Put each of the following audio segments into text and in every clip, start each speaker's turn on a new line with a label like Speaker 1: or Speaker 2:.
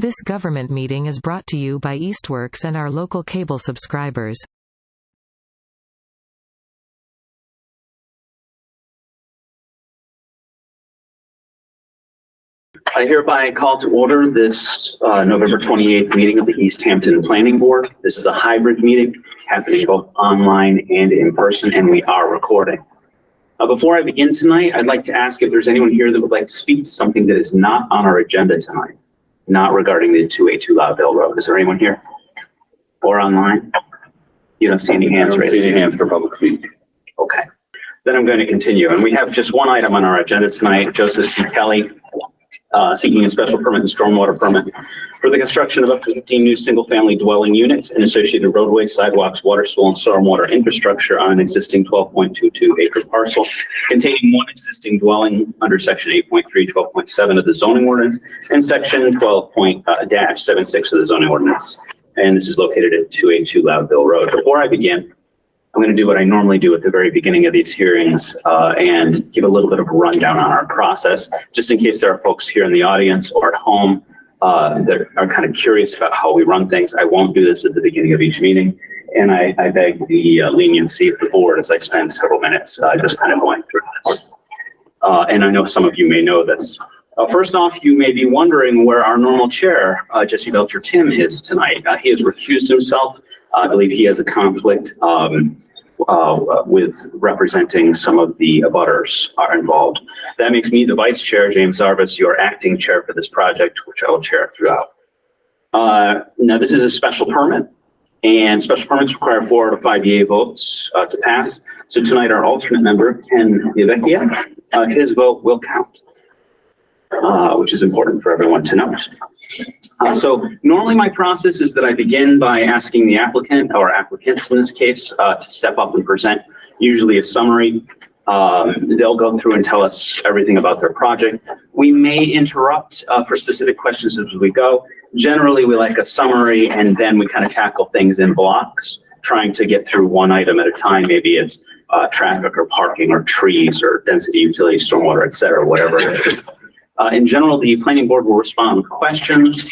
Speaker 1: This government meeting is brought to you by Eastworks and our local cable subscribers.
Speaker 2: I hereby call to order this November 28th meeting of the Easthampton Planning Board. This is a hybrid meeting happening both online and in person, and we are recording. Before I begin tonight, I'd like to ask if there's anyone here that would like to speak to something that is not on our agenda tonight, not regarding the 282 Loudville Road. Is there anyone here or online? You don't see any hands raised?
Speaker 3: I don't see any hands for public speak.
Speaker 2: Okay, then I'm going to continue. And we have just one item on our agenda tonight. Joseph C. Kelly seeking a special permit and stormwater permit for the construction of up to 15 new single-family dwelling units and associated roadways, sidewalks, water, sewer, and stormwater infrastructure on an existing 12.22 acre parcel containing one existing dwelling under section 8.3, 12.7 of the zoning ordinance and section 12.76 of the zoning ordinance. And this is located at 282 Loudville Road. Before I begin, I'm going to do what I normally do at the very beginning of these hearings and give a little bit of a rundown on our process, just in case there are folks here in the audience or at home that are kind of curious about how we run things. I won't do this at the beginning of each meeting, and I beg the leniency of the board as I spend several minutes just kind of going through this. And I know some of you may know this. First off, you may be wondering where our normal chair, Jesse Belcher Tim, is tonight. He has recused himself. I believe he has a conflict with representing some of the abutters are involved. That makes me the vice chair, James Zarvis, your acting chair for this project, which I will chair throughout. Now, this is a special permit, and special permits require 4 out of 5 yea votes to pass. So tonight, our alternate member, Ken Yavecchia, his vote will count, which is important for everyone to note. So normally my process is that I begin by asking the applicant, or applicants in this case, to step up and present usually a summary. They'll go through and tell us everything about their project. We may interrupt for specific questions as we go. Generally, we like a summary, and then we kind of tackle things in blocks, trying to get through one item at a time. Maybe it's traffic or parking or trees or density, utility, stormwater, et cetera, whatever it is. In general, the planning board will respond with questions,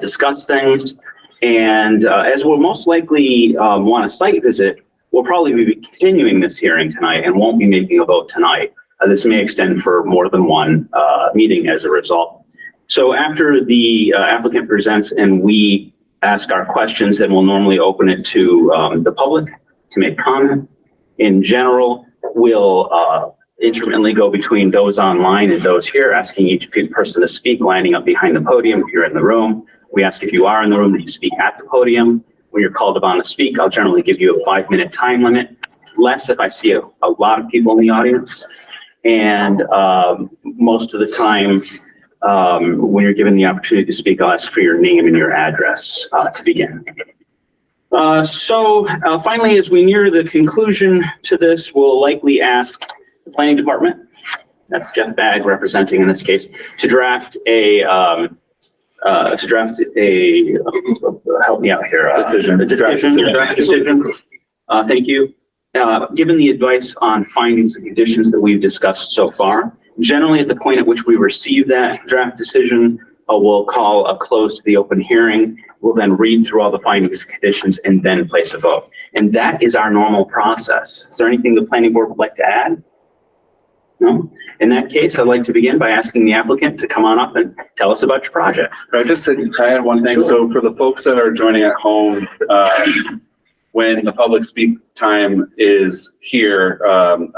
Speaker 2: discuss things, and as we'll most likely want a site visit, we'll probably be continuing this hearing tonight and won't be making a vote tonight. This may extend for more than one meeting as a result. So after the applicant presents and we ask our questions, then we'll normally open it to the public to make comment. In general, we'll intermittently go between those online and those here, asking each person to speak, lining up behind the podium if you're in the room. We ask if you are in the room that you speak at the podium. When you're called upon to speak, I'll generally give you a 5-minute time limit, less if I see a lot of people in the audience. And most of the time, when you're given the opportunity to speak, I'll ask for your name and your address to begin. So finally, as we near the conclusion to this, we'll likely ask the planning department, that's Jeff Bagg representing in this case, to draft a help me out here. Decision. Thank you. Given the advice on findings and conditions that we've discussed so far, generally at the point at which we receive that draft decision, we'll call a close to the open hearing. We'll then read through all the findings and conditions and then place a vote. And that is our normal process. Is there anything the planning board would like to add? No? In that case, I'd like to begin by asking the applicant to come on up and tell us about your project.
Speaker 3: I just said, I had one thing. Sure. So for the folks that are joining at home, when the public speak time is here,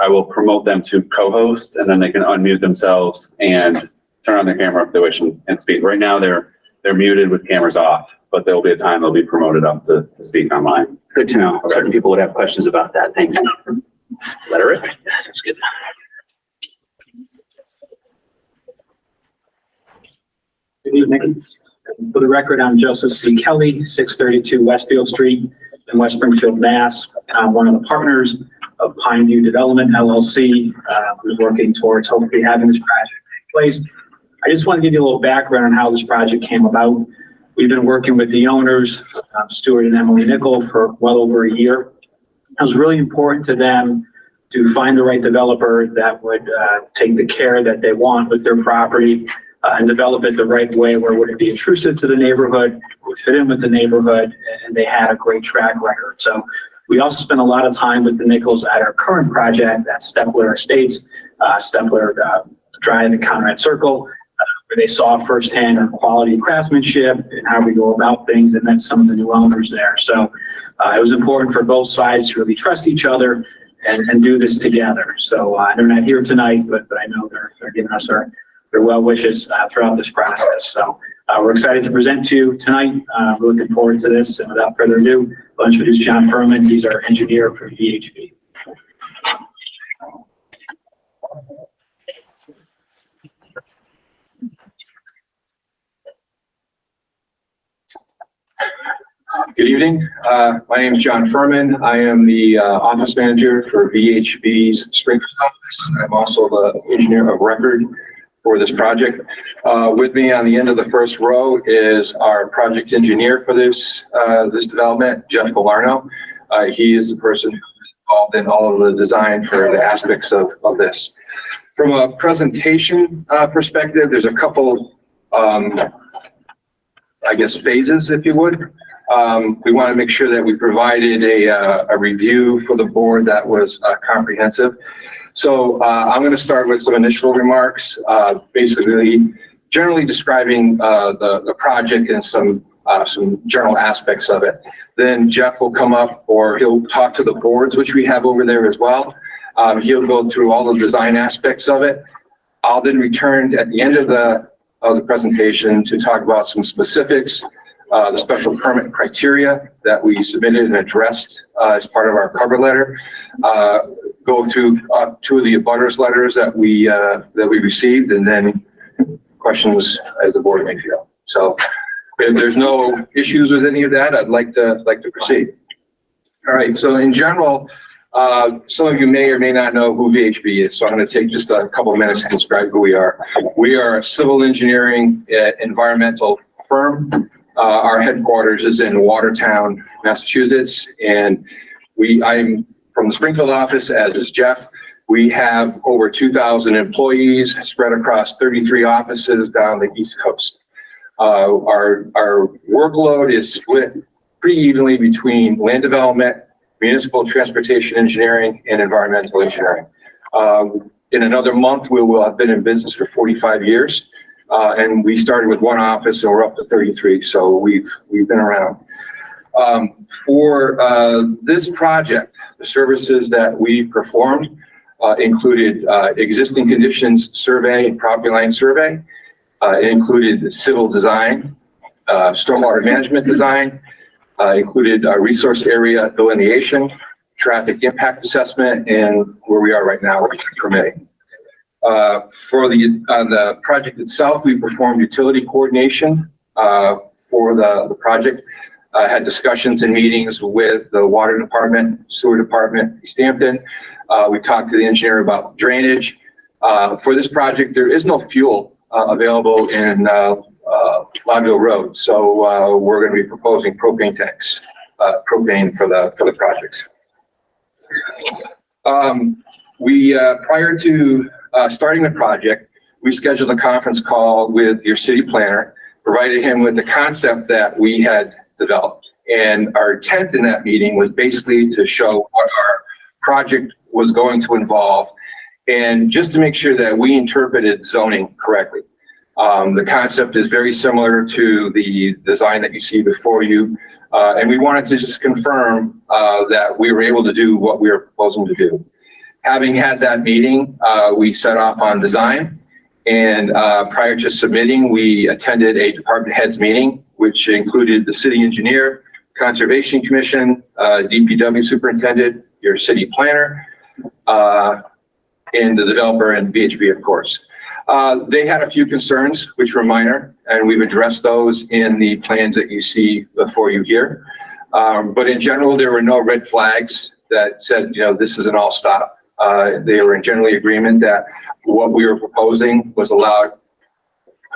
Speaker 3: I will promote them to co-host, and then they can unmute themselves and turn on their camera if they wish and speak. Right now, they're muted with cameras off, but there will be a time they'll be promoted up to speak online.
Speaker 2: Good to know. Okay. Certain people would have questions about that. Thank you. Let her rip. That's good.
Speaker 4: Good evening. For the record, I'm Joseph C. Kelly, 632 Westfield Street in West Springfield, Mass. I'm one of the partners of Pineview Development, LLC, who's working towards hopefully having this project take place. I just want to give you a little background on how this project came about. We've been working with the owners, Stuart and Emily Nickel, for well over a year. It was really important to them to find the right developer that would take the care that they want with their property, and develop it the right way where it wouldn't be intrusive to the neighborhood, would fit in with the neighborhood, and they had a great track record. So we also spent a lot of time with the Nichols at our current project at Stepler Estates, Stepler Drive and Conrad Circle, where they saw firsthand our quality craftsmanship and how we go about things, and met some of the new owners there. So it was important for both sides to really trust each other and do this together. So they're not here tonight, but I know they're giving us their well wishes throughout this process. So we're excited to present to you tonight. We're looking forward to this. And without further ado, I'll introduce John Furman. He's our engineer for VHB.
Speaker 5: Good evening. My name is John Furman. I am the office manager for VHB's Springfield office. I'm also the engineer of record for this project. With me on the end of the first row is our project engineer for this development, Jeff Galarno. He is the person who's involved in all of the design for the aspects of this. From a presentation perspective, there's a couple, I guess, phases, if you would. We want to make sure that we provided a review for the board that was comprehensive. So I'm going to start with some initial remarks, basically generally describing the project and some general aspects of it. Then Jeff will come up, or he'll talk to the boards, which we have over there as well. He'll go through all the design aspects of it. I'll then return at the end of the presentation to talk about some specifics, the special permit criteria that we submitted and addressed as part of our cover letter. Go through two of the abutters letters that we received, and then questions as the board may feel. So if there's no issues with any of that, I'd like to proceed. All right. So in general, some of you may or may not know who VHB is. So I'm going to take just a couple of minutes to describe who we are. We are a civil engineering environmental firm. Our headquarters is in Watertown, Massachusetts, and I'm from the Springfield office, as is Jeff. We have over 2,000 employees spread across 33 offices down the East Coast. Our workload is split pretty evenly between land development, municipal transportation engineering, and environmental engineering. In another month, we will have been in business for 45 years. And we started with one office and we're up to 33. So we've been around. For this project, the services that we performed included existing conditions survey and property line survey. It included civil design, stormwater management design, included resource area delineation, traffic impact assessment, and where we are right now, which is permitting. For the project itself, we performed utility coordination for the project. Had discussions and meetings with the water department, sewer department, Easthampton. We talked to the engineer about drainage. For this project, there is no fuel available in Loudville Road, so we're going to be proposing propane tanks, propane for the project. Prior to starting the project, we scheduled a conference call with your city planner, provided him with the concept that we had developed. And our intent in that meeting was basically to show what our project was going to involve, and just to make sure that we interpreted zoning correctly. The concept is very similar to the design that you see before you, and we wanted to just confirm that we were able to do what we were proposing to do. Having had that meeting, we set off on design, and prior to submitting, we attended a department heads meeting, which included the city engineer, conservation commission, DPW superintendent, your city planner, and the developer and VHB, of course. They had a few concerns, which were minor, and we've addressed those in the plans that you see before you here. But in general, there were no red flags that said, this is an all stop. They were in generally agreement that what we were proposing was allowed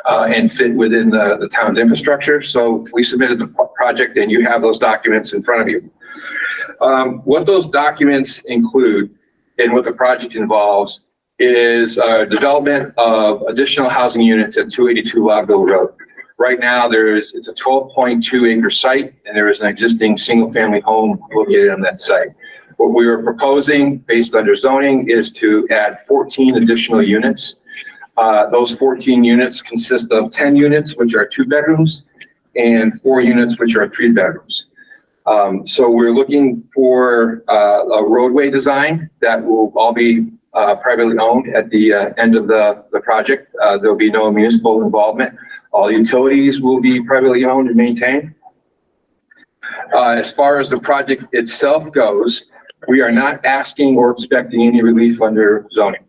Speaker 5: and fit within the town's infrastructure. So we submitted the project, and you have those documents in front of you. What those documents include and what the project involves is development of additional housing units at 282 Loudville Road. Right now, it's a 12.2 acre site, and there is an existing single-family home located on that site. What we are proposing, based under zoning, is to add 14 additional units. Those 14 units consist of 10 units, which are 2 bedrooms, and 4 units, which are 3 bedrooms. So we're looking for a roadway design that will all be privately owned at the end of the project. There'll be no municipal involvement. All utilities will be privately owned and maintained. As far as the project itself goes, we are not asking or expecting any relief under zoning.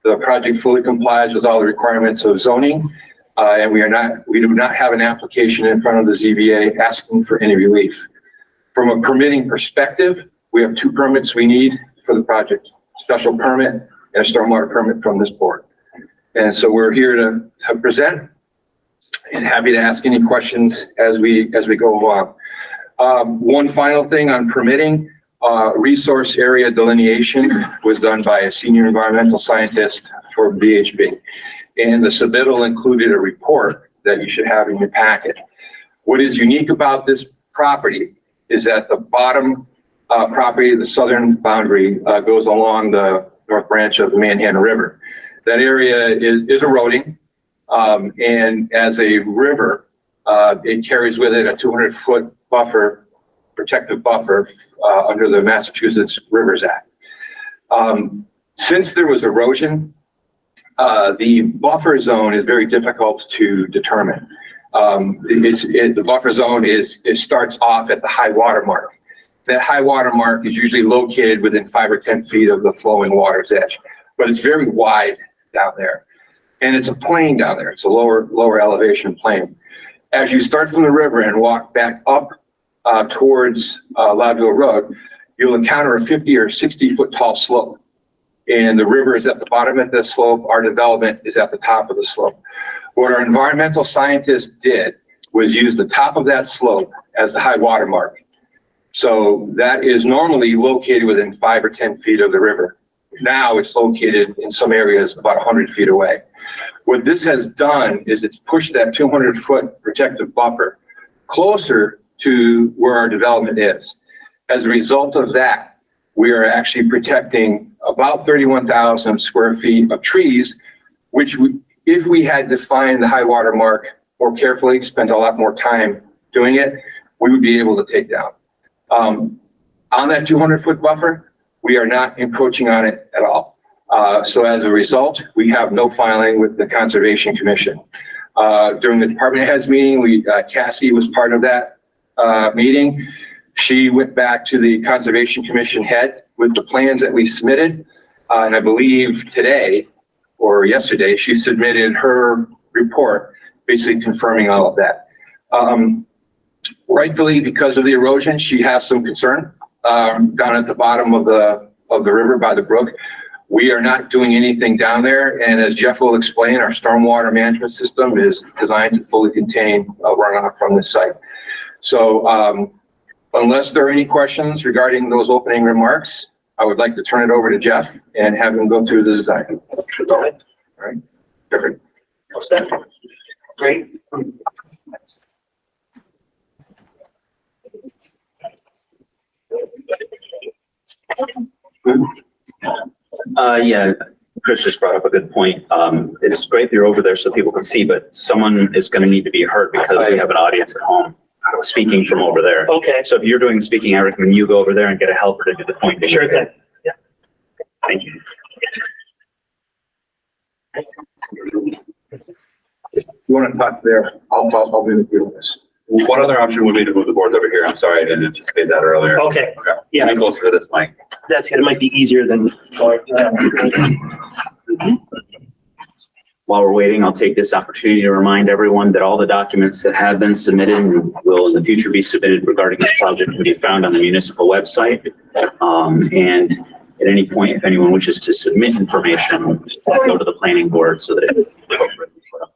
Speaker 5: The project fully complies with all the requirements of zoning, and we do not have an application in front of the ZBA asking for any relief. From a permitting perspective, we have 2 permits we need for the project: special permit and a stormwater permit from this board. And so we're here to present, and happy to ask any questions as we go along. One final thing on permitting, resource area delineation was done by a senior environmental scientist for VHB. And the submittal included a report that you should have in your packet. What is unique about this property is that the bottom property, the southern boundary, goes along the north branch of the Manhattan River. That area is eroding, and as a river, it carries with it a 200-foot buffer, protective buffer under the Massachusetts Rivers Act. Since there was erosion, the buffer zone is very difficult to determine. The buffer zone starts off at the high water mark. That high water mark is usually located within 5 or 10 feet of the flowing water's edge, but it's very wide down there. And it's a plain down there. It's a lower elevation plain. As you start from the river and walk back up towards Loudville Road, you'll encounter a 50 or 60 foot tall slope. And the river is at the bottom of the slope. Our development is at the top of the slope. What our environmental scientists did was use the top of that slope as the high water mark. So that is normally located within 5 or 10 feet of the river. Now it's located in some areas about 100 feet away. What this has done is it's pushed that 200-foot protective buffer closer to where our development is. As a result of that, we are actually protecting about 31,000 square feet of trees, which if we had defined the high water mark more carefully, spent a lot more time doing it, we would be able to take down. On that 200-foot buffer, we are not encroaching on it at all. So as a result, we have no filing with the Conservation Commission. During the department heads meeting, Cassie was part of that meeting. She went back to the Conservation Commission head with the plans that we submitted. And I believe today or yesterday, she submitted her report, basically confirming all of that. Rightfully, because of the erosion, she has some concern down at the bottom of the river by the brook. We are not doing anything down there. And as Jeff will explain, our stormwater management system is designed to fully contain runoff from this site. So unless there are any questions regarding those opening remarks, I would like to turn it over to Jeff and have him go through the design. All right. Perfect.
Speaker 2: Great. Yeah, Chris just brought up a good point. It's great that you're over there so people can see, but someone is going to need to be heard because we have an audience at home speaking from over there.
Speaker 6: Okay.
Speaker 2: So if you're doing the speaking, I recommend you go over there and get a helper to do the pointing.
Speaker 6: Sure thing. Yeah.
Speaker 2: Thank you.
Speaker 5: You want to talk there? I'll be with you on this.
Speaker 3: One other option would be to move the boards over here. I'm sorry, I didn't anticipate that earlier.
Speaker 6: Okay.
Speaker 3: Okay.
Speaker 6: Yeah.
Speaker 3: Be closer to this mic.
Speaker 6: That's good. It might be easier than.
Speaker 2: While we're waiting, I'll take this opportunity to remind everyone that all the documents that have been submitted and will in the future be submitted regarding this project can be found on the municipal website. And at any point, if anyone wishes to submit information, go to the planning board so that it can be appropriately put up.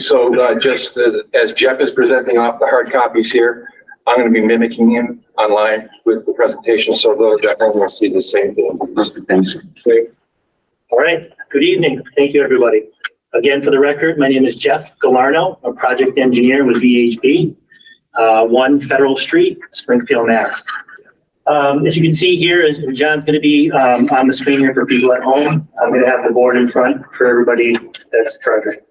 Speaker 5: So just as Jeff is presenting off the hard copies here, I'm going to be mimicking him online with the presentation, so those at home will see the same thing.
Speaker 2: Perfect, thanks.
Speaker 5: Okay.
Speaker 6: All right. Good evening. Thank you, everybody. Again, for the record, my name is Jeff Galarno, a project engineer with VHB, 1 Federal Street, Springfield, Mass. As you can see here, as John's going to be on the screen here for people at home, I'm going to have the board in front for everybody that's present.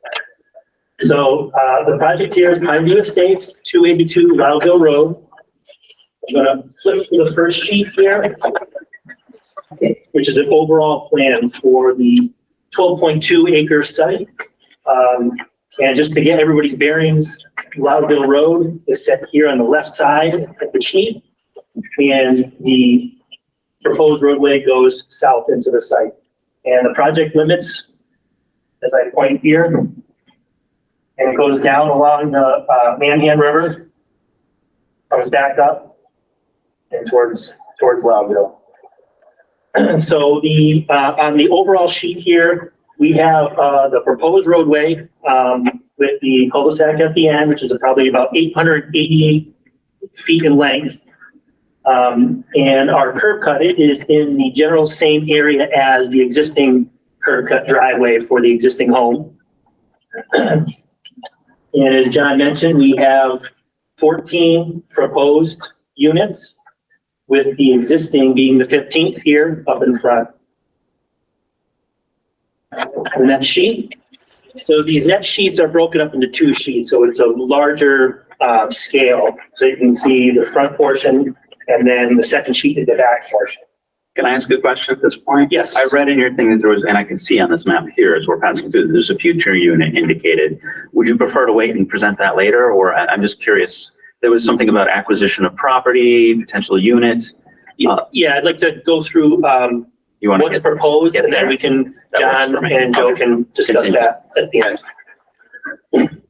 Speaker 6: So the project here is Pineview Estates, 282 Loudville Road. I'm going to flip to the first sheet here, which is an overall plan for the 12.2 acre site. And just to get everybody's bearings, Loudville Road is set here on the left side of the sheet, and the proposed roadway goes south into the site. And the project limits, as I point here, and it goes down along the Manhan River, comes back up and towards Loudville. So the on the overall sheet here, we have the proposed roadway with the cul-de-sac at the end, which is probably about 888 feet in length. And our curb cut, it is in the general same area as the existing curb cut driveway for the existing home. And as John mentioned, we have 14 proposed units, with the existing being the 15th here up in front. The next sheet. So these next sheets are broken up into 2 sheets, so it's a larger scale. So you can see the front portion, and then the second sheet is the back portion.
Speaker 2: Can I ask a question at this point?
Speaker 6: Yes.
Speaker 2: I read in your thing that there was, and I can see on this map here as we're passing through, there's a future unit indicated. Would you prefer to wait and present that later? Or I'm just curious, there was something about acquisition of property, potential unit.
Speaker 6: Yeah, I'd like to go through
Speaker 2: You want
Speaker 6: what's
Speaker 2: to
Speaker 6: proposed, and then we can,
Speaker 2: That works for
Speaker 6: John
Speaker 2: me.
Speaker 6: and Joe can discuss
Speaker 2: Continue.
Speaker 6: that at the end.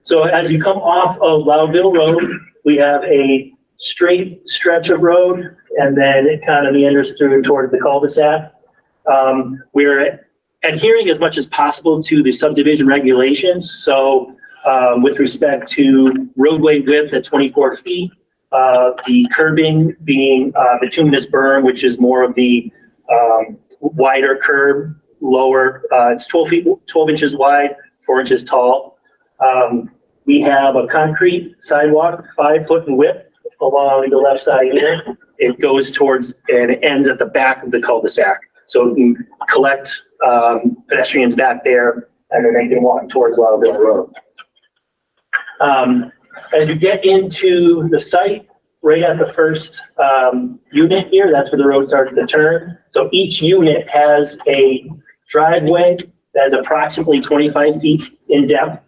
Speaker 6: So as you come off of Loudville Road, we have a straight stretch of road, and then it kind of meanders through towards the cul-de-sac. We're adhering as much as possible to the subdivision regulations. So with respect to roadway width at 24 feet, the curbing being bituminous berm, which is more of the wider curb, lower, it's 12 inches wide, 4 inches tall. We have a concrete sidewalk, 5 foot in width along the left side here. It goes towards and it ends at the back of the cul-de-sac. So we can collect pedestrians back there, and then they can walk towards Loudville Road. As you get into the site, right at the first unit here, that's where the road starts to turn. So each unit has a driveway that is approximately 25 feet in depth.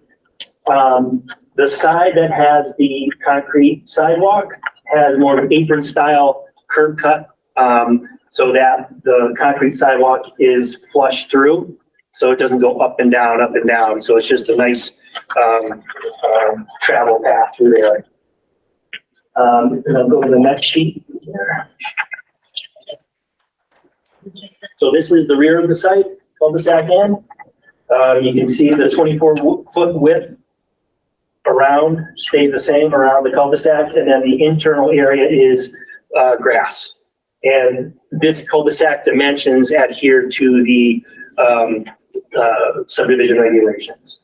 Speaker 6: The side that has the concrete sidewalk has more of an apron style curb cut, so that the concrete sidewalk is flush through, so it doesn't go up and down, up and down. So it's just a nice travel path through there. And I'll go to the next sheet. So this is the rear of the site, cul-de-sac end. You can see the 24-foot width around stays the same around the cul-de-sac, and then the internal area is grass. And this cul-de-sac dimensions adhere to the subdivision regulations.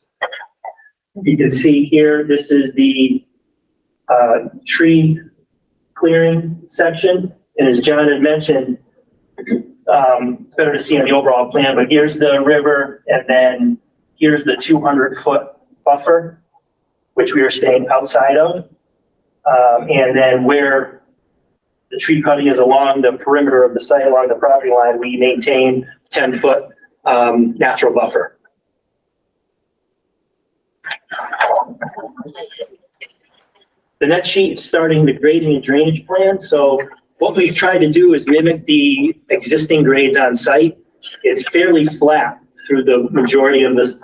Speaker 6: You can see here, this is the tree clearing section. And as John had mentioned, it's better to see on the overall plan, but here's the river, and then here's the 200-foot buffer, which we are staying outside of. And then where the tree cutting is along the perimeter of the site, along the property line, we maintain 10-foot natural buffer. The next sheet is starting the grading and drainage plan. So what we've tried to do is mimic the existing grades on site. It's fairly flat through the majority of the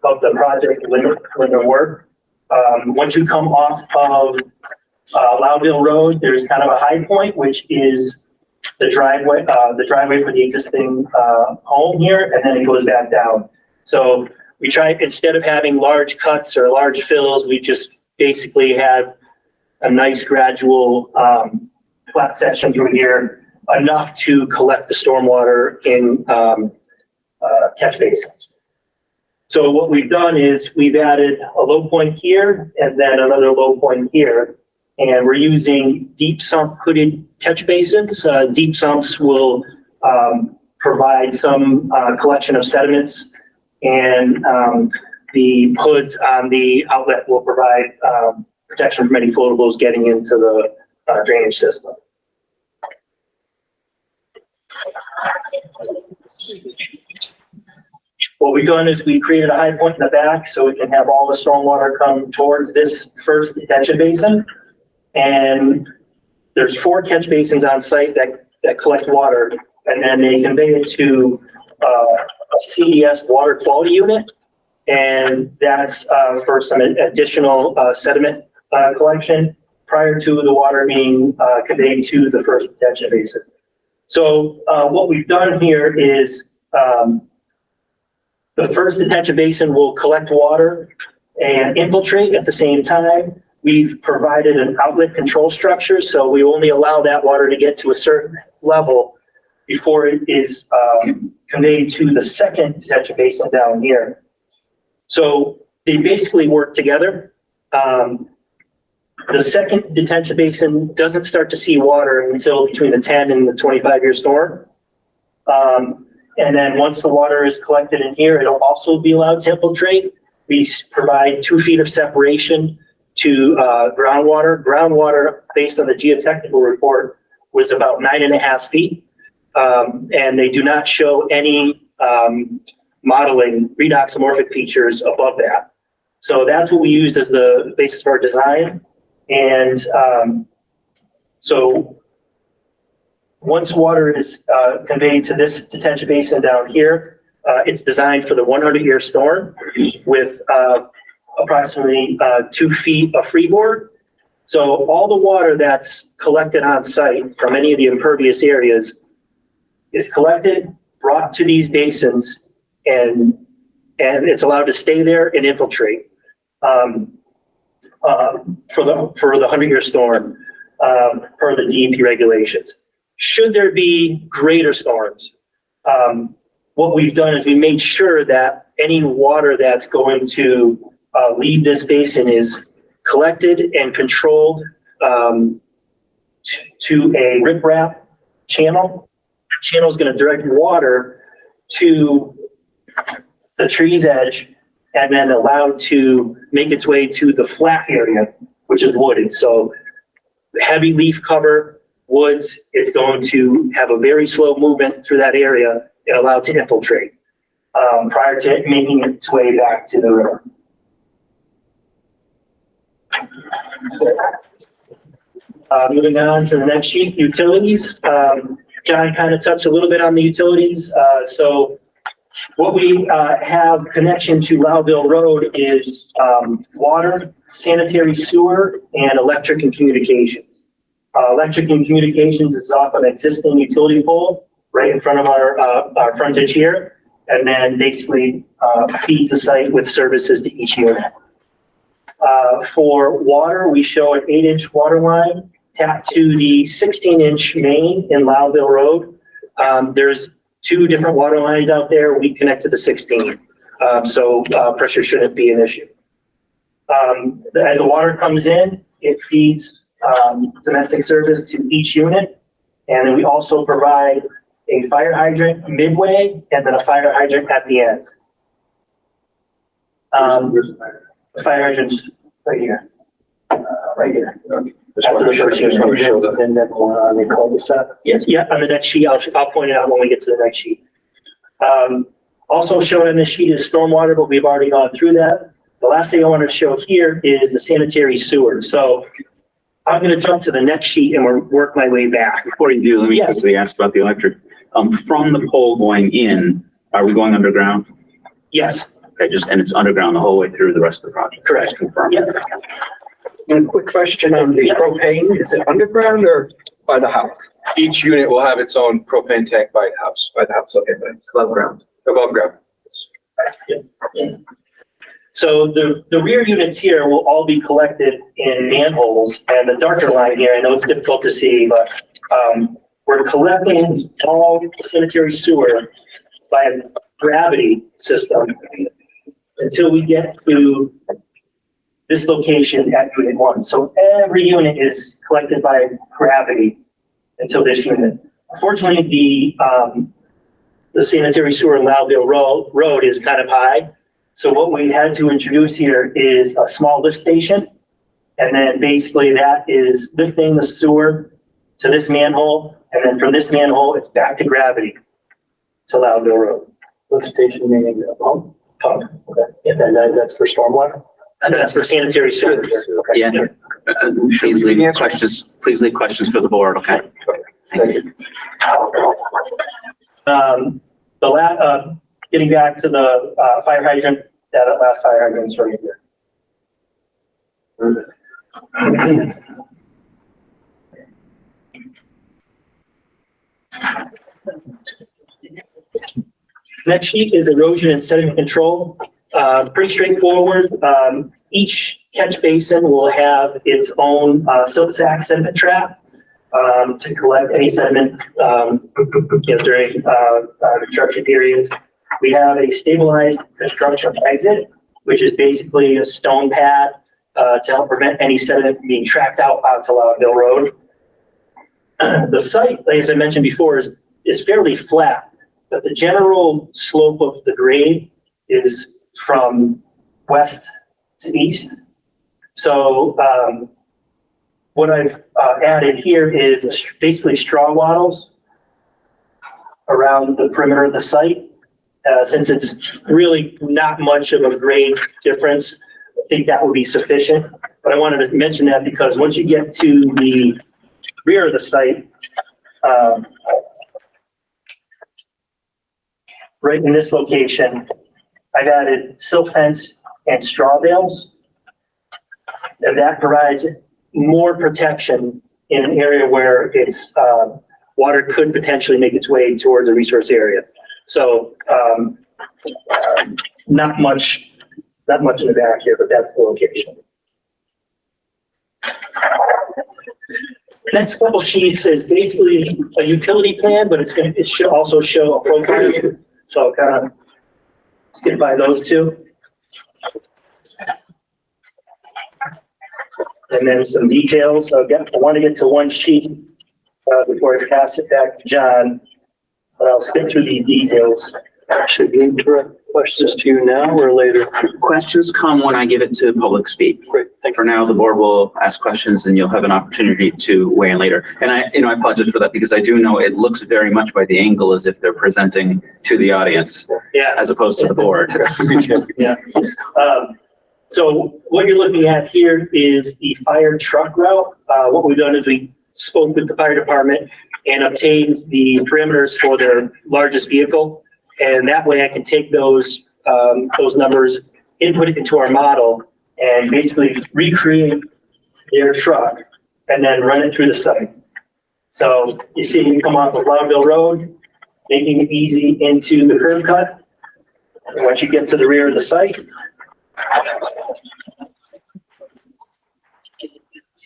Speaker 6: project with the work. Once you come off of Loudville Road, there's kind of a high point, which is the driveway for the existing home here, and then it goes back down. So we try, instead of having large cuts or large fills, we just basically have a nice gradual flat section through here, enough to collect the stormwater in catch basins. So what we've done is we've added a low point here and then another low point here. And we're using deep sump hooded catch basins. Deep sumps will provide some collection of sediments, and the hoods on the outlet will provide protection from any floatables getting into the drainage system. What we've done is we created a high point in the back so we can have all the stormwater come towards this first detention basin. And there's 4 catch basins on site that collect water, and then they convey it to a CES water quality unit. And that's for some additional sediment collection prior to the water being conveyed to the first detention basin. So what we've done here is the first detention basin will collect water and infiltrate at the same time. We've provided an outlet control structure, so we only allow that water to get to a certain level before it is conveyed to the second detention basin down here. So they basically work together. The second detention basin doesn't start to see water until between the 10 and the 25-year storm. And then once the water is collected in here, it'll also be allowed to infiltrate. We provide 2 feet of separation to groundwater. Groundwater, based on the geotechnical report, was about 9.5 feet. And they do not show any modeling redoxamorphic features above that. So that's what we use as the basis for our design. And so once water is conveyed to this detention basin down here, it's designed for the 100-year storm with approximately 2 feet of freeboard. So all the water that's collected on site from any of the impervious areas is collected, brought to these basins, and it's allowed to stay there and infiltrate for the 100-year storm per the DEP regulations. Should there be greater storms, what we've done is we made sure that any water that's going to leave this basin is collected and controlled to a riprap channel. The channel is going to direct water to the tree's edge and then allowed to make its way to the flat area, which is wooded. So heavy leaf cover, woods, it's going to have a very slow movement through that area and allowed to infiltrate prior to making its way back to the river. Moving on to the next sheet, utilities. John kind of touched a little bit on the utilities. So what we have connection to Loudville Road is water, sanitary sewer, and electric and communications. Electric and communications is off an existing utility pole right in front of our frontage here, and then basically feeds the site with services to each unit. For water, we show an 8-inch water line tapped to the 16-inch main in Loudville Road. There's 2 different water lines out there. We connect to the 16, so pressure shouldn't be an issue. As the water comes in, it feeds domestic service to each unit, and then we also provide a fire hydrant midway and then a fire hydrant at the end. The fire hydrant's right here. Right here. After the first unit. And then on the cul-de-sac. Yeah, on the next sheet, I'll point it out when we get to the next sheet. Also shown in this sheet is stormwater, but we've already gone through that. The last thing I want to show here is the sanitary sewer. So I'm going to jump to the next sheet and we'll work my way back.
Speaker 2: Before you do, let me quickly ask about the electric. From the pole going in, are we going underground?
Speaker 6: Yes.
Speaker 2: Okay, and it's underground the whole way through the rest of the project?
Speaker 6: Correct.
Speaker 2: Just confirm.
Speaker 6: Yeah.
Speaker 7: And quick question on the propane, is it underground or by the house?
Speaker 5: Each unit will have its own propane tank by the house.
Speaker 7: By the house, okay, thanks. Above ground.
Speaker 5: Above ground.
Speaker 6: So the rear units here will all be collected in manholes, and the darker line here, I know it's difficult to see, but we're collecting all sanitary sewer by a gravity system until we get to this location at unit 1. So every unit is collected by gravity until this unit. Unfortunately, the sanitary sewer in Loudville Road is kind of high. So what we had to introduce here is a small lift station. And then basically that is lifting the sewer to this manhole. And then from this manhole, it's back to gravity to Loudville Road.
Speaker 7: Lift station meaning the pump?
Speaker 6: Pump.
Speaker 7: Okay. And that's for stormwater?
Speaker 6: And that's for sanitary sewer.
Speaker 7: Okay.
Speaker 2: Yeah. Please leave questions. Please leave questions for the board. Okay. Thank you.
Speaker 6: Getting back to the fire hydrant, that last fire hydrant's right here. Next sheet is erosion and sediment control. Pretty straightforward. Each catch basin will have its own silt sack sediment trap to collect any sediment during construction periods. We have a stabilized construction exit, which is basically a stone pad to help prevent any sediment from being tracked out onto Loudville Road. The site, as I mentioned before, is fairly flat, but the general slope of the grade is from west to east. So what I've added here is basically straw wattles around the perimeter of the site. Since it's really not much of a grade difference, I think that would be sufficient. But I wanted to mention that because once you get to the rear of the site, right in this location, I've added silt fence and straw bales. And that provides more protection in an area where it's water could potentially make its way towards a resource area. So not much in the back here, but that's the location. Next couple sheets is basically a utility plan, but it should also show a profile. So I'll kind of skip by those two. And then some details. I want to get to one sheet before I pass it back to John. So I'll skip through these details.
Speaker 7: Should we direct questions to you now or later?
Speaker 2: Questions come when I give it to public speak.
Speaker 7: Great. Thank
Speaker 2: For now, the board will ask questions and you'll have an opportunity to weigh in later. And I apologize for that because I do know it looks very much by the angle as if they're presenting to the audience
Speaker 6: Yeah.
Speaker 2: as opposed to the board.
Speaker 6: Yeah. So what you're looking at here is the fire truck route. What we've done is we spoke with the fire department and obtained the parameters for their largest vehicle. And that way I can take those numbers, input it into our model, and basically recreate their truck and then run it through the site. So you see you come off of Loudville Road, making it easy into the curb cut. And once you get to the rear of the site,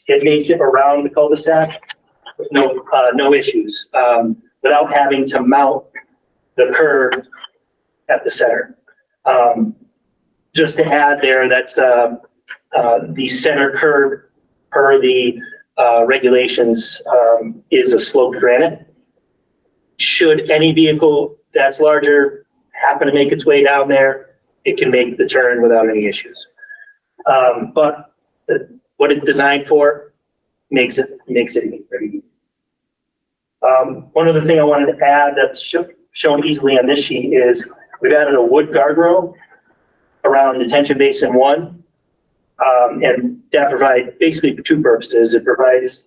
Speaker 6: it makes it around the cul-de-sac with no issues, without having to mount the curb at the center. Just to add there, that's the center curb per the regulations is a sloped granite. Should any vehicle that's larger happen to make its way down there, it can make the turn without any issues. But what it's designed for makes it very easy. One other thing I wanted to add that's shown easily on this sheet is we've added a wood guardrail around detention basin 1. And that provides basically for two purposes. It provides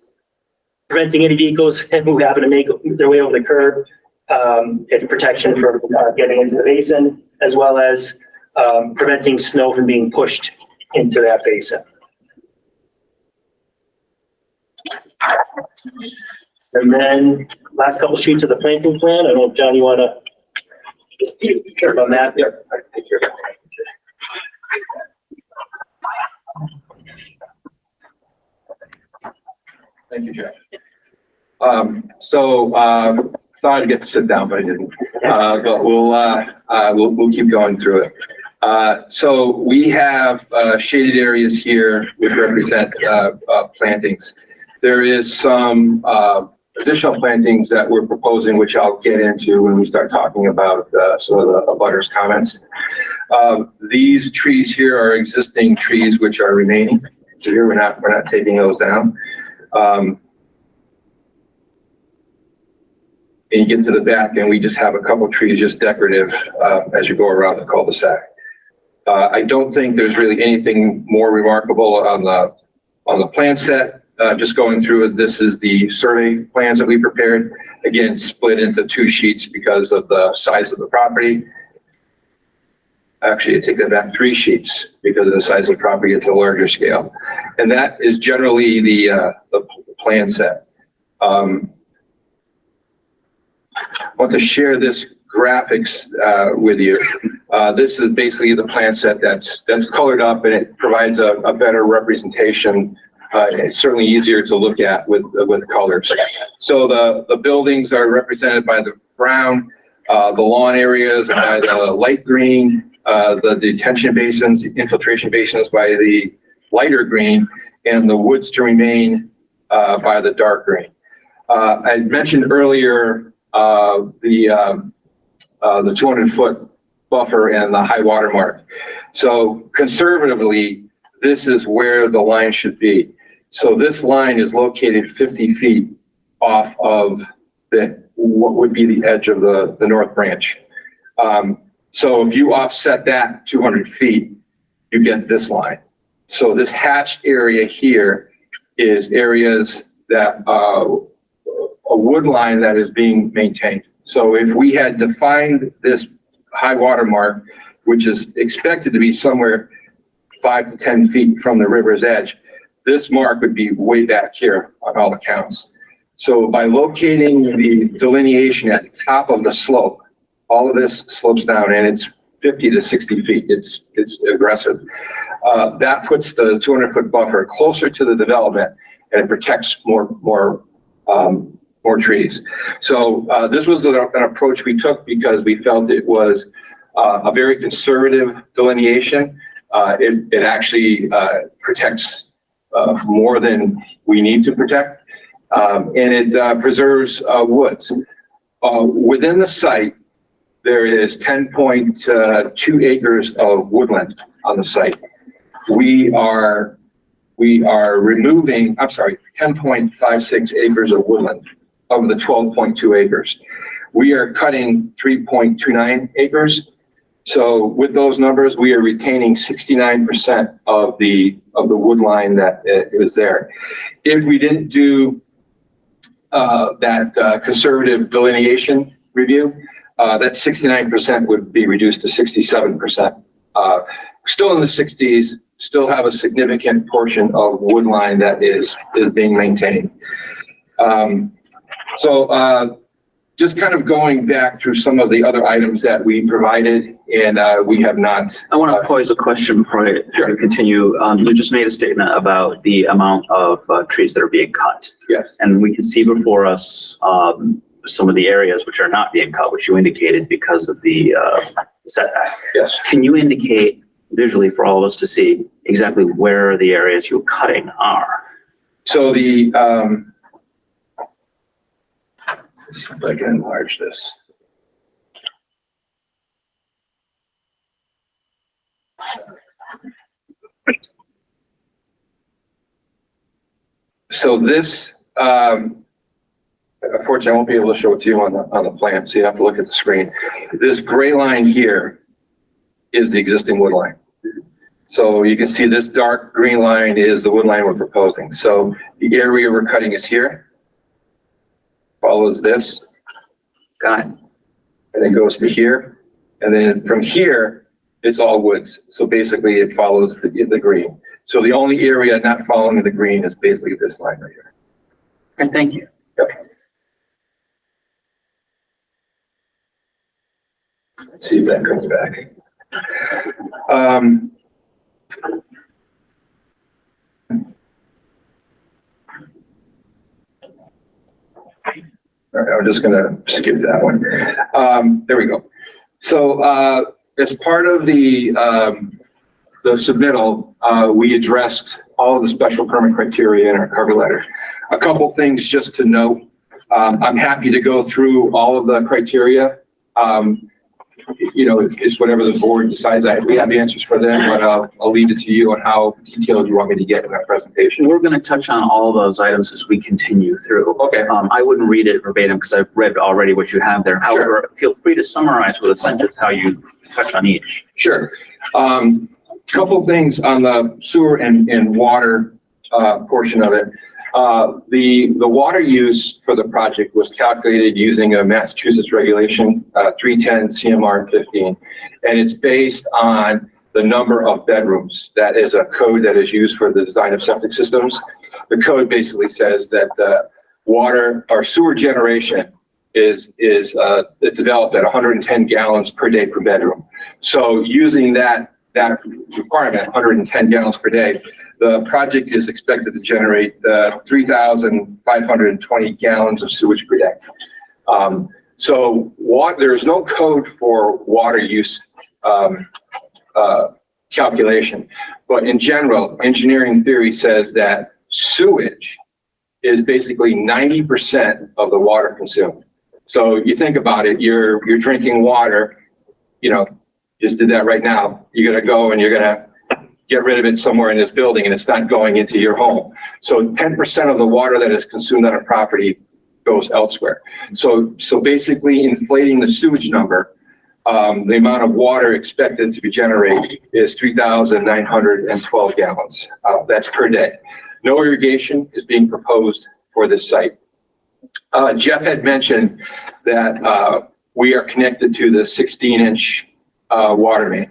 Speaker 6: preventing any vehicles who happen to make their way over the curb, and protection from getting into the basin, as well as preventing snow from being pushed into that basin. And then last couple sheets of the planting plan. I don't know if John, you want to care about that?
Speaker 5: Yep, I take care of that. Thank you, Jeff. Thought I'd get to sit down, but I didn't. But we'll keep going through it. So we have shaded areas here which represent plantings. There is some additional plantings that we're proposing, which I'll get into when we start talking about some of the abutters comments. These trees here are existing trees which are remaining. So here we're not taking those down. And you get to the back and we just have a couple of trees just decorative as you go around the cul-de-sac. I don't think there's really anything more remarkable on the plan set. Just going through it, this is the survey plans that we prepared. Again, split into 2 sheets because of the size of the property. Actually, I take that back, 3 sheets because of the size of the property. It's a larger scale. And that is generally the plan set. I want to share this graphics with you. This is basically the plan set that's colored up, and it provides a better representation. It's certainly easier to look at with colors. So the buildings are represented by the brown, the lawn areas by the light green, the detention basins, infiltration basins by the lighter green, and the woods to remain by the dark green. I mentioned earlier the 200-foot buffer and the high water mark. So conservatively, this is where the line should be. So this line is located 50 feet off of what would be the edge of the north branch. So if you offset that 200 feet, you get this line. So this hatched area here is areas that a wood line that is being maintained. So if we had defined this high water mark, which is expected to be somewhere 5 to 10 feet from the river's edge, this mark would be way back here on all accounts. So by locating the delineation at the top of the slope, all of this slopes down and it's 50 to 60 feet. It's aggressive. That puts the 200-foot buffer closer to the development and it protects more trees. So this was an approach we took because we felt it was a very conservative delineation. It actually protects more than we need to protect, and it preserves woods. Within the site, there is 10.2 acres of woodland on the site. We are removing, 10.56 acres of woodland of the 12.2 acres. We are cutting 3.29 acres. So with those numbers, we are retaining 69% of the wood line that is there. If we didn't do that conservative delineation review, that 69% would be reduced to 67%. Still in the 60s, still have a significant portion of wood line that is being maintained. Just kind of going back through some of the other items that we provided and we have not.
Speaker 2: I want to pose a question before I continue. You just made a statement about the amount of trees that are being cut.
Speaker 5: Yes.
Speaker 2: And we can see before us some of the areas which are not being cut, which you indicated because of the setback.
Speaker 5: Yes.
Speaker 2: Can you indicate visually for all of us to see exactly where the areas you're cutting are?
Speaker 5: So the, let's see if I can enlarge this. So this, unfortunately, I won't be able to show it to you on the plan, so you have to look at the screen. This gray line here is the existing wood line. So you can see this dark green line is the wood line we're proposing. So the area we're cutting is here, follows this,
Speaker 2: Got it.
Speaker 5: and then goes to here. And then from here, it's all woods. So basically it follows the green. So the only area not following the green is basically this line right here.
Speaker 2: Okay, thank you.
Speaker 5: Yep. Let's see if that comes back. All right, I'm just gonna skip that one. There we go. So, as part of the submittal, we addressed all of the special permit criteria in our cover letter. A couple things just to note. I'm happy to go through all of the criteria. It's whatever the board decides. We have the answers for them, but I'll leave it to you on how detailed you want me to get in that presentation.
Speaker 2: We're going to touch on all of those items as we continue through.
Speaker 5: Okay.
Speaker 2: I wouldn't read it verbatim because I've read already what you have there. However, feel free to summarize with a sentence how you touch on each.
Speaker 5: Sure. Couple things on the sewer and water portion of it. The water use for the project was calculated using a Massachusetts regulation, 310 CMR 15, and it's based on the number of bedrooms. That is a code that is used for the design of septic systems. The code basically says that the water or sewer generation is developed at 110 gallons per day per bedroom. So using that requirement, 110 gallons per day, the project is expected to generate 3,520 gallons of sewage per day. There's no code for water use calculation, but in general, engineering theory says that sewage is basically 90% of the water consumed. So you think about it, you're drinking water, just did that right now. You're going to go and you're going to get rid of it somewhere in this building and it's not going into your home. So 10% of the water that is consumed on a property goes elsewhere. So basically inflating the sewage number, the amount of water expected to be generated is 3,912 gallons. That's per day. No irrigation is being proposed for this site. Jeff had mentioned that we are connected to the 16-inch water main.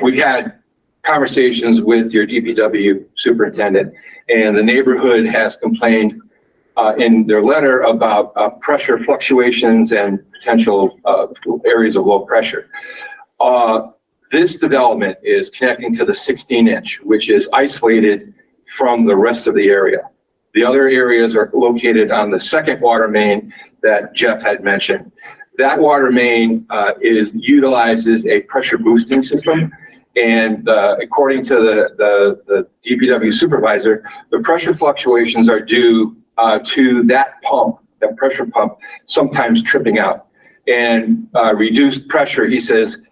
Speaker 5: We've had conversations with your DPW superintendent, and the neighborhood has complained in their letter about pressure fluctuations and potential areas of low pressure. This development is connecting to the 16-inch, which is isolated from the rest of the area. The other areas are located on the second water main that Jeff had mentioned. That water main utilizes a pressure boosting system. And according to the DPW supervisor, the pressure fluctuations are due to that pump, that pressure pump, sometimes tripping out. And reduced pressure, he says,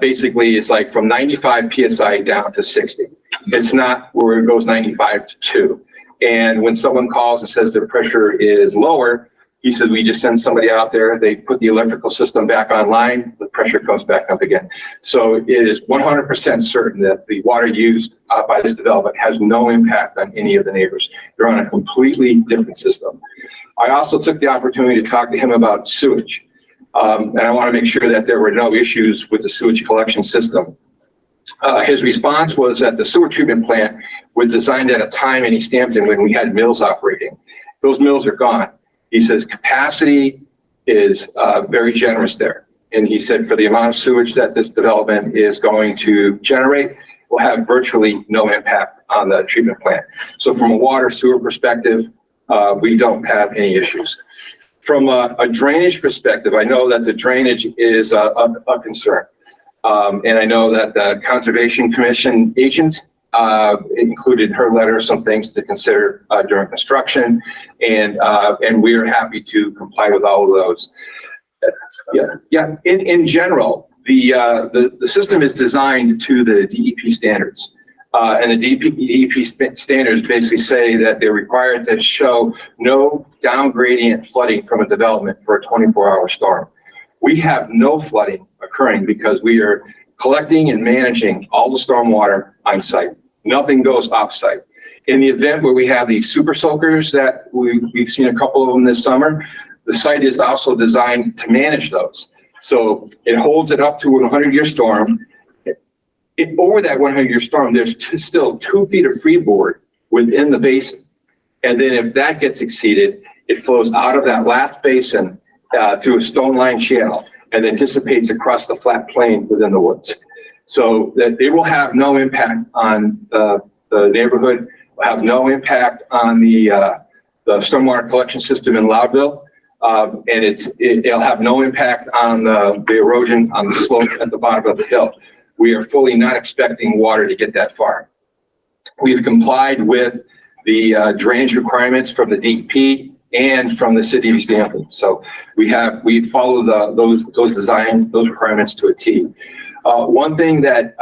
Speaker 5: basically is like from 95 PSI down to 60. It's not where it goes 95 to 2. And when someone calls and says their pressure is lower, he said, we just send somebody out there, they put the electrical system back online, the pressure comes back up again. So it is 100% certain that the water used by this development has no impact on any of the neighbors. They're on a completely different system. I also took the opportunity to talk to him about sewage. And I want to make sure that there were no issues with the sewage collection system. His response was that the sewer treatment plant was designed at a time in Easthampton when we had mills operating. Those mills are gone. He says capacity is very generous there. And he said for the amount of sewage that this development is going to generate, will have virtually no impact on the treatment plant. So from a water sewer perspective, we don't have any issues. From a drainage perspective, I know that the drainage is a concern. And I know that the Conservation Commission agent included her letter some things to consider during construction, and we are happy to comply with all of those. Yeah. In general, the system is designed to the DEP standards, and the DEP standards basically say that they're required to show no down gradient flooding from a development for a 24-hour storm. We have no flooding occurring because we are collecting and managing all the stormwater on site. Nothing goes off site. In the event where we have these super soakers that we've seen a couple of them this summer, the site is also designed to manage those. So it holds it up to a 100-year storm. Over that 100-year storm, there's still 2 feet of freeboard within the basin. And then if that gets exceeded, it flows out of that last basin through a stone line channel and then dissipates across the flat plain within the woods. So that it will have no impact on the neighborhood, will have no impact on the stormwater collection system in Loudville. And it'll have no impact on the erosion on the slope at the bottom of the hill. We are fully not expecting water to get that far. We've complied with the drainage requirements from the DEP and from the city of Easthampton. So we follow those requirements to a T. One thing that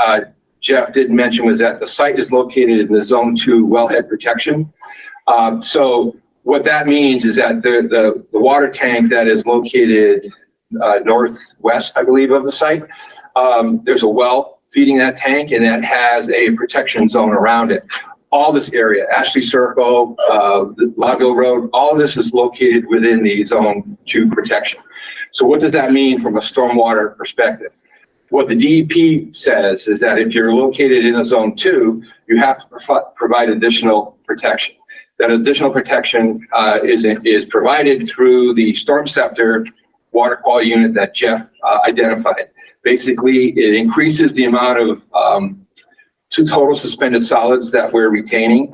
Speaker 5: Jeff did mention was that the site is located in the Zone 2 wellhead protection. So what that means is that the water tank that is located northwest, I believe, of the site, there's a well feeding that tank, and that has a protection zone around it. All this area, Ashley Circle, Lodville Road, all this is located within the Zone 2 protection. So what does that mean from a stormwater perspective? What the DEP says is that if you're located in a Zone 2, you have to provide additional protection. That additional protection is provided through the storm scepter water quality unit that Jeff identified. Basically, it increases the amount of total suspended solids that we're retaining.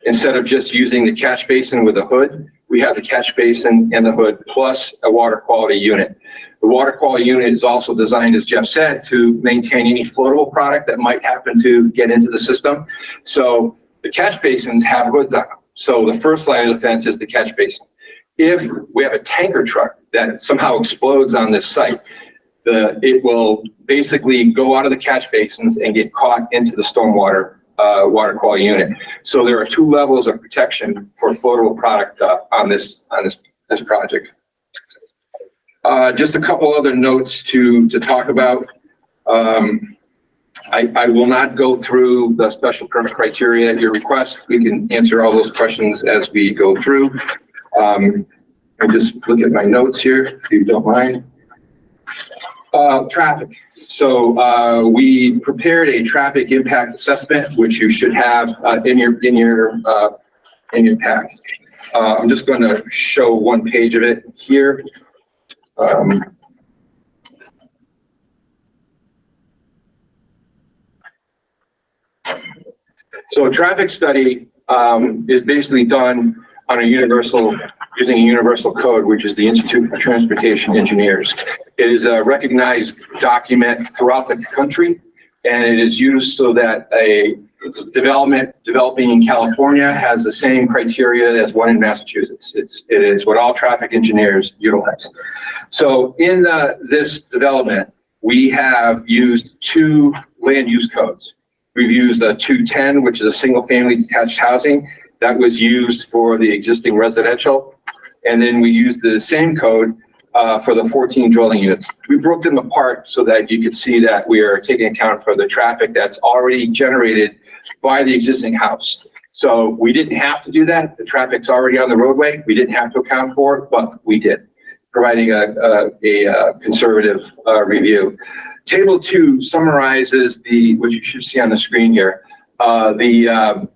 Speaker 5: Instead of just using the catch basin with a hood, we have the catch basin and the hood plus a water quality unit. The water quality unit is also designed, as Jeff said, to maintain any floatable product that might happen to get into the system. So the catch basins have hoods on them. So the first line of defense is the catch basin. If we have a tanker truck that somehow explodes on this site, it will basically go out of the catch basins and get caught into the stormwater water quality unit. So there are two levels of protection for floatable product on this project. Just a couple other notes to talk about. I will not go through the special permit criteria at your request. We can answer all those questions as we go through. I just look at my notes here, if you don't mind. Traffic. So we prepared a traffic impact assessment, which you should have in your pack. I'm just going to show one page of it here. So a traffic study is basically done on using a universal code, which is the Institute for Transportation Engineers. It is a recognized document throughout the country, and it is used so that a developing in California has the same criteria as one in Massachusetts. It is what all traffic engineers utilize. So in this development, we have used two land use codes. We've used a 210, which is a single family detached housing that was used for the existing residential. And then we used the same code for the 14 dwelling units. We broke them apart so that you could see that we are taking account for the traffic that's already generated by the existing house. So we didn't have to do that. The traffic's already on the roadway. We didn't have to account for it, but we did, providing a conservative review. Table 2 summarizes what you should see on the screen here, the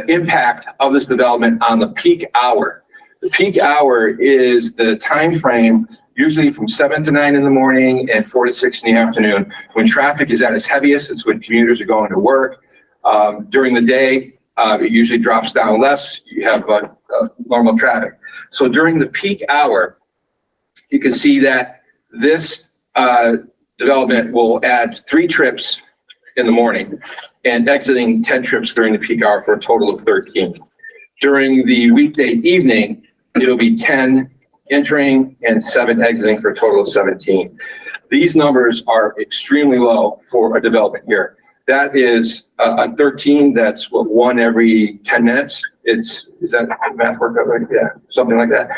Speaker 5: impact of this development on the peak hour. The peak hour is the time frame, usually from 7 to 9 in the morning and 4 to 6 in the afternoon. When traffic is at its heaviest, it's when commuters are going to work. During the day, it usually drops down less. You have normal traffic. So during the peak hour, you can see that this development will add 3 trips in the morning and exiting 10 trips during the peak hour for a total of 13. During the weekday evening, it'll be 10 entering and 7 exiting for a total of 17. These numbers are extremely low for a development here. That is on 13, that's what, 1 every 10 minutes. Is that math work out right? Yeah, something like that.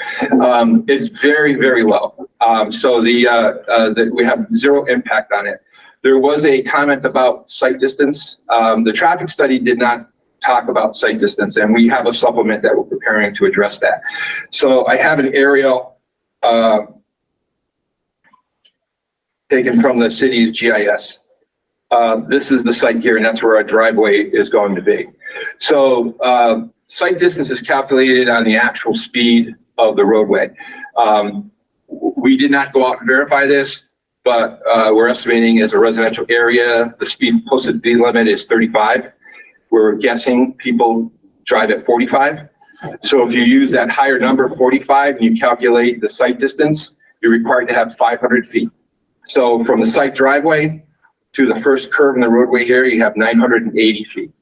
Speaker 5: It's very, very low. So we have zero impact on it. There was a comment about site distance. The traffic study did not talk about site distance, and we have a supplement that we're preparing to address that. So I have an aerial taken from the city's GIS. This is the site here, and that's where our driveway is going to be. So site distance is calculated on the actual speed of the roadway. We did not go out and verify this, but we're estimating as a residential area, the posted speed limit is 35. We're guessing people drive at 45. So if you use that higher number, 45, and you calculate the site distance, you're required to have 500 feet. So from the site driveway to the first curve in the roadway here, you have 980 feet.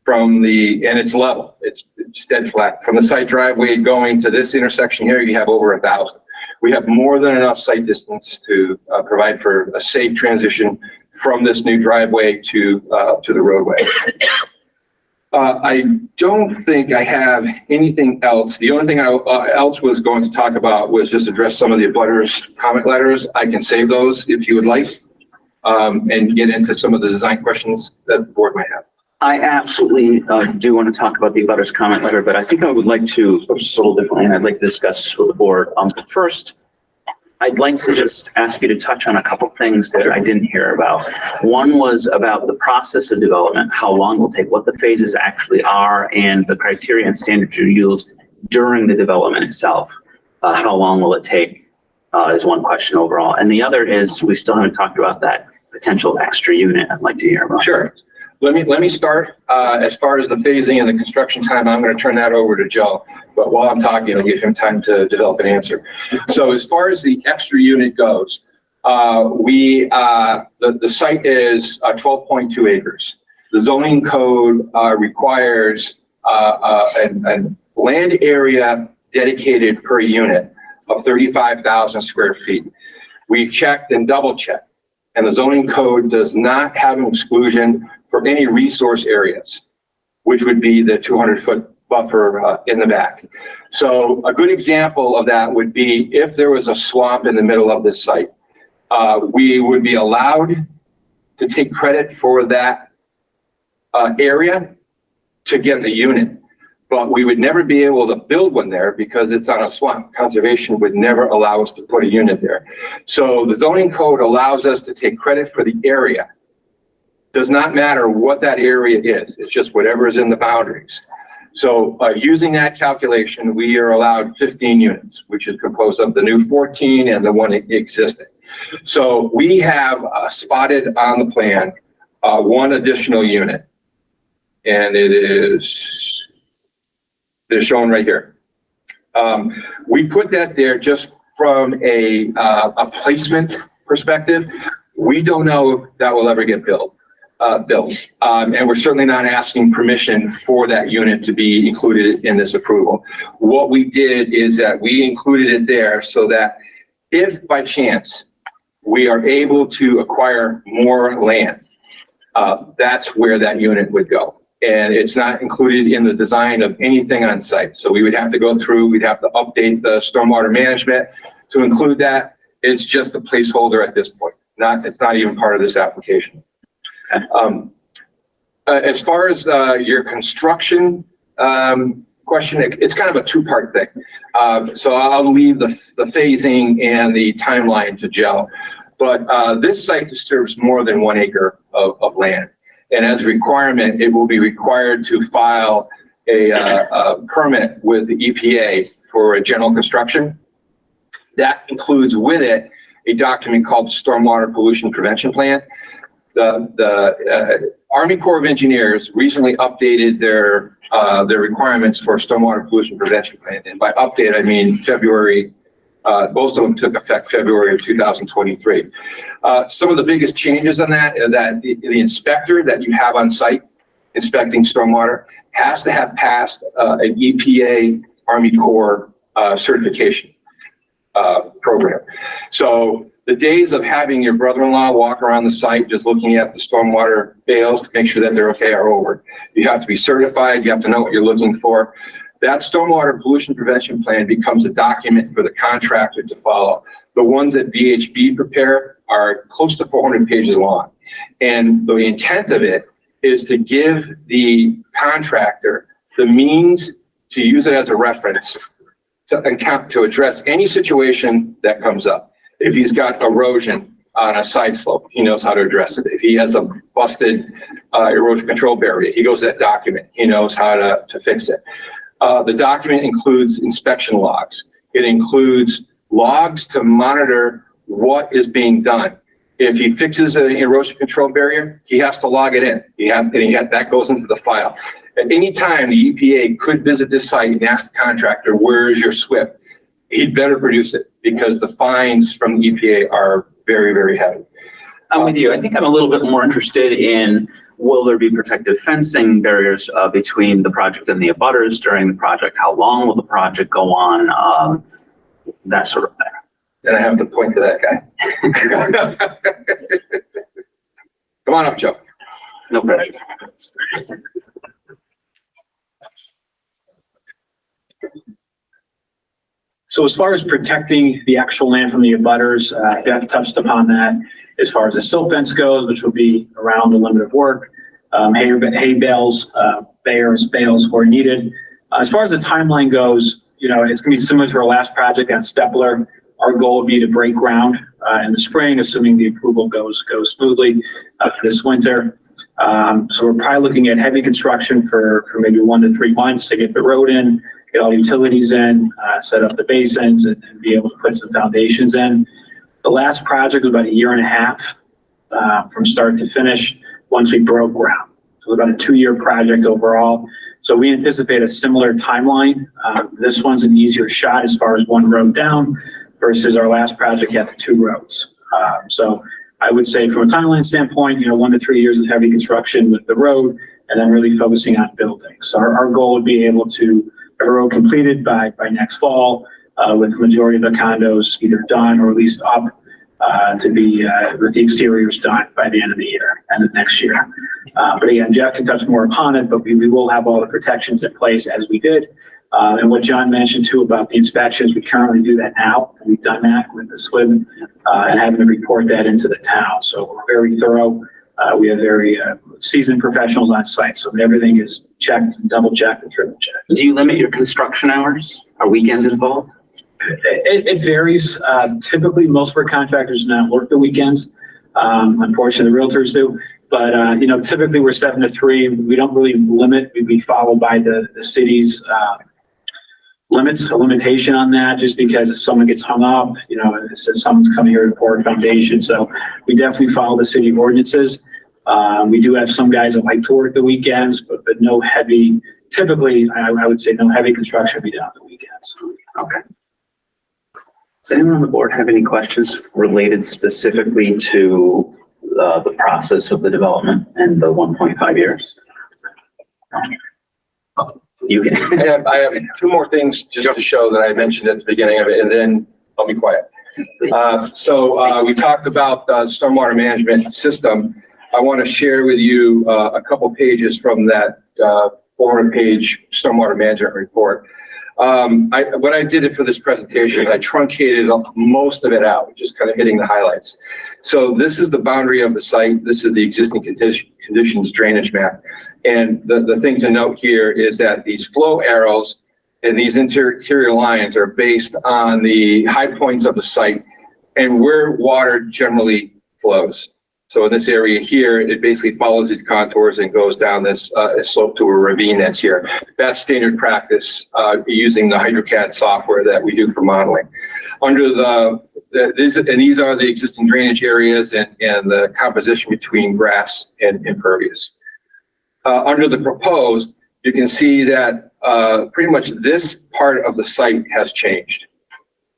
Speaker 5: And it's level, it's dead flat. From the site driveway going to this intersection here, you have over 1,000. We have more than enough site distance to provide for a safe transition from this new driveway to the roadway. I don't think I have anything else. The only thing I else was going to talk about was just address some of the abutters comment letters. I can save those if you would like, and get into some of the design questions that the board might have.
Speaker 2: I absolutely do want to talk about the abutters comment letter, but I think I would like to approach this a little differently, and I'd like to discuss with the board. First, I'd like to just ask you to touch on a couple things that I didn't hear about. One was about the process of development, how long it will take, what the phases actually are, and the criteria and standards you use during the development itself. How long will it take is one question overall. And the other is, we still haven't talked about that potential extra unit I'd like to hear about.
Speaker 5: Sure. Let me start. As far as the phasing and the construction time, I'm going to turn that over to Joe. But while I'm talking, I'll give him time to develop an answer. So as far as the extra unit goes, the site is 12.2 acres. The zoning code requires a land area dedicated per unit of 35,000 square feet. We've checked and double checked, and the zoning code does not have an exclusion for any resource areas, which would be the 200-foot buffer in the back. So a good example of that would be if there was a swamp in the middle of this site, we would be allowed to take credit for that area to get a unit, but we would never be able to build one there because it's on a swamp. Conservation would never allow us to put a unit there. So the zoning code allows us to take credit for the area. Does not matter what that area is. It's just whatever is in the boundaries. So using that calculation, we are allowed 15 units, which is composed of the new 14 and the one existing. So we have spotted on the plan one additional unit, and it is shown right here. We put that there just from a placement perspective. We don't know if that will ever get built. And we're certainly not asking permission for that unit to be included in this approval. What we did is that we included it there so that if by chance we are able to acquire more land, that's where that unit would go. And it's not included in the design of anything on site. So we would have to go through, we'd have to update the stormwater management to include that. It's just a placeholder at this point. It's not even part of this application. As far as your construction question, it's kind of a two-part thing. So I'll leave the phasing and the timeline to Joe. But this site disturbs more than 1 acre of land. And as a requirement, it will be required to file a permit with the EPA for a general construction. That includes with it a document called the Stormwater Pollution Prevention Plan. The Army Corps of Engineers recently updated their requirements for stormwater pollution prevention plan. And by update, I mean February, most of them took effect February of 2023. Some of the biggest changes on that are that the inspector that you have on site inspecting stormwater has to have passed an EPA Army Corps certification program. So the days of having your brother-in-law walk around the site just looking at the stormwater bales to make sure that they're okay are over. You have to be certified. You have to know what you're looking for. That stormwater pollution prevention plan becomes a document for the contractor to follow. The ones that VHB prepare are close to 400 pages long. And the intent of it is to give the contractor the means to use it as a reference to address any situation that comes up. If he's got erosion on a side slope, he knows how to address it. If he has a busted erosion control barrier, he goes to that document. He knows how to fix it. The document includes inspection logs. It includes logs to monitor what is being done. If he fixes an erosion control barrier, he has to log it in. That goes into the file. At any time, the EPA could visit this site and ask the contractor, where is your SWIP? He'd better produce it because the fines from the EPA are very, very heavy.
Speaker 2: I'm with you. I think I'm a little bit more interested in, will there be protective fencing barriers between the project and the abutters during the project? How long will the project go on? That sort of thing.
Speaker 5: And I have to point to that guy. Come on up, Joe.
Speaker 2: No pressure.
Speaker 4: So as far as protecting the actual land from the abutters, Jeff touched upon that. As far as the silt fence goes, which will be around the limit of work, hay bales, bales where needed. As far as the timeline goes, it's going to be similar to our last project at Stepler. Our goal would be to break ground in the spring, assuming the approval goes smoothly this winter. So we're probably looking at heavy construction for maybe 1 to 3 months to get the road in, get all the utilities in, set up the basins, and be able to put some foundations in. The last project was about 1.5 years from start to finish once we broke ground. So about a 2-year project overall. So we anticipate a similar timeline. This one's an easier shot as far as 1 road down versus our last project had the 2 roads. So I would say from a timeline standpoint, 1 to 3 years of heavy construction with the road and then really focusing on building. So our goal would be able to have a road completed by next fall with the majority of the condos either done or at least up to be with the exteriors done by the end of the year and the next year. But again, Jeff can touch more upon it, but we will have all the protections in place as we did. And what John mentioned too about the inspections, we currently do that now. We've done that with the SWIB and having to report that into the town. So we're very thorough. We have very seasoned professionals on site. So everything is checked, double checked, and triple checked.
Speaker 2: Do you limit your construction hours? Are weekends involved?
Speaker 4: It varies. Typically, most of our contractors do not work the weekends. Unfortunately, the realtors do. But, typically we're 7 to 3. We don't really limit. We follow by the city's limits, a limitation on that, just because if someone gets hung up, it says someone's coming here to pour a foundation. So we definitely follow the city ordinances. We do have some guys that like to work the weekends, but no heavy, typically, I would say no heavy construction be done on the weekends.
Speaker 2: Okay. Does anyone on the board have any questions related specifically to the process of the development and the 1.5 years? You can.
Speaker 5: I have 2 more things just to show that I mentioned at the beginning of it, and then I'll be quiet. So we talked about the stormwater management system. I want to share with you a couple pages from that 400-page stormwater management report. What I did for this presentation, I truncated most of it out, just kind of hitting the highlights. So this is the boundary of the site. This is the existing conditions drainage map. And the thing to note here is that these flow arrows and these interior lines are based on the high points of the site and where water generally flows. So in this area here, it basically follows these contours and goes down this slope to a ravine that's here. That's standard practice using the HydroCAD software that we do for modeling. Under these are the existing drainage areas and the composition between grass and impervious. Under the proposed, you can see that pretty much this part of the site has changed.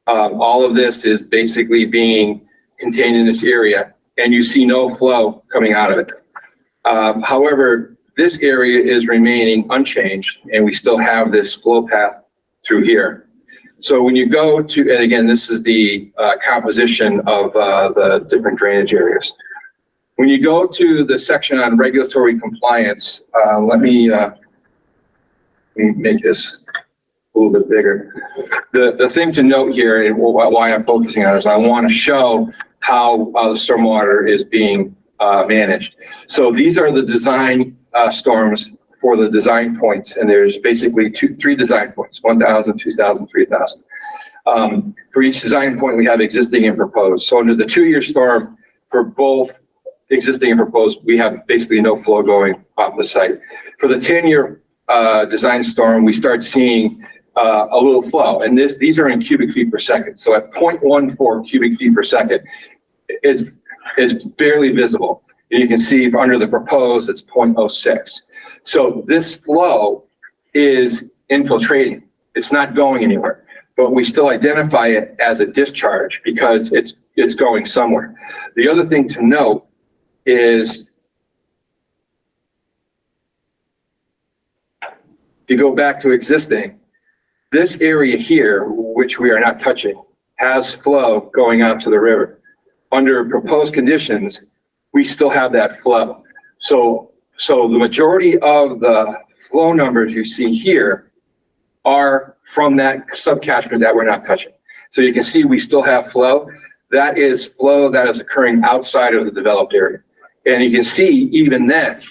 Speaker 5: All of this is basically being contained in this area, and you see no flow coming out of it. However, this area is remaining unchanged, and we still have this flow path through here. So when you go to, and again, this is the composition of the different drainage areas. When you go to the section on regulatory compliance, let me make this a little bit bigger. The thing to note here and why I'm focusing on it is I want to show how the stormwater is being managed. So these are the design storms for the design points, and there's basically 3 design points, 1,000, 2,000, 3,000. For each design point, we have existing and proposed. So under the 2-year storm, for both existing and proposed, we have basically no flow going off the site. For the 10-year design storm, we start seeing a little flow, and these are in cubic feet per second. So at 0.14 cubic feet per second, it's It's barely visible. And you can see under the proposed, it's 0.06. So this flow is infiltrating. It's not going anywhere, but we still identify it as a discharge because it's going somewhere. The other thing to note is if you go back to existing, this area here, which we are not touching, has flow going out to the river. Under proposed conditions, we still have that flow. So the majority of the flow numbers you see here are from that subcatchment that we're not touching. So you can see we still have flow. That is flow that is occurring outside of the developed area. And you can see even then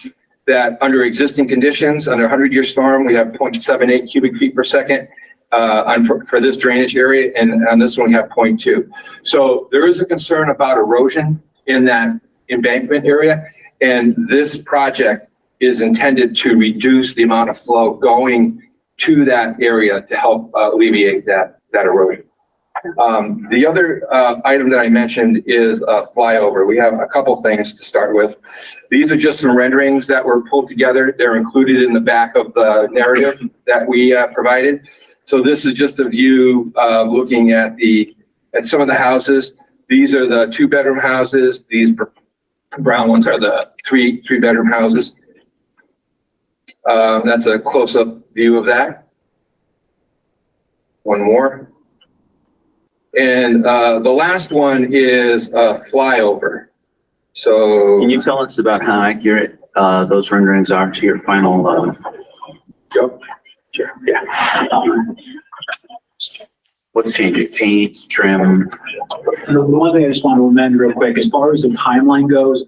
Speaker 5: that under existing conditions, under 100-year storm, we have 0.78 cubic feet per second for this drainage area, and on this one we have 0.2. So there is a concern about erosion in that embankment area, and this project is intended to reduce the amount of flow going to that area to help alleviate that erosion. The other item that I mentioned is a flyover. We have a couple things to start with. These are just some renderings that were pulled together. They're included in the back of the narrative that we provided. So this is just a view looking at some of the houses. These are the 2-bedroom houses. These brown ones are the three-bedroom houses. That's a close-up view of that. One more. And the last one is a flyover. So
Speaker 2: Can you tell us about how accurate those renderings are to your final?
Speaker 5: Joe?
Speaker 2: Sure. Yeah. What's changing? Paint, trim?
Speaker 4: The one thing I just want to amend real quick, as far as the timeline goes,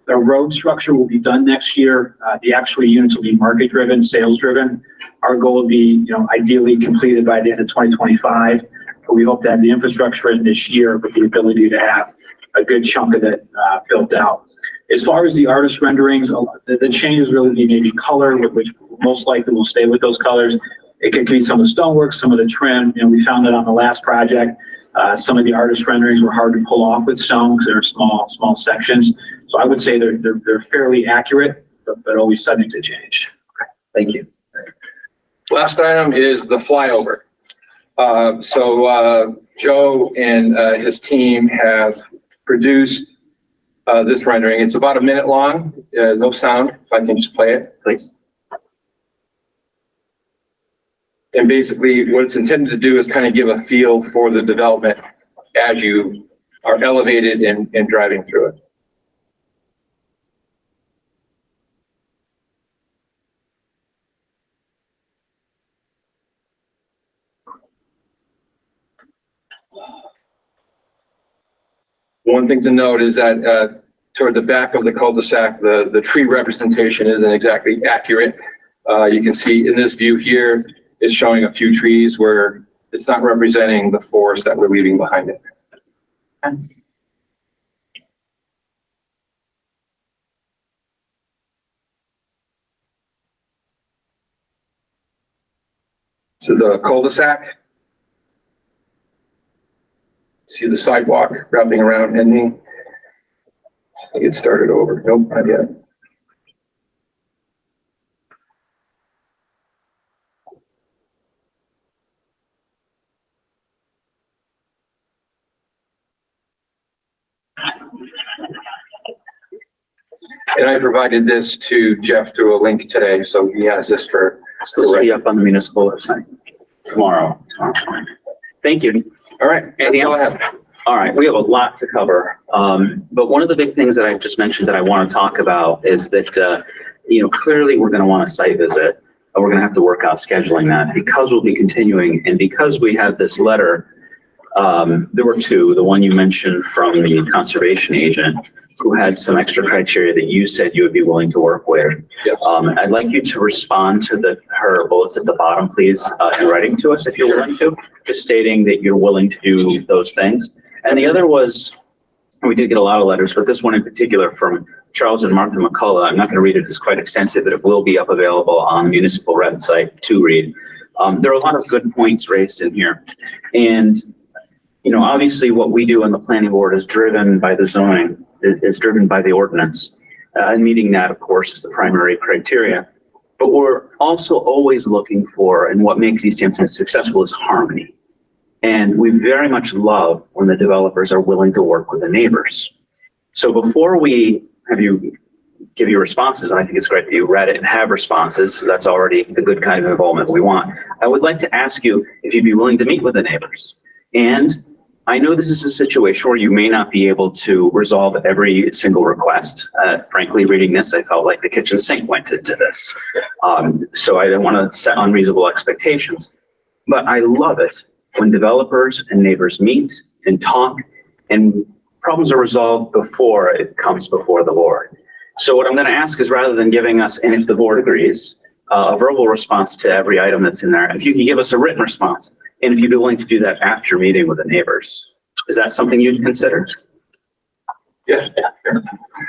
Speaker 4: the road structure will be done next year. The actual units will be market driven, sales driven. Our goal will be, ideally completed by the end of 2025. But we hope to have the infrastructure in this year with the ability to have a good chunk of it built out. As far as the artist renderings, the changes really be maybe color, which most likely will stay with those colors. It could be some of the stonework, some of the trim. We found that on the last project, some of the artist renderings were hard to pull off with stone because they're small sections. So I would say they're fairly accurate, but always subject to change.
Speaker 2: Okay. Thank you.
Speaker 5: Last item is the flyover. Joe and his team have produced this rendering. It's about a minute long, no sound, if I can just play it, please. And basically what it's intended to do is kind of give a feel for the development as you are elevated and driving through it. One thing to note is that toward the back of the cul-de-sac, the tree representation isn't exactly accurate. You can see in this view here, it's showing a few trees where it's not representing the forest that we're leaving behind it. So the cul-de-sac. See the sidewalk wrapping around, ending. Get started over. Nope, not yet. And I provided this to Jeff through a link today, so he has this for.
Speaker 2: This will be up on the municipal website tomorrow. Thank you.
Speaker 5: All right.
Speaker 2: Anything else? All right, we have a lot to cover. But one of the big things that I just mentioned that I want to talk about is that, clearly we're going to want a site visit. We're going to have to work out scheduling that because we'll be continuing. And because we have this letter, there were two, the one you mentioned from the conservation agent who had some extra criteria that you said you would be willing to work with.
Speaker 5: Yes.
Speaker 2: I'd like you to respond to her bullets at the bottom, please, in writing to us if you're willing to, just stating that you're willing to do those things. And the other was, we did get a lot of letters, but this one in particular from Charles and Martha McCullough. I'm not going to read it, it's quite extensive, but it will be up available on the municipal website to read. There are a lot of good points raised in here. And, obviously what we do on the planning board is driven by the zoning is driven by the ordinance. And meeting that, of course, is the primary criteria. But we're also always looking for, and what makes Easthampton successful is harmony. And we very much love when the developers are willing to work with the neighbors. So before we have you give you responses, and I think it's great that you read it and have responses, so that's already the good kind of involvement we want. I would like to ask you if you'd be willing to meet with the neighbors. And I know this is a situation where you may not be able to resolve every single request. Frankly, reading this, I felt like the kitchen sink went into this. So I didn't want to set unreasonable expectations. But I love it when developers and neighbors meet and talk and problems are resolved before it comes before the board. So what I'm going to ask is, rather than giving us, and if the board agrees, a verbal response to every item that's in there, if you can give us a written response, and if you'd be willing to do that after meeting with the neighbors. Is that something you'd consider?
Speaker 5: Yeah.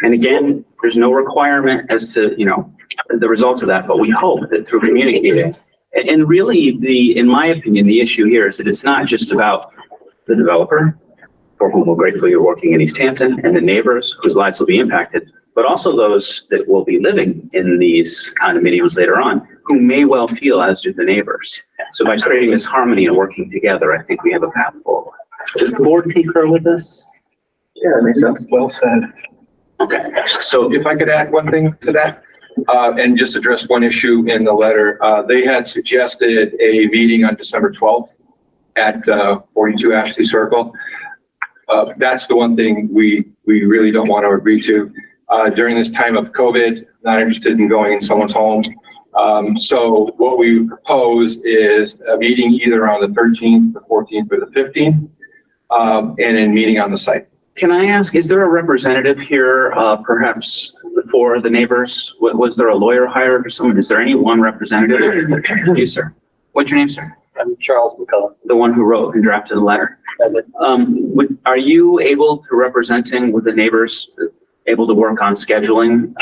Speaker 2: And again, there's no requirement as to, the results of that, but we hope that through communicating, and really in my opinion, the issue here is that it's not just about the developer, for whom we're grateful you're working in Easthampton, and the neighbors whose lives will be impacted, but also those that will be living in these condominiums later on, who may well feel as do the neighbors. So by creating this harmony and working together, I think we have a path forward. Does the board concur with this?
Speaker 5: Yeah, that makes sense. Well said.
Speaker 2: Okay, so
Speaker 5: If I could add one thing to that, and just address one issue in the letter, they had suggested a meeting on December 12th at 42 Ashley Circle. That's the one thing we really don't want to agree to. During this time of COVID, not interested in going in someone's home. So what we propose is a meeting either on the 13th, the 14th, or the 15th, and a meeting on the site.
Speaker 2: can I ask, is there a representative here, perhaps for the neighbors? Was there a lawyer hired or someone? Is there any one representative? You, sir. What's your name, sir?
Speaker 8: I'm Charles McCullough.
Speaker 2: The one who wrote and drafted the letter. Are you able, through representing with the neighbors, able to work on scheduling?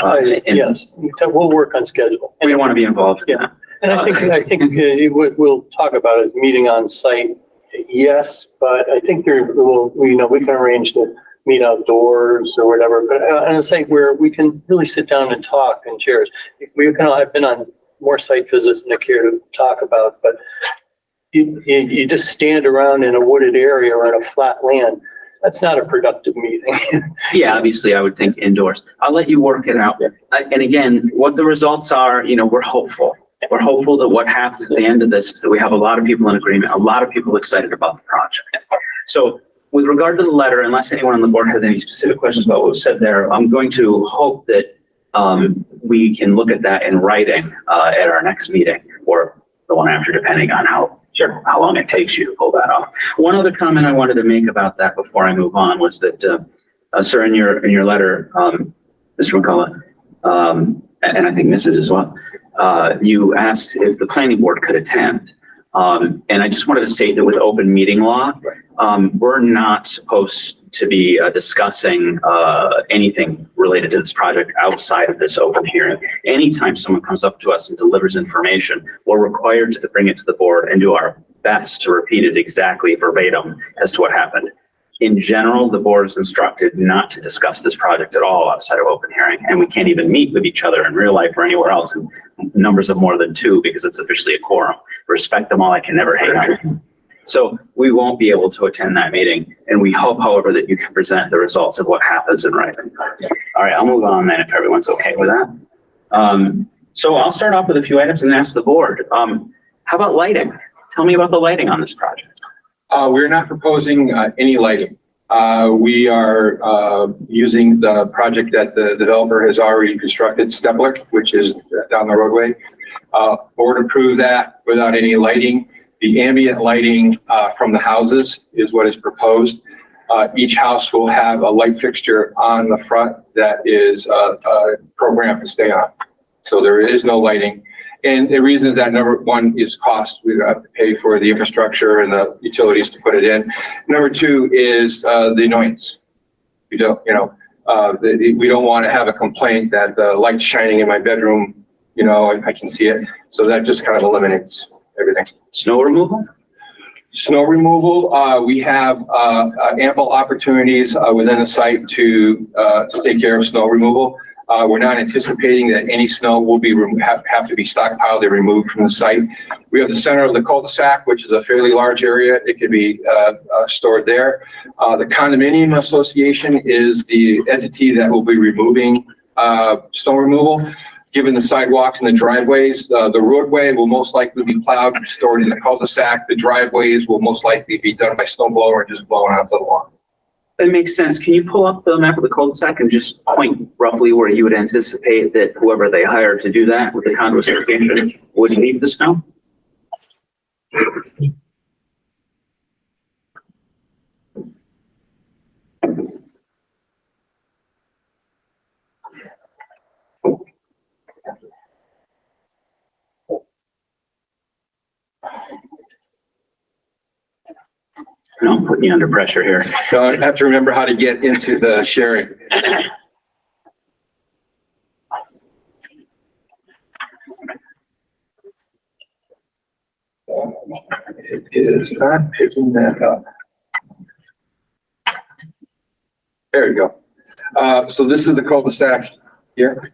Speaker 8: Yes, we'll work on schedule.
Speaker 2: We don't want to be involved.
Speaker 8: Yeah. And I think we'll talk about it, meeting on site. Yes, but I think we can arrange to meet outdoors or whatever, but on a site where we can really sit down and talk and share. I've been on more site visits than Nick here to talk about, but you just stand around in a wooded area or in a flat land. That's not a productive meeting.
Speaker 2: Yeah, obviously, I would think indoors. I'll let you work it out. And again, what the results are, we're hopeful. We're hopeful that what happens at the end of this is that we have a lot of people in agreement, a lot of people excited about the project. So with regard to the letter, unless anyone on the board has any specific questions about what was said there, I'm going to hope that we can look at that in writing at our next meeting or the one after, depending on how long it takes you to pull that off. One other comment I wanted to make about that before I move on was that, sir, in your letter, Mr. McCullough, and I think Mrs. as well, you asked if the planning board could attend. And I just wanted to state that with open meeting law, we're not supposed to be discussing anything related to this project outside of this open hearing. Anytime someone comes up to us and delivers information, we're required to bring it to the board and do our best to repeat it exactly verbatim as to what happened. In general, the board is instructed not to discuss this project at all outside of open hearing, and we can't even meet with each other in real life or anywhere else in numbers of more than 2 because it's officially a quorum. Respect them all, I can never hang out. So we won't be able to attend that meeting, and we hope, however, that you can present the results of what happens in writing. All right, I'll move on then if everyone's okay with that. So I'll start off with a few items and ask the board. How about lighting? Tell me about the lighting on this project.
Speaker 5: We're not proposing any lighting. We are using the project that the developer has already constructed, Stepler, which is down the roadway. Board approved that without any lighting. The ambient lighting from the houses is what is proposed. Each house will have a light fixture on the front that is programmed to stay on. So there is no lighting. And the reason is that number one is cost. We don't have to pay for the infrastructure and the utilities to put it in. Number 2 is the annoyance. We don't want to have a complaint that the light's shining in my bedroom, I can see it. So that just kind of eliminates everything.
Speaker 2: Snow removal?
Speaker 5: Snow removal, we have ample opportunities within the site to take care of snow removal. We're not anticipating that any snow will be have to be stockpiled and removed from the site. We have the center of the cul-de-sac, which is a fairly large area. It could be stored there. The condominium association is the entity that will be removing snow removal. Given the sidewalks and the driveways, the roadway will most likely be plowed and stored in the cul-de-sac. The driveways will most likely be done by snow blower and just blown out to the lawn.
Speaker 2: That makes sense. Can you pull up the map of the cul-de-sac and just point roughly where you would anticipate that whoever they hire to do that with the condo association would leave the snow? No, I'm putting you under pressure here.
Speaker 5: So I have to remember how to get into the sharing. It is not picking that up. There you go. So this is the cul-de-sac here.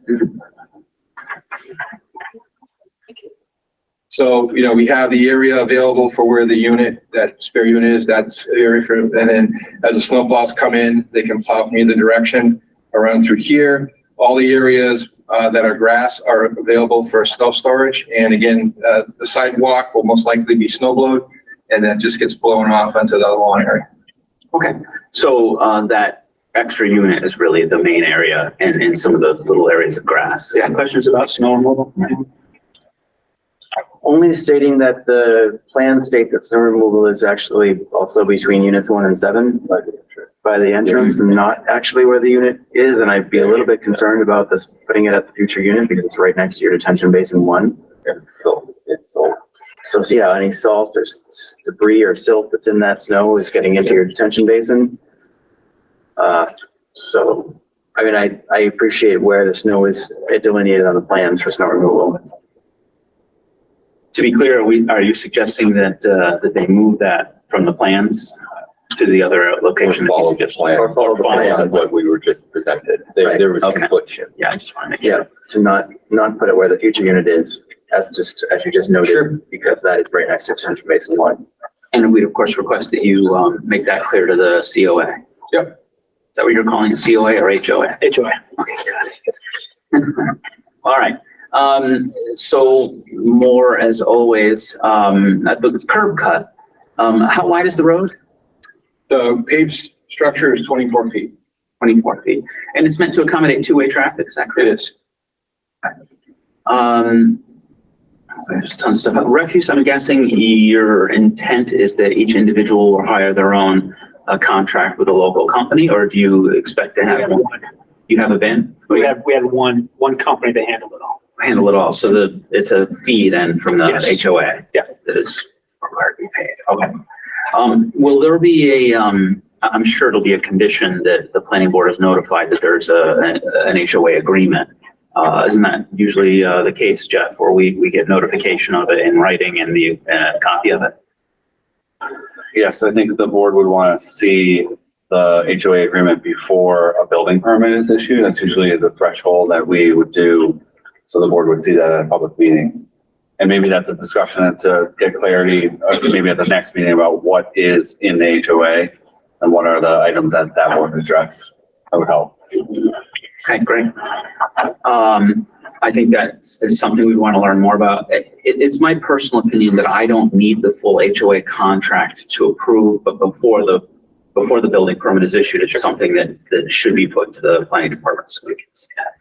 Speaker 5: So, you know, we have the area available for where the unit, that spare unit is, that's the area for, and then as the snow plows come in, they can plow from either direction around through here. All the areas that are grass are available for snow storage. And again, the sidewalk will most likely be snow blowed, and that just gets blown off onto the lawn area.
Speaker 2: Okay, so that extra unit is really the main area and some of the little areas of grass. Yeah, questions about snow removal?
Speaker 9: Only stating that the plans state that snow removal is actually also between units 1 and 7, but by the entrance and not actually where the unit is. And I'd be a little bit concerned about this, putting it at the future unit because it's right next to your detention basin 1. So yeah, any salt or debris or silt that's in that snow is getting into your detention basin. So, I mean, I appreciate where the snow is delineated on the plans for snow removal.
Speaker 2: To be clear, are you suggesting that that they move that from the plans to the other location? That you suggested?
Speaker 10: Or follow what we were just presented. There was
Speaker 2: Okay.
Speaker 10: confliction.
Speaker 2: Yeah, I just want to make sure.
Speaker 9: Yeah, to not put it where the future unit is, as you just noted, because that is right next to detention basin 1.
Speaker 2: And we'd of course request that you make that clear to the COA.
Speaker 5: Yep.
Speaker 2: Is that what you're calling it, COA or HOA?
Speaker 6: HOA.
Speaker 2: Okay, got it. All right. So more as always, the curb cut, how wide is the road?
Speaker 5: The paved structure is 24 feet.
Speaker 2: 24 feet. And it's meant to accommodate two-way traffic, is that correct?
Speaker 5: It is.
Speaker 2: There's tons of stuff. Refuse, I'm guessing your intent is that each individual will hire their own contract with a local company, or do you expect to have one? You have a bin?
Speaker 4: We had one company that handled it all.
Speaker 2: Handle it all. So it's a fee then from the
Speaker 4: Yes.
Speaker 2: HOA?
Speaker 4: Yeah.
Speaker 2: That is required to be paid. Okay. Will there be I'm sure it'll be a condition that the planning board is notified that there's an HOA agreement. Isn't that usually the case, Jeff, where we get notification of it in writing and the copy of it?
Speaker 3: Yes, I think the board would want to see the HOA agreement before a building permit is issued. That's usually the threshold that we would do. So the board would see that at a public meeting. And maybe that's a discussion to get clarity, maybe at the next meeting about what is in the HOA and what are the items that board address. That would help.
Speaker 2: Okay, great. I think that is something we want to learn more about. It's my personal opinion that I don't need the full HOA contract to approve, but before the building permit is issued, it's something that should be put to the planning department so we can see that.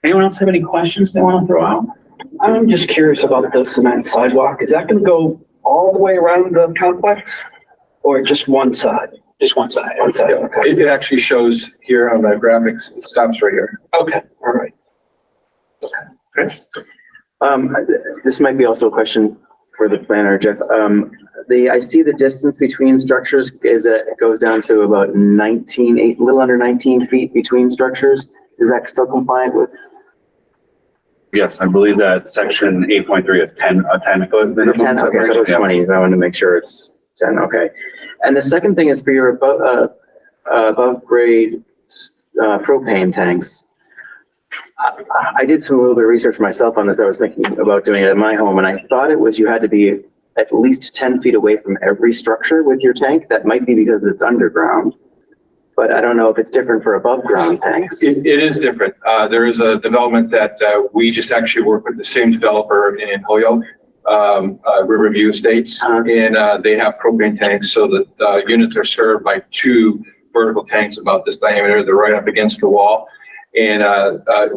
Speaker 2: Anyone else have any questions they want to throw out?
Speaker 7: I'm just curious about the cement sidewalk. Is that going to go all the way around the complex or just one side?
Speaker 4: Just one side.
Speaker 7: One side, okay.
Speaker 5: It actually shows here on the graphics, it stops right here.
Speaker 7: Okay, all right.
Speaker 2: Chris?
Speaker 9: This might be also a question for the planner, Jeff. I see the distance between structures it goes down to about a little under 19 feet between structures. Is that still compliant with?
Speaker 3: Yes, I believe that section 8.3 is 10 foot minimum.
Speaker 9: 10, okay, that was 20. I wanted to make sure it's 10, okay. And the second thing is for your above grade propane tanks. I did a little bit of research myself on this. I was thinking about doing it at my home, and I thought it was you had to be at least 10 feet away from every structure with your tank. That might be because it's underground, but I don't know if it's different for above ground tanks.
Speaker 5: It is different. There is a development that we just actually work with the same developer in Holyoke, Riverview Estates, and they have propane tanks, so that the units are served by 2 vertical tanks about this diameter. They're right up against the wall. And I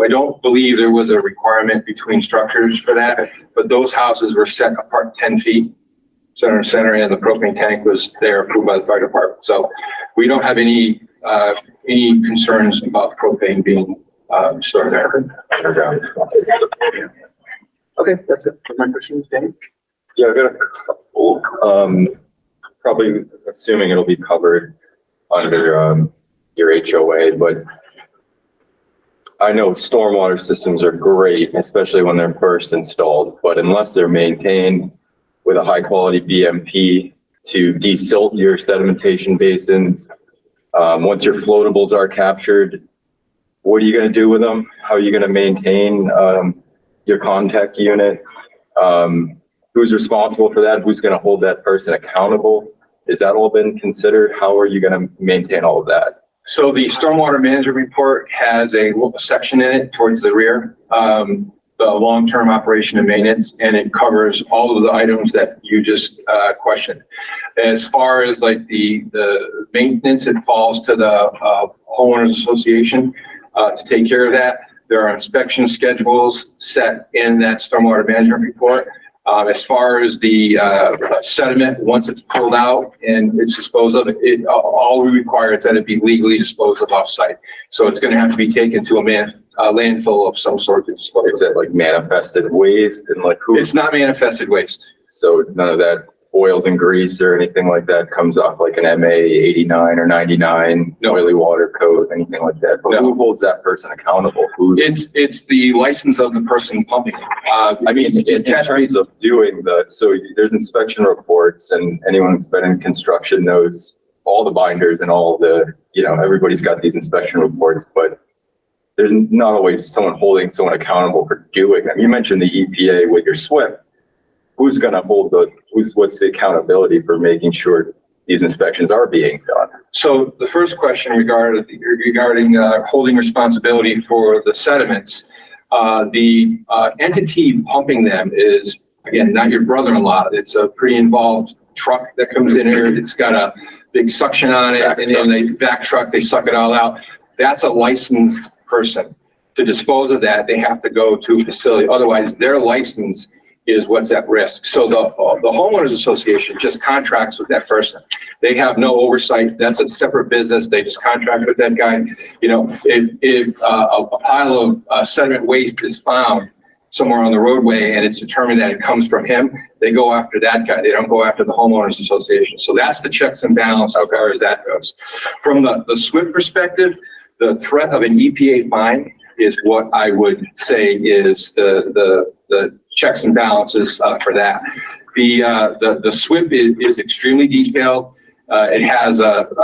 Speaker 5: don't believe there was a requirement between structures for that, but those houses were set apart 10 feet, center to center, and the propane tank was there approved by the fire department. So we don't have any concerns about propane being stored there.
Speaker 9: Okay, that's it for my questions, Danny.
Speaker 10: Yeah, I've got a couple. Probably assuming it'll be covered under your HOA, but I know stormwater systems are great, especially when they're first installed, but unless they're maintained with a high quality BMP to desilt your sedimentation basins, once your floatables are captured, what are you going to do with them? How are you going to maintain your contact unit? Who's responsible for that? Who's going to hold that person accountable? Is that all been considered? How are you going to maintain all of that?
Speaker 5: So the stormwater management report has a little section in it towards the rear, the long-term operation and maintenance, and it covers all of the items that you just questioned. As far as like the maintenance, it falls to the homeowners association to take care of that. There are inspection schedules set in that stormwater management report. As far as the sediment, once it's pulled out and it's disposed of, all we require is that it be legally disposed of off-site. So it's going to have to be taken to a landfill of some sort to dispose.
Speaker 10: Is that like manifested waste and like who?
Speaker 5: It's not manifested waste.
Speaker 10: So none of that oils and grease or anything like that comes off like an MA 89 or 99 oily water code, anything like that. But who holds that person accountable?
Speaker 5: It's the license of the person pumping.
Speaker 10: I mean, in terms of doing so there's inspection reports, and anyone who's been in construction knows all the binders and all the, everybody's got these inspection reports, but there's not always someone holding someone accountable for doing them. You mentioned the EPA with your SWIP. Who's going to hold what's the accountability for making sure these inspections are being done?
Speaker 5: So the first question regarding holding responsibility for the sediments, the entity pumping them is, again, not your brother-in-law. It's a pretty involved truck that comes in here. It's got a big suction on it, and then they back truck, they suck it all out. That's a licensed person. To dispose of that, they have to go to a facility. Otherwise, their license is what's at risk. So the homeowners association just contracts with that person. They have no oversight. That's a separate business. They just contract with that guy. If a pile of sediment waste is found somewhere on the roadway and it's determined that it comes from him, they go after that guy. They don't go after the homeowners association. So that's the checks and balance as far as that goes. From the SWIP perspective, the threat of an EPA fine is what I would say is the checks and balances for that. The SWIP is extremely detailed. It has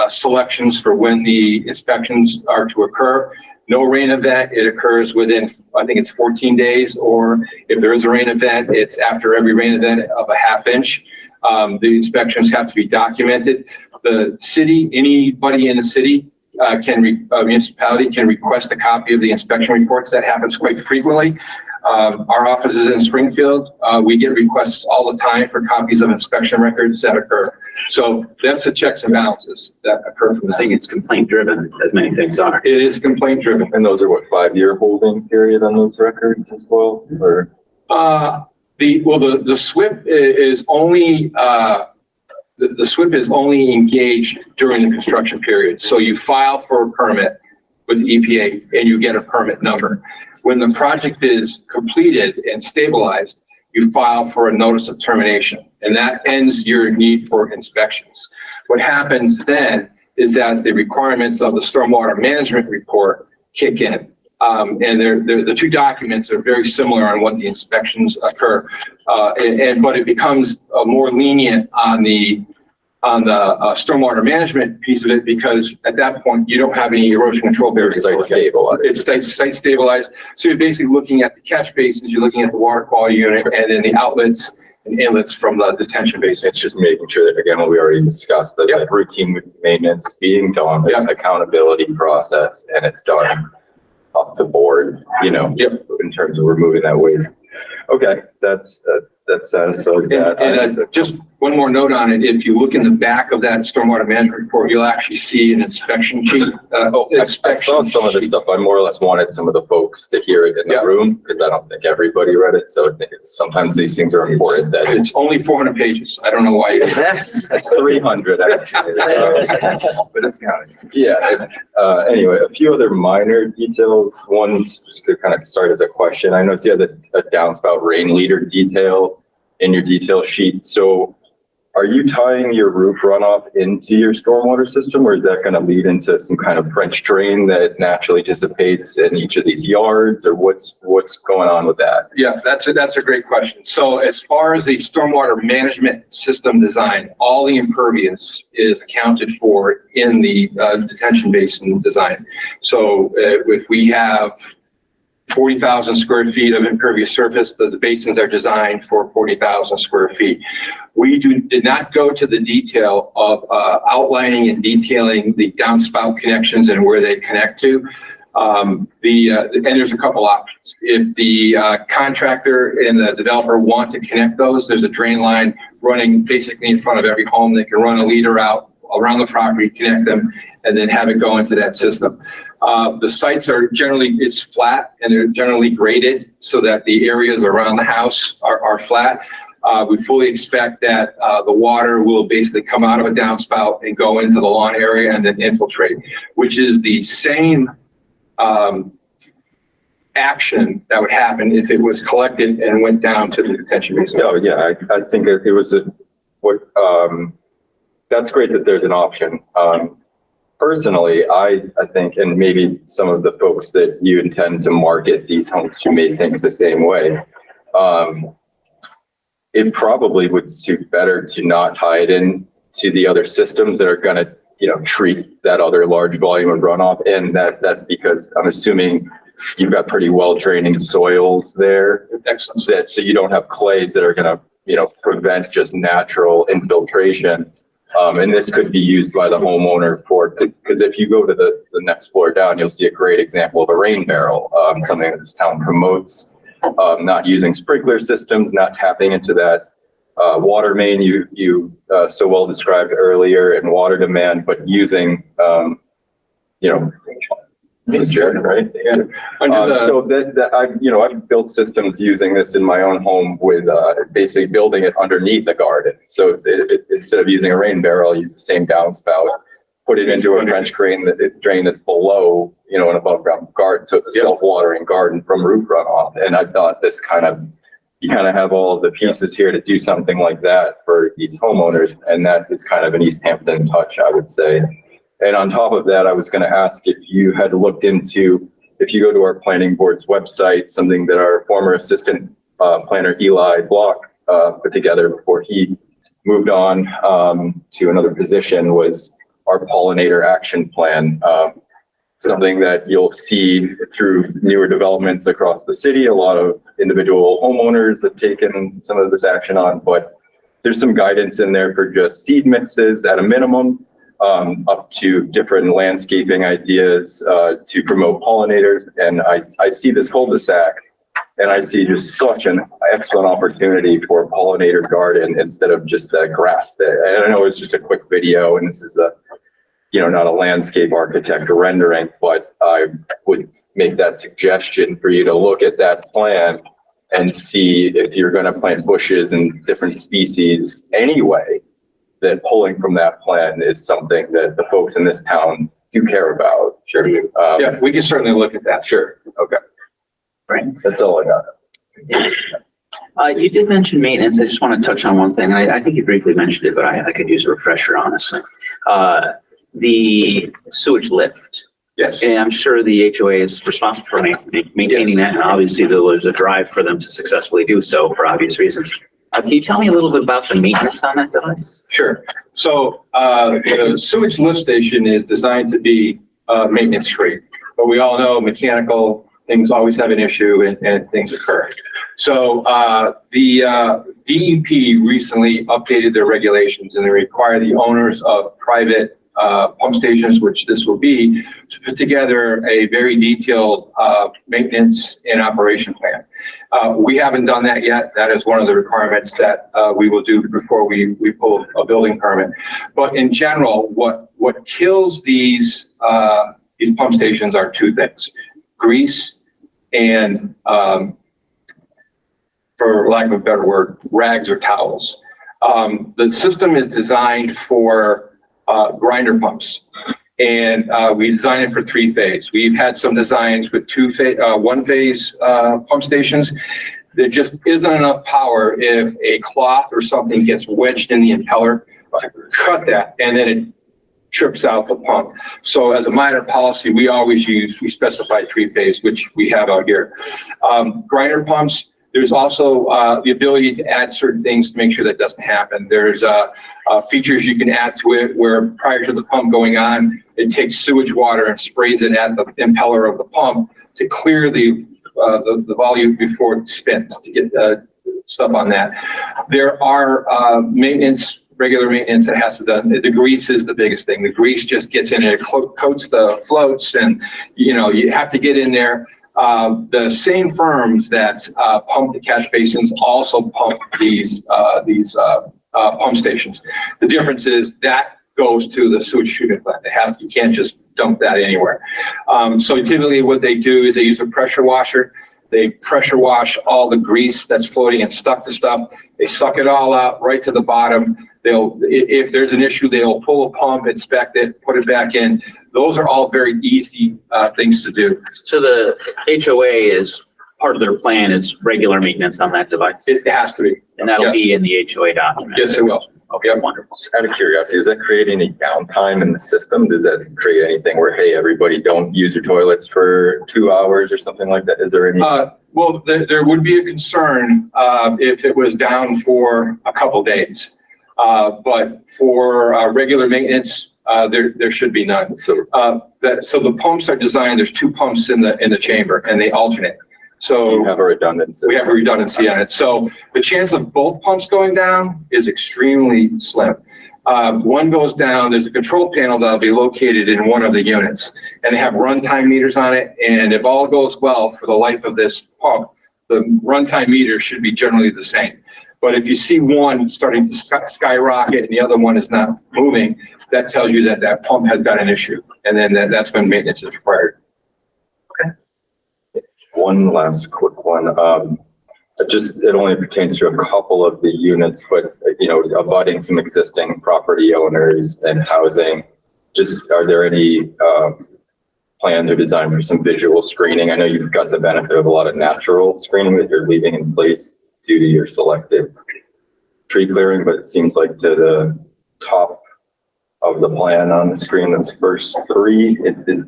Speaker 5: selections for when the inspections are to occur. No rain event, it occurs within, I think it's 14 days, or if there is a rain event, it's after every rain event of a ½ inch. The inspections have to be documented. The city, anybody in the city, municipality can request a copy of the inspection reports. That happens quite frequently. Our office is in Springfield. We get requests all the time for copies of inspection records that occur. So that's the checks and balances that occur from
Speaker 2: I think it's complaint driven, as many things are.
Speaker 5: It is complaint driven.
Speaker 10: And those are what, 5-year holding period on those records as well? Or
Speaker 5: the SWIP is only the SWIP is only engaged during the construction period. So you file for a permit with the EPA and you get a permit number. When the project is completed and stabilized, you file for a notice of termination, and that ends your need for inspections. What happens then is that the requirements of the stormwater management report kick in. And the two documents are very similar on what the inspections occur. But it becomes more lenient on the stormwater management piece of it, because at that point, you don't have any erosion control barriers.
Speaker 10: Site stabilized.
Speaker 5: It's site stabilized. So you're basically looking at the catch basins, you're looking at the water quality unit, and then the outlets and inlets from the detention basin.
Speaker 10: It's just making sure that, again, what we already discussed, that that routine maintenance is being done, the accountability process, and it's done up the board, you know, in terms of removing that waste. Okay, that satisfies that.
Speaker 5: And just one more note on it. If you look in the back of that stormwater management report, you'll actually see an inspection sheet.
Speaker 10: I saw some of this stuff. I more or less wanted some of the folks to hear it in the room, because I don't think everybody read it. So I think sometimes these things are important. That
Speaker 5: it's only 400 pages. I don't know why.
Speaker 10: That's 300 actually, but it's counting. Yeah. Anyway, a few other minor details. One just to kind of start as a question. I noticed you had a downspout rain leader detail in your detail sheet. So are you tying your roof runoff into your stormwater system, or is that going to lead into some kind of French drain that naturally dissipates in each of these yards, or what's going on with that?
Speaker 5: Yes, that's a great question. So as far as the stormwater management system design, all the impervious is accounted for in the detention basin design. So if we have 40,000 square feet of impervious surface, the basins are designed for 40,000 square feet. We did not go to the detail of outlining and detailing the downspout connections and where they connect to. And there's a couple options. If the contractor and the developer want to connect those, there's a drain line running basically in front of every home. They can run a leader out around the property, connect them, and then have it go into that system. The sites are generally, it's flat, and they're generally graded so that the areas around the house are flat. We fully expect that the water will basically come out of a downspout and go into the lawn area and then infiltrate, which is the same action that would happen if it was collected and went down to the detention basin.
Speaker 10: Oh, yeah, I think it was that's great that there's an option. Personally, I think, and maybe some of the folks that you intend to market these homes to may think the same way. It probably would suit better to not tie it in to the other systems that are going to, treat that other large volume of runoff. And that's because I'm assuming you've got pretty well draining soils there. Excellent. So you don't have clays that are going to, prevent just natural infiltration. And this could be used by the homeowner because if you go to the next floor down, you'll see a great example of a rain barrel, something that this town promotes, not using sprinkler systems, not tapping into that water main you so well described earlier, and water demand, but using, right? Yeah. So I've built systems using this in my own home with basically building it underneath the garden. So instead of using a rain barrel, I'll use the same downspout, put it into a French drain that's below, an above ground garden. So it's a self-watering garden from roof runoff. And I thought you kind of have all of the pieces here to do something like that for these homeowners. And that is kind of an Easthampton touch, I would say. And on top of that, I was going to ask if you had looked into, if you go to our planning board's website, something that our former assistant planner Eli Block put together before he moved on to another position, was our pollinator action plan. Something that you'll see through newer developments across the city. A lot of individual homeowners have taken some of this action on, but there's some guidance in there for just seed mixes at a minimum. Up to different landscaping ideas to promote pollinators. And I see this cul-de-sac, and I see just such an excellent opportunity for a pollinator garden instead of just that grass there. And I know it's just a quick video, and this is not a landscape architect rendering, but I would make that suggestion for you to look at that plan and see if you're going to plant bushes and different species anyway, that pulling from that plan is something that the folks in this town do care about. Sure.
Speaker 5: Yeah, we can certainly look at that.
Speaker 10: Sure. Okay.
Speaker 2: Right.
Speaker 10: That's all I got.
Speaker 2: You did mention maintenance. I just want to touch on one thing. I think you briefly mentioned it, but I could use a refresher, honestly. The sewage lift
Speaker 5: Yes.
Speaker 2: And I'm sure the HOA is responsible for maintaining that, and obviously there was a drive for them to successfully do so for obvious reasons. Can you tell me a little bit about the maintenance on that device?
Speaker 5: Sure. So, the sewage lift station is designed to be, maintenance free, but we all know mechanical things always have an issue and things occur. So, the DEP recently updated their regulations and they require the owners of private pump stations, which this will be, to put together a very detailed maintenance and operation plan. We haven't done that yet. That is one of the requirements that we will do before we pull a building permit. But in general, what kills these pump stations are two things: grease and, for lack of a better word, rags or towels. The system is designed for grinder pumps, and we designed it for 3-phase. We've had some designs with 1-phase pump stations. There just isn't enough power if a cloth or something gets wedged in the impeller to cut that, and then it trips out the pump. So as a minor policy, we specify 3-phase, which we have out here. Grinder pumps, there's also the ability to add certain things to make sure that doesn't happen. There's features you can add to it where prior to the pump going on, it takes sewage water and sprays it at the impeller of the pump to clear the volume before it spins, to get stuff on that. There are regular maintenance that has to be done. The grease is the biggest thing. The grease just gets in and it coats the floats, and you have to get in there. The same firms that pump the catch basins also pump these pump stations. The difference is that goes to the sewage treatment plant. You can't just dump that anywhere. So typically what they do is they use a pressure washer. They pressure wash all the grease that's floating and stuck to stuff. They suck it all out right to the bottom. If there's an issue, they'll pull a pump, inspect it, put it back in. Those are all very easy things to do.
Speaker 2: So the HOA is part of their plan is regular maintenance on that device?
Speaker 5: It has to be.
Speaker 2: And that'll
Speaker 5: Yes.
Speaker 2: be in the HOA document?
Speaker 5: Yes, it will.
Speaker 2: Okay, wonderful.
Speaker 10: Just out of curiosity, does that create any downtime in the system? Does that create anything where, hey, everybody don't use your toilets for 2 hours or something like that? Is there any?
Speaker 5: Well, there would be a concern if it was down for a couple days. But for regular maintenance, there should be none. So the pumps are designed, there's 2 pumps in the chamber and they alternate. So
Speaker 10: You have a redundancy.
Speaker 5: we have a redundancy on it. So the chance of both pumps going down is extremely slim. One goes down, there's a control panel that'll be located in one of the units, and they have runtime meters on it. And if all goes well for the life of this pump, the runtime meter should be generally the same. But if you see one starting to skyrocket and the other one is not moving, that tells you that that pump has got an issue. And then that's when maintenance is required.
Speaker 10: One last quick one. It only pertains to a couple of the units, but, abutting some existing property owners and housing. Are there any plans or design for some visual screening? I know you've got the benefit of a lot of natural screening that you're leaving in place due to your selective tree clearing, but it seems like to the top of the plan on the screen, those first 3, is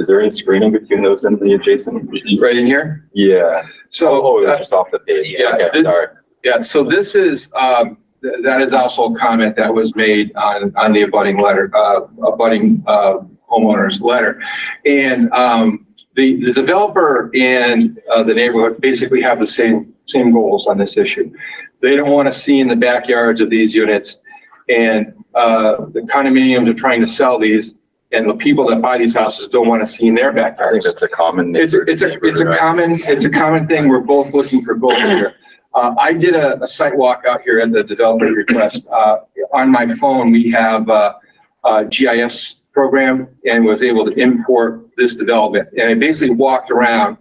Speaker 10: there any screening between those and the adjacent?
Speaker 5: Right in here?
Speaker 10: Yeah.
Speaker 5: So
Speaker 10: it was just off the page.
Speaker 5: Yeah,
Speaker 10: Okay, sorry.
Speaker 5: Yeah, so this is, that is also a comment that was made on the abutting letter, homeowner's letter. And the developer and the neighborhood basically have the same goals on this issue. They don't want to see in the backyards of these units, and the condominiums are trying to sell these, and the people that buy these houses don't want to see in their
Speaker 10: I think
Speaker 5: backyards.
Speaker 10: that's a common.
Speaker 5: It's a common thing. We're both looking for goals here. I did a site walk out here at the developer's request. On my phone, we have a GIS program and was able to import this development. And I basically walked around,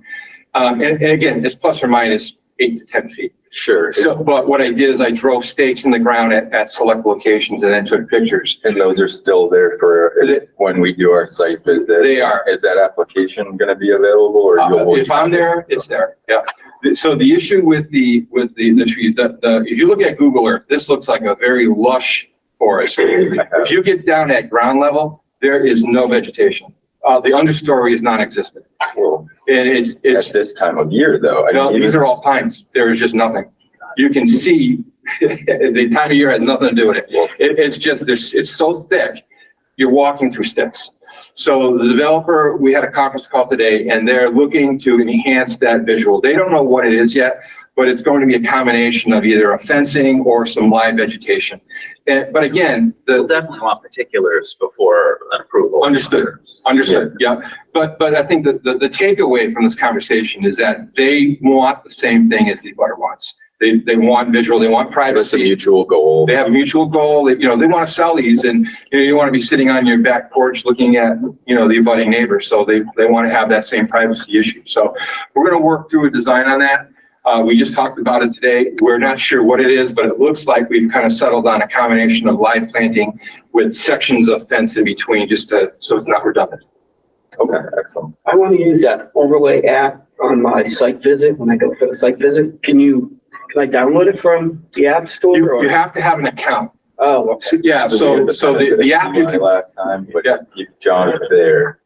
Speaker 5: and again, it's plus or minus 8 to 10 feet.
Speaker 10: Sure.
Speaker 5: So, but what I did is I drove stakes in the ground at select locations and then took pictures.
Speaker 10: And those are still there for when we do our site visit?
Speaker 5: They are.
Speaker 10: Is that application going to be available, or you'll?
Speaker 5: If I'm there, it's there. Yeah. So the issue with the trees, if you look at Google Earth, this looks like a very lush forest. If you get down at ground level, there is no vegetation. The understory is non-existent.
Speaker 10: Well,
Speaker 5: And it's,
Speaker 10: at this time of year though. I
Speaker 5: no,
Speaker 10: mean,
Speaker 5: these are all pines. There is just nothing. You can see the time of year has nothing to do with it. It's just, it's so thick, you're walking through sticks. So the developer, we had a conference call today and they're looking to enhance that visual. They don't know what it is yet, but it's going to be a combination of either a fencing or some live vegetation. But again,
Speaker 2: We'll definitely want particulars before an approval.
Speaker 5: Understood, yeah. But I think that the takeaway from this conversation is that they want the same thing as the abutter wants. They want visual, they want
Speaker 10: It's a
Speaker 5: privacy.
Speaker 10: mutual goal.
Speaker 5: They have a mutual goal, they want to sell these and, you want to be sitting on your back porch looking at, the abutting neighbor. So they want to have that same privacy issue. So we're going to work through a design on that. We just talked about it today. We're not sure what it is, but it looks like we've kind of settled on a combination of live planting with sections of fence in between so it's not redundant.
Speaker 10: Okay, excellent.
Speaker 7: I want to use that overlay app on my site visit when I go for the site visit. Can I download it from the app store?
Speaker 5: You have to have an account.
Speaker 7: Oh, okay.
Speaker 5: Yeah, so the app, you can,
Speaker 10: Last time, but
Speaker 5: Yeah.
Speaker 10: if John is there.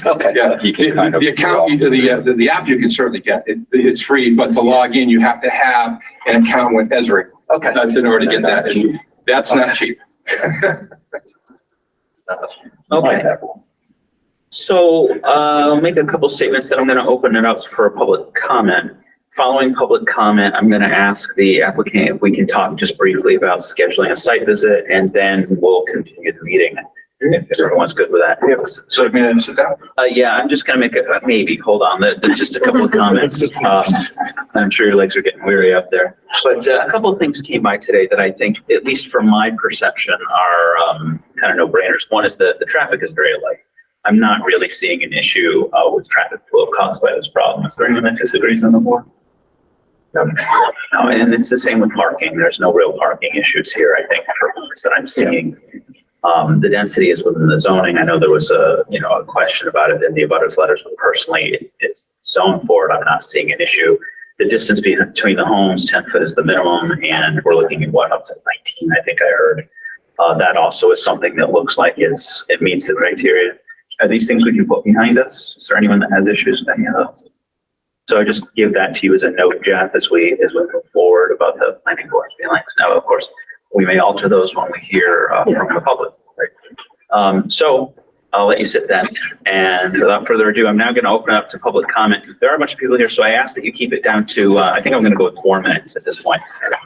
Speaker 7: Okay.
Speaker 5: yeah,
Speaker 10: He can kind of.
Speaker 5: the account, the app you can certainly get. It's free, but to log in, you have to have an account with Esri.
Speaker 7: Okay.
Speaker 5: In order to get that, and that's not cheap.
Speaker 2: Okay. So I'll make a couple statements that I'm going to open it up for a public comment. Following public comment, I'm going to ask the applicant if we can talk just briefly about scheduling a site visit, and then we'll continue the meeting if everyone's good with that.
Speaker 5: So I'm gonna sit down.
Speaker 2: Yeah, I'm just going to make hold on, there's just a couple of comments. I'm sure your legs are getting weary up there. But a couple of things came by today that I think, at least from my perception, are kind of no-brainers. One is the traffic is very light. I'm not really seeing an issue with traffic flow caused by this problem. Is there anyone that disagrees on the board? No, and it's the same with parking. There's no real parking issues here, I think, that I'm seeing. The density is within the zoning. I know there was a question about it in the abutters letters, but personally, it's zoned for it. I'm not seeing an issue. The distance between the homes, 10 foot is the minimum, and we're looking at up to 19, I think I heard. That also is something that looks like it meets the criteria. Are these things we can put behind us? Is there anyone that has issues with any of those? So I just give that to you as a note, Jeff, as we move forward about the planning board's feelings. Now, of course, we may alter those when we hear from the public. Right? So I'll let you sit then. And without further ado, I'm now going to open up to public comment. There are a bunch of people here, so I ask that you keep it down to, I think I'm going to go with 4 minutes at this point.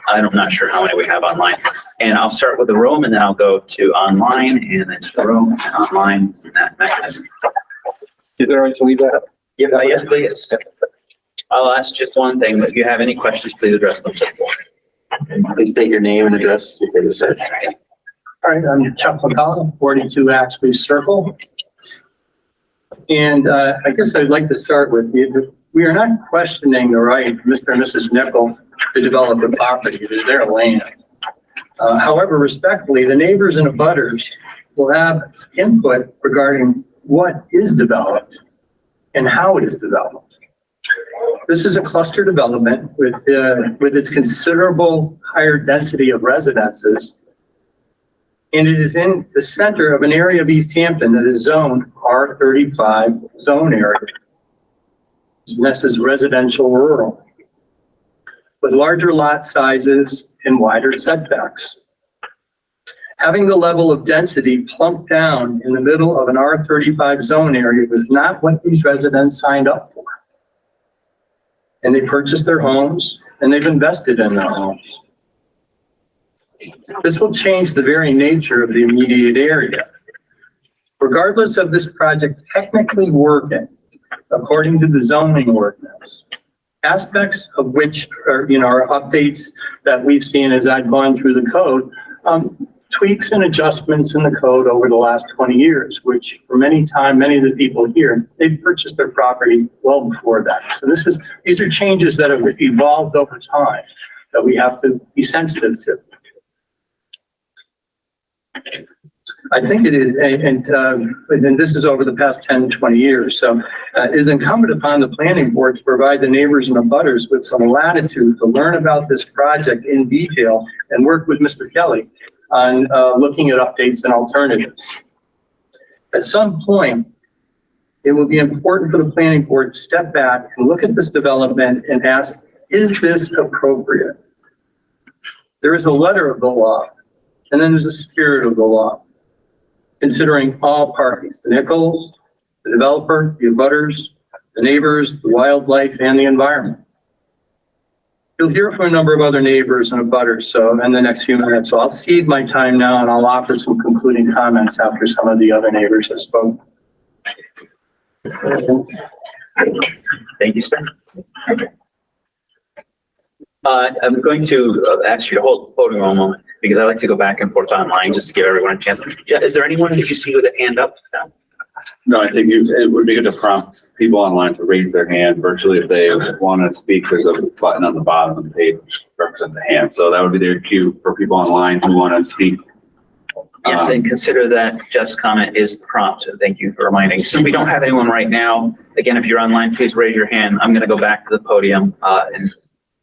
Speaker 2: I'm not sure how many we have online. And I'll start with the room, and then I'll go to online, and then to the room, and online, and that mechanism.
Speaker 5: Is there right to leave that?
Speaker 2: Yeah, yes, please. I'll ask just one thing. If you have any questions, please address them to the board.
Speaker 7: Please state your name and address.
Speaker 8: All right, I'm Chuck McCollum, 42 Axby Circle. And I guess I'd like to start with, we are not questioning the right of Mr. and Mrs. Nickel to develop the property. It is their land. However, respectfully, the neighbors and abutters will have input regarding what is developed and how it is developed. This is a cluster development with its considerable higher density of residences. And it is in the center of an area of Easthampton that is zoned R35 zone area. And this is residential rural with larger lot sizes and wider setbacks. Having the level of density plumped down in the middle of an R35 zone area was not what these residents signed up for. And they purchased their homes and they've invested in their homes. This will change the very nature of the immediate area. Regardless of this project technically working according to the zoning ordinance, aspects of which are, are updates that we've seen as I've gone through the code, tweaks and adjustments in the code over the last 20 years, which for many of the people here, they've purchased their property well before that. So these are changes that have evolved over time that we have to be sensitive to. I think it is, and this is over the past 10, 20 years. So it is incumbent upon the planning board to provide the neighbors and abutters with some latitude to learn about this project in detail and work with Mr. Kelly on looking at updates and alternatives. At some point, it will be important for the planning board to step back and look at this development and ask, is this appropriate? There is a letter of the law, and then there's a spirit of the law, considering all parties, the Nichols, the developer, the abutters, the neighbors, the wildlife, and the environment. You'll hear from a number of other neighbors and abutters, so in the next few minutes. So I'll cede my time now, and I'll offer some concluding comments after some of the other neighbors have spoken.
Speaker 2: Thank you, sir. I'm going to ask you to hold the podium a moment because I like to go back and forth online just to give everyone a chance. Is there anyone that you see with a hand up?
Speaker 3: No, I think it would be good to prompt people online to raise their hand virtually if they want to speak. There's a button on the bottom of the page which represents a hand. So that would be their cue for people online who want to speak.
Speaker 2: Yes, and consider that Jeff's comment is the prompt. Thank you for reminding. So we don't have anyone right now. Again, if you're online, please raise your hand. I'm going to go back to the podium and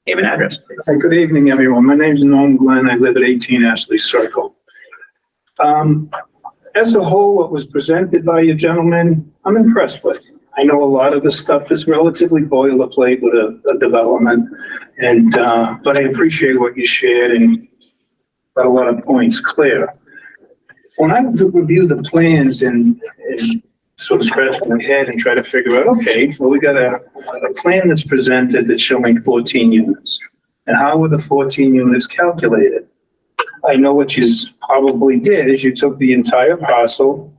Speaker 2: name and address, please.
Speaker 11: Hi, good evening, everyone. My name is Norm Glenn. I live at 18 Ashley Circle. As a whole, what was presented by you gentlemen, I'm impressed with. I know a lot of the stuff is relatively boilerplate with a development, and but I appreciate what you shared and got a lot of points clear. When I review the plans and sort of scratch my head and try to figure out, okay, well, we got a plan that's presented that's showing 14 units. And how were the 14 units calculated? I know what you probably did is you took the entire parcel,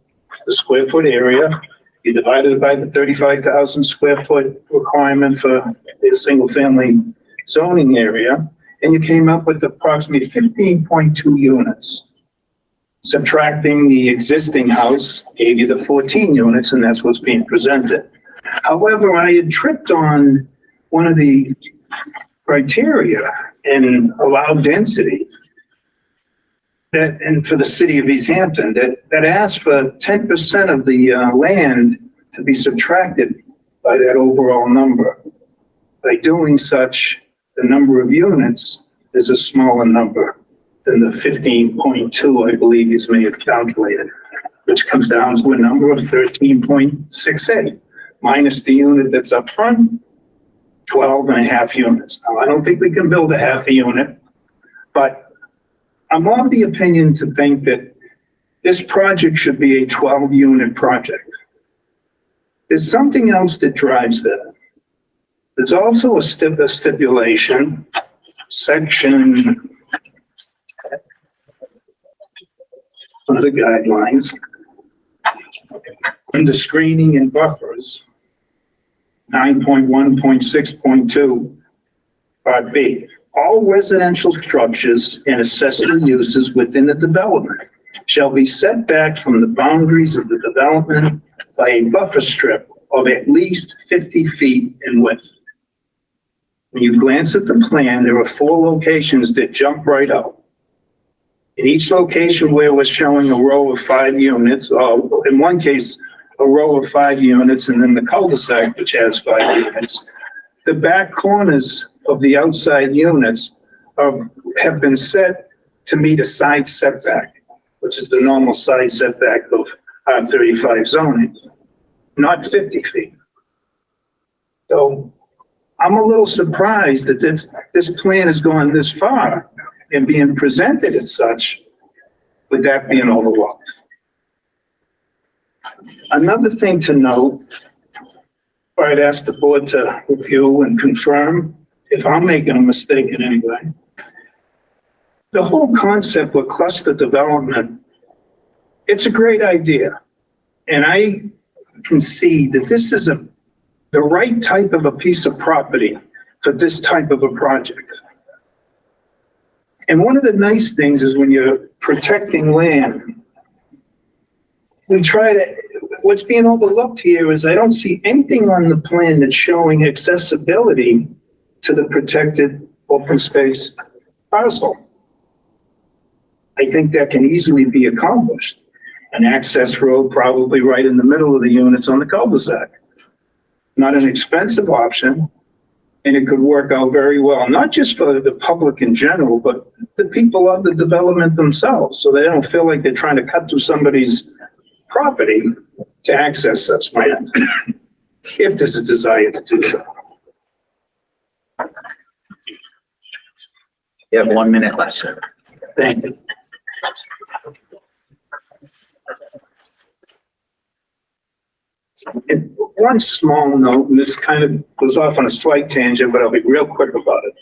Speaker 11: the square foot area, you divided it by the 35,000 square foot requirement for the single family zoning area, and you came up with approximately 15.2 units. Subtracting the existing house gave you the 14 units, and that's what's being presented. However, I had tripped on one of the criteria in allowed density that, and for the city of Easthampton, that asked for 10% of the land to be subtracted by that overall number. By doing such, the number of units is a smaller number than the 15.2, I believe you may have calculated, which comes down to a number of 13.68, minus the unit that's up front, 12 and a half units. Now, I don't think we can build a half a unit, but I'm of the opinion to think that this project should be a 12-unit project. There's something else that drives that. There's also a stipulation, section of the guidelines, under screening and buffers, 9.1.6.2, Part B. All residential structures and accessory uses within the development shall be set back from the boundaries of the development by a buffer strip of at least 50 feet in width. When you glance at the plan, there are 4 locations that jump right out. In each location where we're showing a row of 5 units, or in one case, a row of 5 units, and then the cul-de-sac, which has 5 units, the back corners of the outside units have been set to meet a side setback, which is the normal side setback of R35 zoning, not 50 feet. So I'm a little surprised that this plan has gone this far and being presented as such, with that being overlooked. Another thing to note, or I'd ask the board to review and confirm if I'm making a mistake in any way. The whole concept with cluster development, it's a great idea. And I can see that this is the right type of a piece of property for this type of a project. And one of the nice things is when you're protecting land, what's being overlooked here is I don't see anything on the plan that's showing accessibility to the protected open space parcel. I think that can easily be accomplished. An access road probably right in the middle of the units on the cul-de-sac. Not an expensive option, and it could work out very well, not just for the public in general, but the people of the development themselves, so they don't feel like they're trying to cut through somebody's property to access such land, if there's a desire to do so.
Speaker 2: You have 1 minute left, sir.
Speaker 11: Thank you. And one small note, and this kind of goes off on a slight tangent, but I'll be real quick about it.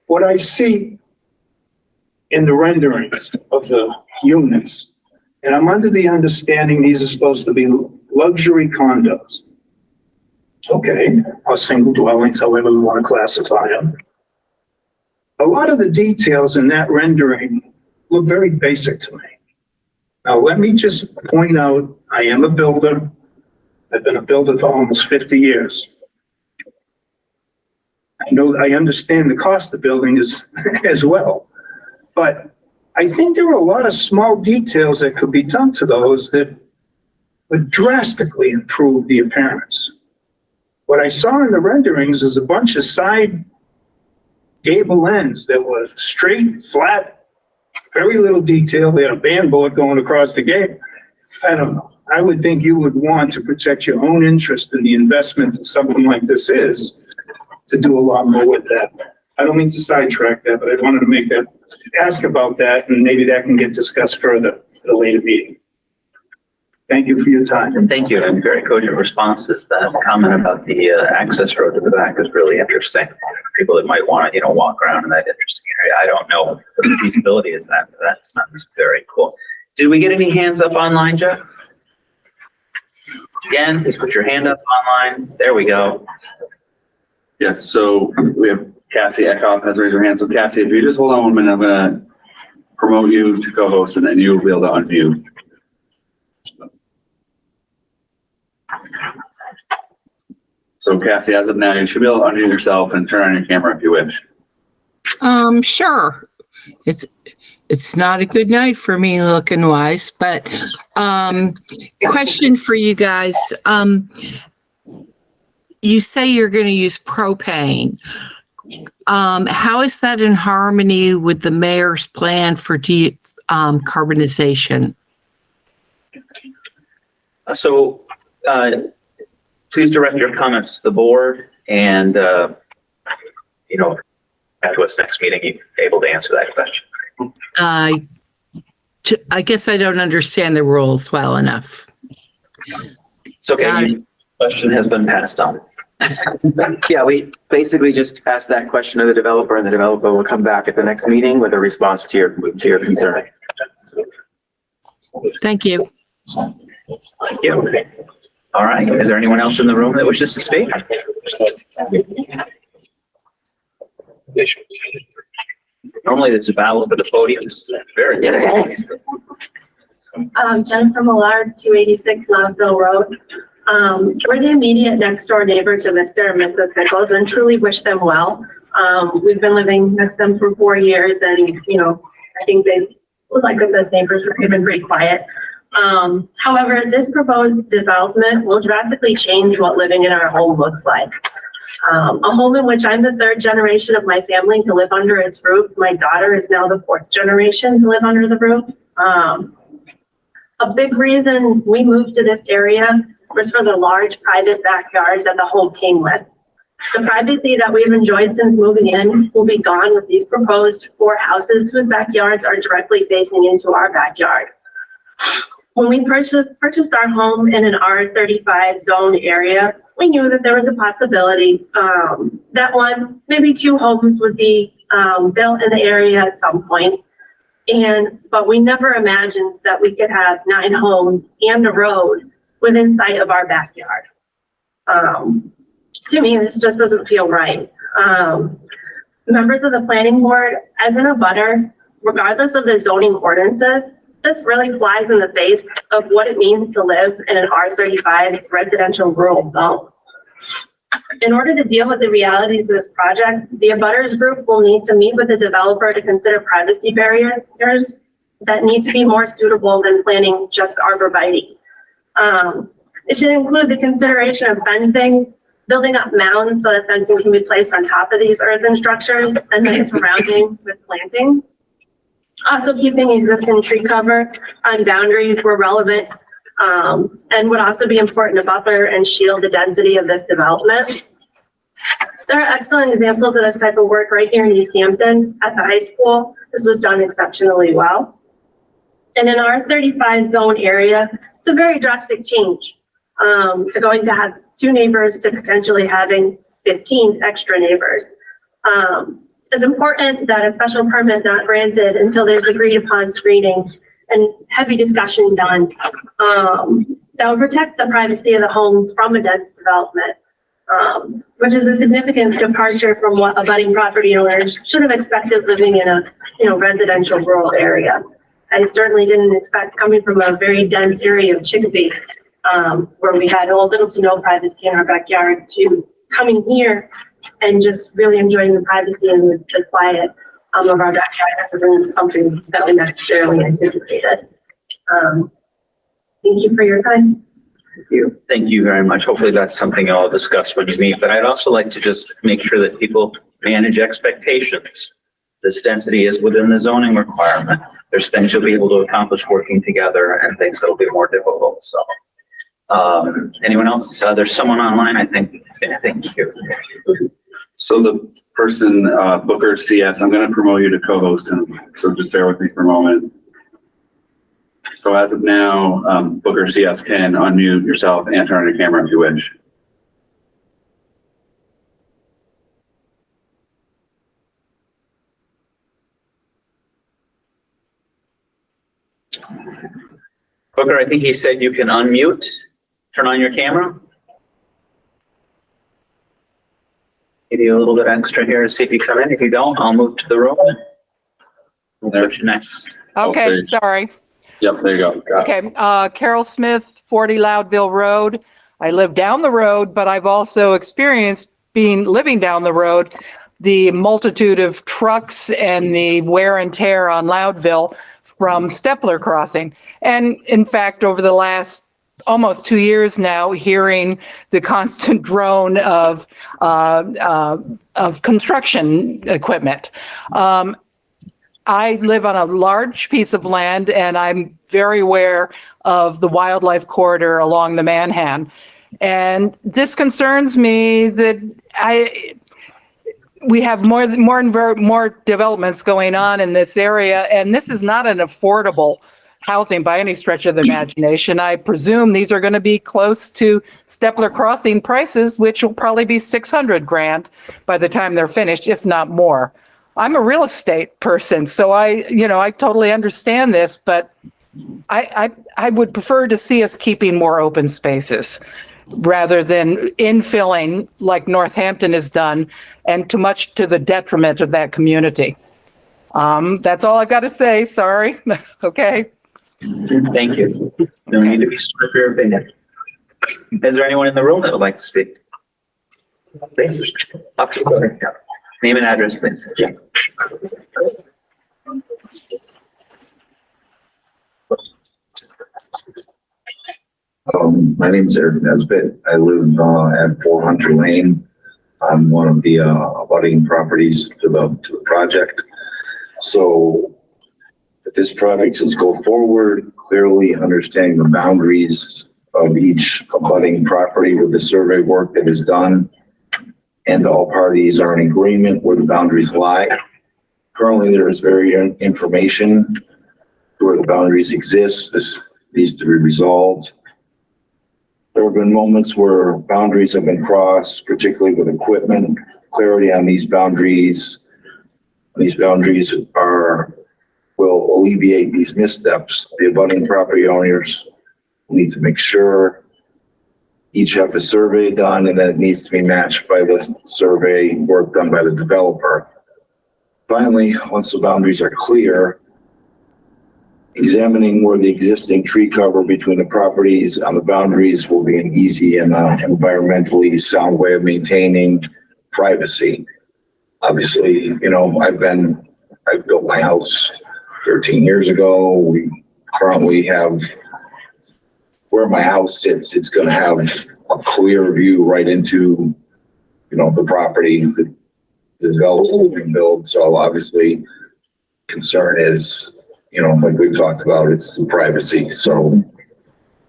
Speaker 11: What I see in the renderings of the units, and I'm under the understanding these are supposed to be luxury condos. Okay, or single dwellings, however we want to classify them. A lot of the details in that rendering look very basic to me. Now, let me just point out, I am a builder. I've been a builder for almost 50 years. I understand the cost of building is as well, but I think there are a lot of small details that could be done to those that would drastically improve the appearance. What I saw in the renderings is a bunch of side gable ends that were straight, flat, very little detail. They had a band board going across the gate. I don't know. I would think you would want to protect your own interest in the investment that something like this is, to do a lot more with that. I don't mean to sidetrack that, but I wanted to ask about that, and maybe that can get discussed further at a later meeting. Thank you for your time.
Speaker 2: And thank you, and very cogent responses. That comment about the access road to the back is really interesting. People that might want to, walk around in that interesting area. I don't know what the feasibility is that, but that sounds very cool. Did we get any hands up online, Jeff? Again, just put your hand up online. There we go.
Speaker 3: Yes, so we have Cassie Eckhoff has raised her hand. So Cassie, if you just hold on 1 minute, I'm gonna promote you to co-host and then you'll be able to unmute. So Cassie, as of now, you should be able to unmute yourself and turn on your camera if you wish.
Speaker 12: Sure. It's not a good night for me looking wise, but question for you guys. You say you're going to use propane. How is that in harmony with the mayor's plan for decarbonization?
Speaker 2: So please direct your comments to the board, and after us next meeting, you're able to answer that question.
Speaker 12: I guess I don't understand the rules well enough.
Speaker 2: It's okay. Question has been passed on.
Speaker 9: Yeah, we basically just asked that question of the developer, and the developer will come back at the next meeting with a response to your concern.
Speaker 12: Thank you.
Speaker 2: Thank you. All right. Is there anyone else in the room that wishes to speak? Normally there's a battle for the podium. This is very good.
Speaker 13: Jennifer Millard, 286 Loudville Road. We're the immediate next door neighbor to Mr. and Mrs. Pickles, and truly wish them well. We've been living next to them for 4 years, and I think they would like us as neighbors. We've been pretty quiet. However, this proposed development will drastically change what living in our home looks like. A home in which I'm the third generation of my family to live under its roof. My daughter is now the fourth generation to live under the roof. A big reason we moved to this area was for the large private backyard that the home came with. The privacy that we've enjoyed since moving in will be gone with these proposed 4 houses whose backyards are directly facing into our backyard. When we purchased our home in an R35 zone area, we knew that there was a possibility that 1, maybe 2 homes would be built in the area at some point. But we never imagined that we could have 9 homes and a road within sight of our backyard. To me, this just doesn't feel right. Members of the planning board, as in a butter, regardless of the zoning ordinances, this really flies in the face of what it means to live in an R35 residential rural zone. In order to deal with the realities of this project, the abutters group will need to meet with the developer to consider privacy barriers that need to be more suitable than planting just arborvitae. It should include the consideration of fencing, building up mounds so that fencing can be placed on top of these earthen structures, and then surrounding with planting. Also keeping existing tree cover on boundaries where relevant, and would also be important to buffer and shield the density of this development. There are excellent examples of this type of work right here in Easthampton at the high school. This was done exceptionally well. And in our 35 zone area, it's a very drastic change to going to have 2 neighbors to potentially having 15 extra neighbors. It's important that a special permit not granted until there's agreed upon screenings and heavy discussion done that will protect the privacy of the homes from a dense development, which is a significant departure from what abutting property owners should have expected living in a residential rural area. I certainly didn't expect, coming from a very dense area of Chicopee, where we had little to no privacy in our backyard, to coming here and just really enjoying the privacy and the quiet of our backyard. This isn't something that we necessarily anticipated. Thank you for your time.
Speaker 2: Thank you very much. Hopefully that's something I'll discuss when you meet, but I'd also like to just make sure that people manage expectations. This density is within the zoning requirement. There's things you'll be able to accomplish working together and things that'll be more difficult. So, anyone else? There's someone online, I think. Thank you.
Speaker 3: So the person, Booker CS, I'm going to promote you to co-host, and so just bear with me for a moment. So as of now, Booker CS can unmute yourself and turn on your camera if you wish.
Speaker 2: Booker, I think he said you can unmute, turn on your camera. Give you a little bit extra here to see if you come in. If you don't, I'll move to the room. We'll put you next.
Speaker 14: Okay, sorry.
Speaker 3: Yep, there you go.
Speaker 14: Okay, Carol Smith, 40 Loudville Road. I live down the road, but I've also experienced living down the road, the multitude of trucks and the wear and tear on Loudville from Stepler Crossing. And in fact, over the last almost 2 years now, hearing the constant drone of construction equipment. I live on a large piece of land, and I'm very aware of the wildlife corridor along the Manhan. And this concerns me that we have more developments going on in this area, and this is not an affordable housing by any stretch of the imagination. I presume these are going to be close to Stepler Crossing prices, which will probably be $600,000 by the time they're finished, if not more. I'm a real estate person, so I totally understand this, but I would prefer to see us keeping more open spaces rather than infilling like Northampton has done, and too much to the detriment of that community. That's all I've got to say. Sorry. Okay.
Speaker 2: Thank you. No need to be sorry for your opinion. Is there anyone in the room that would like to speak? Please. Up to you. Name and address, please. Yeah.
Speaker 15: My name is Eric Nesbitt. I live at 4 Hunter Lane. I'm one of the abutting properties to the project. So if this project is go forward, clearly understanding the boundaries of each abutting property with the survey work that is done, and all parties are in agreement where the boundaries lie. Currently, there is varied information where the boundaries exist. This needs to be resolved. There have been moments where boundaries have been crossed, particularly with equipment. Clarity on these boundaries. These boundaries will alleviate these missteps. The abutting property owners need to make sure each have a survey done, and then it needs to be matched by the survey work done by the developer. Finally, once the boundaries are clear, examining where the existing tree cover between the properties on the boundaries will be an easy and environmentally sound way of maintaining privacy. Obviously, I built my house 13 years ago. We currently have, where my house sits, it's going to have a clear view right into, the property that the developer's being built. So obviously, concern is, like we've talked about, it's the privacy. So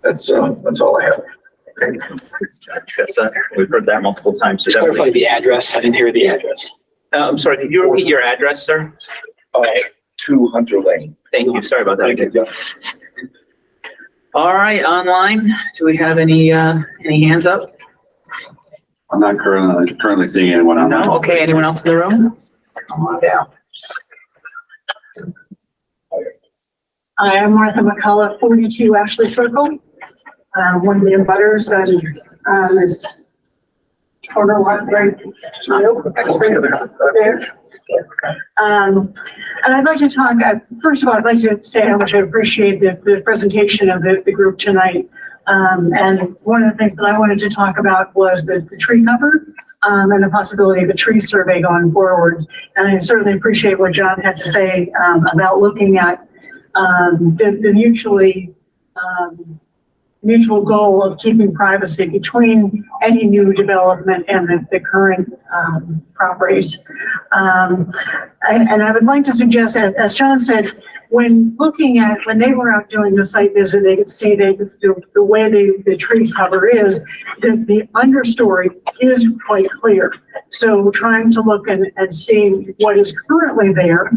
Speaker 15: That's all I have.
Speaker 2: Okay. Yes, we've heard that multiple times. So
Speaker 4: Just clarify the address. I didn't hear the address.
Speaker 2: I'm sorry, could you repeat your address, sir?
Speaker 15: 2 Hunter Lane.
Speaker 2: Thank you. Sorry about that.
Speaker 15: Thank you.
Speaker 2: All right, online, do we have any hands up?
Speaker 3: I'm not currently seeing anyone on that.
Speaker 2: No? Okay, anyone else in the room? Come on down.
Speaker 16: Hi, I'm Martha McCullough, 42 Ashley Circle. One of the abutters and is corner lot right there. And I'd like to talk, first of all, I'd like to say how much I appreciate the presentation of the group tonight. And one of the things that I wanted to talk about was the tree cover and the possibility of a tree survey going forward. And I certainly appreciate what John had to say about looking at the mutual goal of keeping privacy between any new development and the current properties. And I would like to suggest, as John said, when they were out doing the site visit, they could see the way the tree cover is, the understory is quite clear. So trying to look and see what is currently there.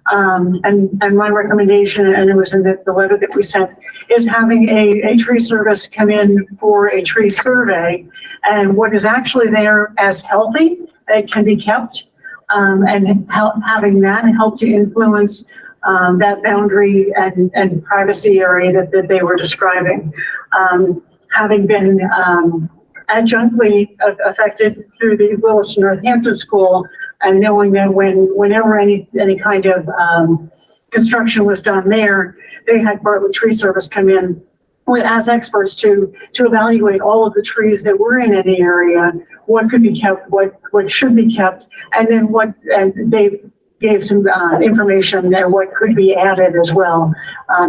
Speaker 16: And my recommendation, and it was in the letter that we sent, is having a tree service come in for a tree survey, and what is actually there as healthy, it can be kept, and having that help to influence that boundary and privacy area that they were describing. Having been adjunctly affected through the Williston Northampton School, and knowing that whenever any kind of construction was done there, they had Bartlett Tree Service come in as experts to evaluate all of the trees that were in any area, what could be kept, what should be kept, and then they gave some information and what could be added as well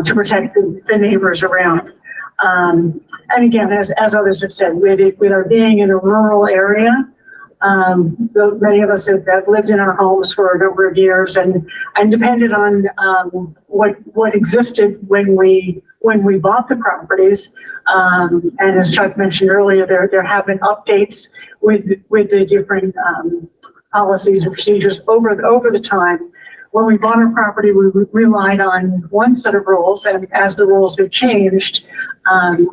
Speaker 16: to protect the neighbors around. And again, as others have said, with our being in a rural area, many of us have lived in our homes for a number of years and depended on what existed when we bought the properties. And as Chuck mentioned earlier, there have been updates with the different policies and procedures over the time. When we bought our property, we relied on one set of rules, and as the rules have changed,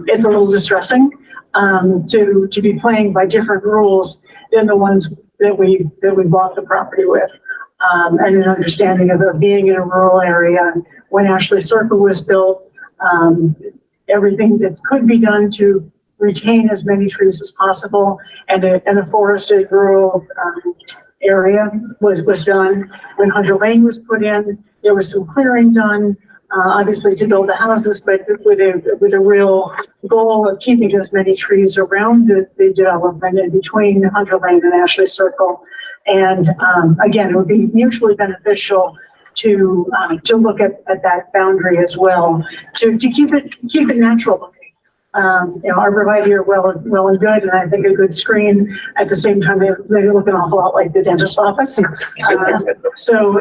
Speaker 16: it's a little distressing to be playing by different rules than the ones that we bought the property with. And an understanding of being in a rural area. When Ashley Circle was built, everything that could be done to retain as many trees as possible and a forested rural area was done. When Hunter Lane was put in, there was some clearing done, obviously to build the houses, but with a real goal of keeping as many trees around the development and between Hunter Lane and Ashley Circle. And again, it would be mutually beneficial to look at that boundary as well, to keep it natural looking. Arborvitae here, well and good, and I think a good screen. At the same time, they look an awful lot like the dentist office. So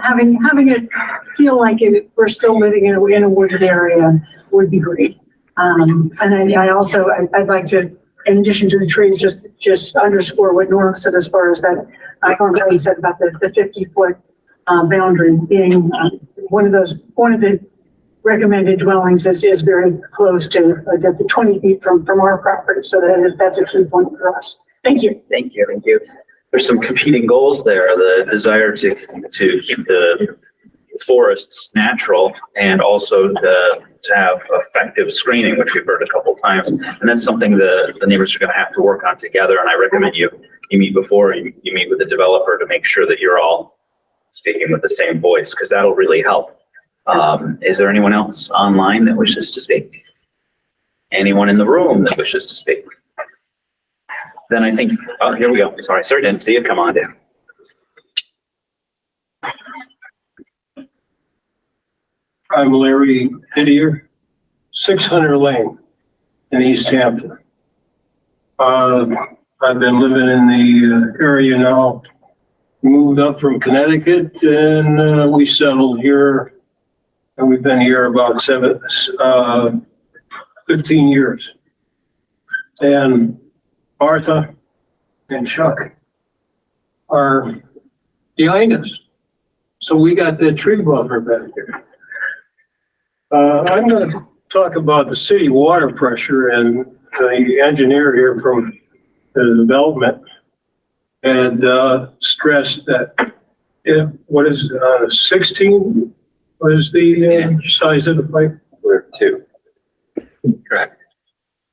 Speaker 16: having it feel like we're still living in a wooded area would be great. And I'd like to, in addition to the trees, just underscore what Norm said as far as that. Norm really said about the 50-foot boundary being one of the recommended dwellings is very close to the 20 feet from our property. So that's a key point for us. Thank you.
Speaker 2: Thank you. There's some competing goals there. The desire to keep the forests natural and also to have effective screening, which we've heard a couple of times. And that's something the neighbors are going to have to work on together. And I recommend you meet before you meet with the developer to make sure that you're all speaking with the same voice, because that'll really help. Is there anyone else online that wishes to speak? Anyone in the room that wishes to speak? Then I think, oh, here we go. Sorry, sir, didn't see you. Come on down.
Speaker 11: I'm Larry Didier, 600 Lane in Easthampton. I've been living in the area now, moved up from Connecticut, and we settled here. And we've been here about 15 years. And Martha and Chuck are behind us. So we got that tree buffer back there. I'm gonna talk about the city water pressure, and the engineer here from the development and stressed that what is 16? What is the size of the pipe?
Speaker 2: We're 2. Correct.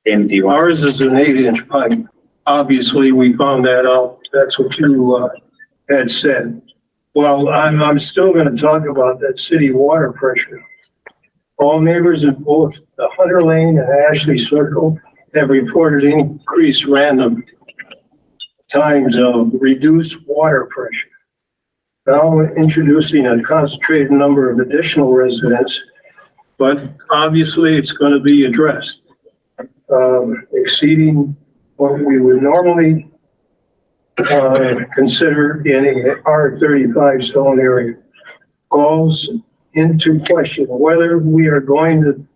Speaker 2: And do you want?
Speaker 11: Ours is an 8-inch pipe. Obviously, we found that out. That's what you had said. Well, I'm still going to talk about that city water pressure. All neighbors in both the Hunter Lane and Ashley Circle have reported increased random times of reduced water pressure. Now introducing a concentrated number of additional residents, but obviously it's going to be addressed. Exceeding what we would normally consider in a R35 zone area calls into question whether we are going to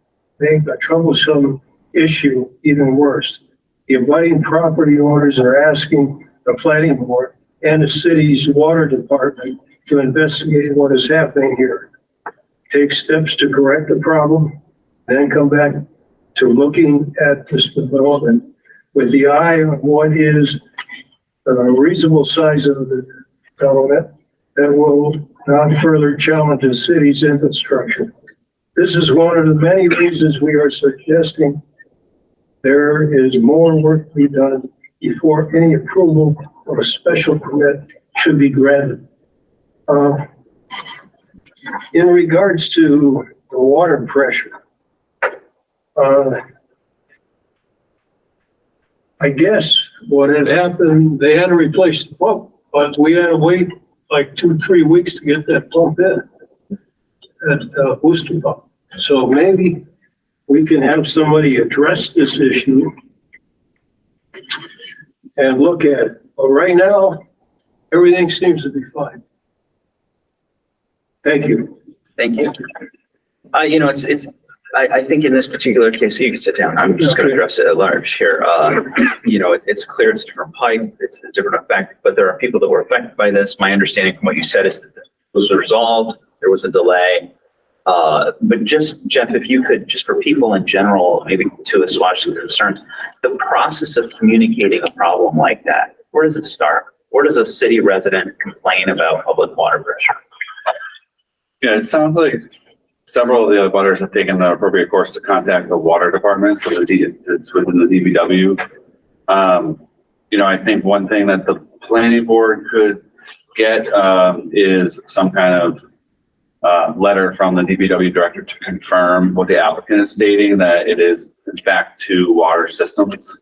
Speaker 11: make a troublesome issue even worse. The abutting property owners are asking the planning board and the city's water department to investigate what is happening here. Take steps to correct the problem, then come back to looking at this development with the eye on what is a reasonable size of the development that will not further challenge the city's infrastructure. This is one of the many reasons we are suggesting there is more work to be done before any approval or a special permit should be granted. In regards to the water pressure, I guess what had happened, they had to replace the pump, but we had to wait like 2-3 weeks to get that pump in, that booster pump. So maybe we can have somebody address this issue and look at it. But right now, everything seems to be fine. Thank you.
Speaker 2: Thank you. You know, I think in this particular case, you can sit down. I'm just going to address it at large here. You know, it's clear it's a different pipe, it's a different effect, but there are people that were affected by this. My understanding from what you said is that this was resolved. There was a delay. But just, Jeff, if you could, just for people in general, maybe to assuage some concerns, the process of communicating a problem like that, where does it start? Where does a city resident complain about public water pressure?
Speaker 3: Yeah, it sounds like several of the other butters have taken the appropriate course to contact the water department, so it's within the DPW. You know, I think one thing that the planning board could get is some kind of letter from the DPW director to confirm what the applicant is stating, that it is in fact 2 water systems.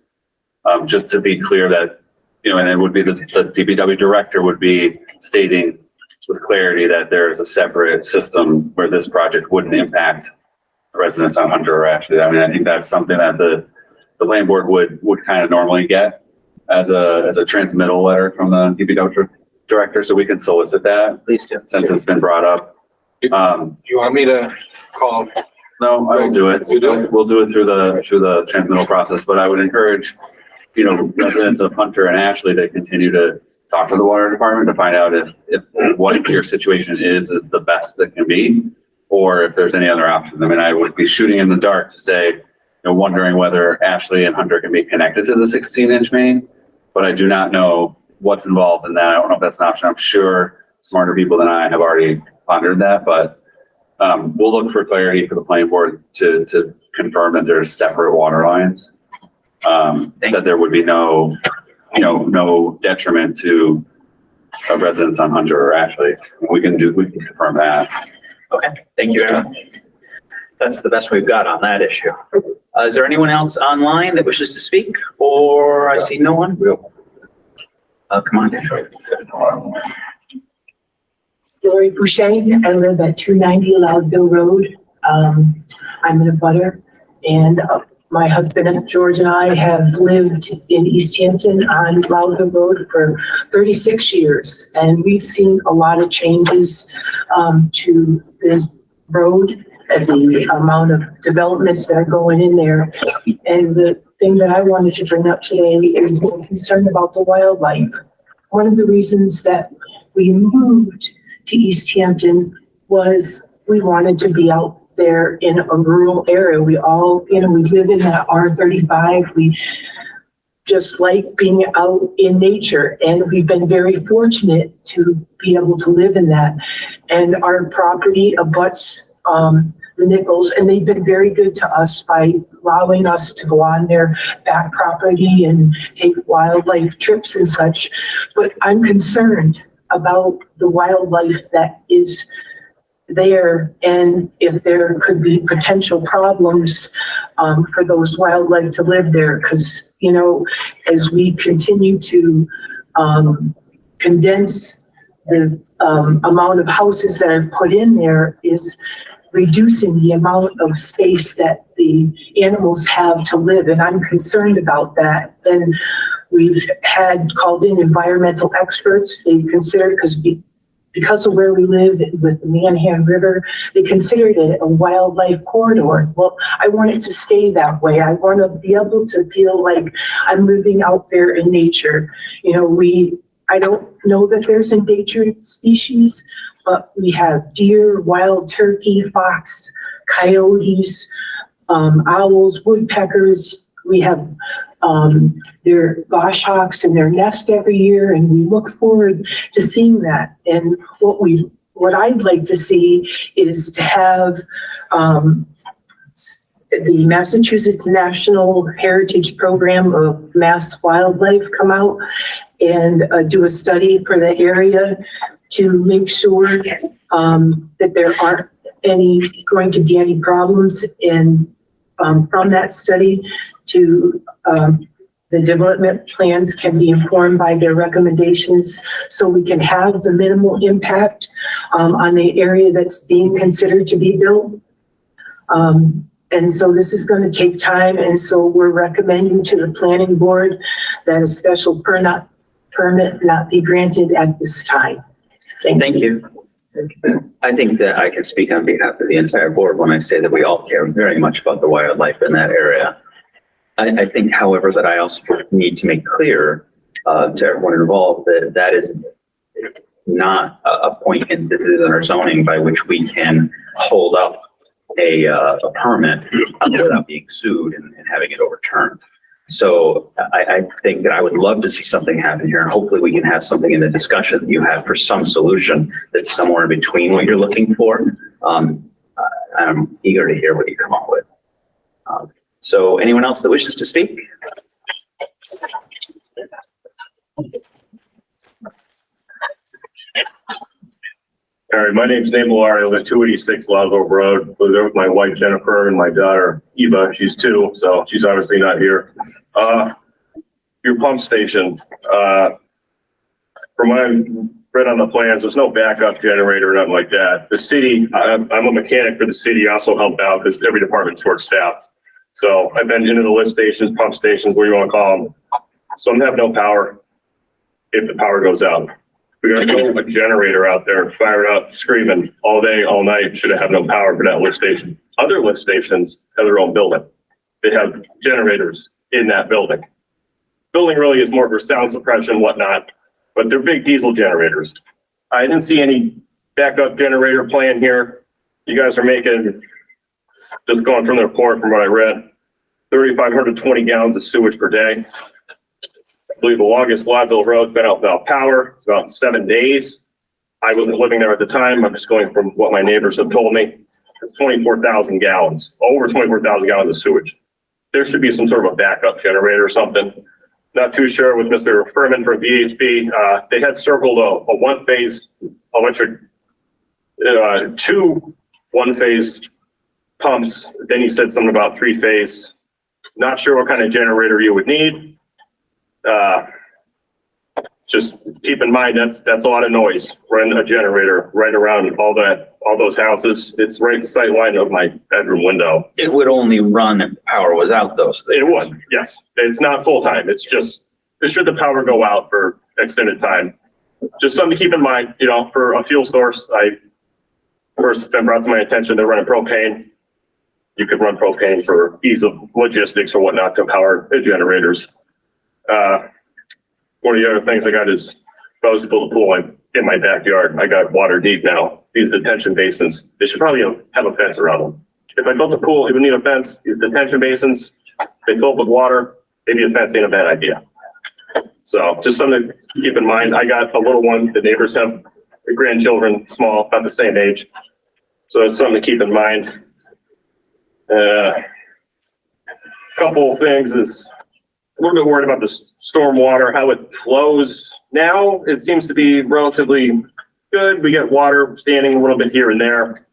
Speaker 3: Just to be clear that, you know, and it would be the DPW director would be stating with clarity that there is a separate system where this project wouldn't impact residents on Hunter or Ashley. I mean, I think that's something that the planning board would kind of normally get as a transmittal letter from the DPW director, so we can solicit that.
Speaker 2: Please do. Since
Speaker 3: it's been brought up.
Speaker 5: Do you want me to call?
Speaker 3: No, I will do it. We'll do it through the transmittal process, but I would encourage, you know, residents of Hunter and Ashley to continue to talk to the water department to find out if what your situation is the best that can be, or if there's any other options. I mean, I would be shooting in the dark to say, you know, wondering whether Ashley and Hunter can be connected to the 16-inch main, but I do not know what's involved in that. I don't know if that's an option. I'm sure smarter people than I have already pondered that, but we'll look for clarity for the planning board to confirm that there's separate water lines, that there would be no detriment to residents on Hunter or Ashley. We can confirm that.
Speaker 2: Okay, thank you very much. That's the best we've got on that issue. Is there anyone else online that wishes to speak, or I see no one? Come on, Detroit.
Speaker 17: Lori Boucher, I live at 290 Loudville Road. I'm in a butter, and my husband George and I have lived in Easthampton on Loudville Road for 36 years, and we've seen a lot of changes to this road at the amount of developments that are going in there. And the thing that I wanted to bring up today is being concerned about the wildlife. One of the reasons that we moved to Easthampton was we wanted to be out there in a rural area. We all, we live in that R35. We just like being out in nature, and we've been very fortunate to be able to live in that. And our property abuts the Nichols, and they've been very good to us by allowing us to go on their back property and take wildlife trips and such. But I'm concerned about the wildlife that is there, and if there could be potential problems for those wildlife to live there, because as we continue to condense the amount of houses that are put in there is reducing the amount of space that the animals have to live, and I'm concerned about that. And we've had called in environmental experts. They considered, because of where we live with the Manhan River, they considered it a wildlife corridor. Well, I want it to stay that way. I want to be able to feel like I'm living out there in nature. I don't know that there's endangered species, but we have deer, wild turkey, fox, coyotes, owls, woodpeckers. We have their goshawks in their nest every year, and we look forward to seeing that. And what I'd like to see is to have the Massachusetts National Heritage Program of Mass Wildlife come out and do a study for the area to make sure that there aren't going to be any problems. And from that study to the development plans can be informed by their recommendations, so we can have the minimal impact on the area that's being considered to be built. And so this is going to take time, and so we're recommending to the planning board that a special permit not be granted at this time.
Speaker 2: Thank you. I think that I can speak on behalf of the entire board when I say that we all care very much about the wildlife in that area. I think, however, that I also need to make clear to everyone involved that that is not a point in our zoning by which we can hold up a permit without being sued and having it overturned. So I think that I would love to see something happen here, and hopefully we can have something in the discussion that you have for some solution that's somewhere in between what you're looking for. I'm eager to hear what you come up with. So anyone else that wishes to speak?
Speaker 18: All right, my name's Nate Malari. I live at 286 Lodville Road. Live there with my wife Jennifer and my daughter Eva. She's 2, so she's obviously not here. Your pump station, from what I read on the plans, there's no backup generator or nothing like that. The city, I'm a mechanic for the city, also helped out because every department's short-staffed. So I've been into the lift stations, pump stations, what do you want to call them. Some have no power if the power goes out. We're going to throw a generator out there, fire it up, screaming all day, all night, should have no power for that lift station. Other lift stations have their own building. They have generators in that building. Building really is more for sound suppression, whatnot, but they're big diesel generators. I didn't see any backup generator plan here. You guys are making, just going from the report from what I read, 3,520 gallons of sewage per day. I believe the longest Lodville Road's been out without power. It's about 7 days. I wasn't living there at the time. I'm just going from what my neighbors have told me. It's 24,000 gallons, over 24,000 gallons of sewage. There should be some sort of a backup generator or something. Not too sure with Mr. Furman from VHB. They had circled a one-phase electric, 2 one-phase pumps. Then he said something about 3-phase. Not sure what kind of generator you would need. Just keep in mind that's a lot of noise. Running a generator right around all those houses. It's right sight line of my bedroom window.
Speaker 2: It would only run if power was out, though. So
Speaker 18: it would, yes. It's not full time. It's just should the power go out for extended time. Just something to keep in mind. For a fuel source, for first been brought to my attention, they're running propane. You could run propane for ease of logistics or whatnot to power generators. One of the other things I got is, if I was to build a pool in my backyard, I got water deep now. These detention basins, they should probably have a fence around them. If I built a pool, it would need a fence. These detention basins, they fill up with water, maybe a fence ain't a bad idea. So just something to keep in mind. I got a little one, the neighbors have grandchildren, small, about the same age. So it's something to keep in mind. Couple of things is a little bit worried about the stormwater, how it flows. Now it seems to be relatively good. We get water standing a little bit here and there.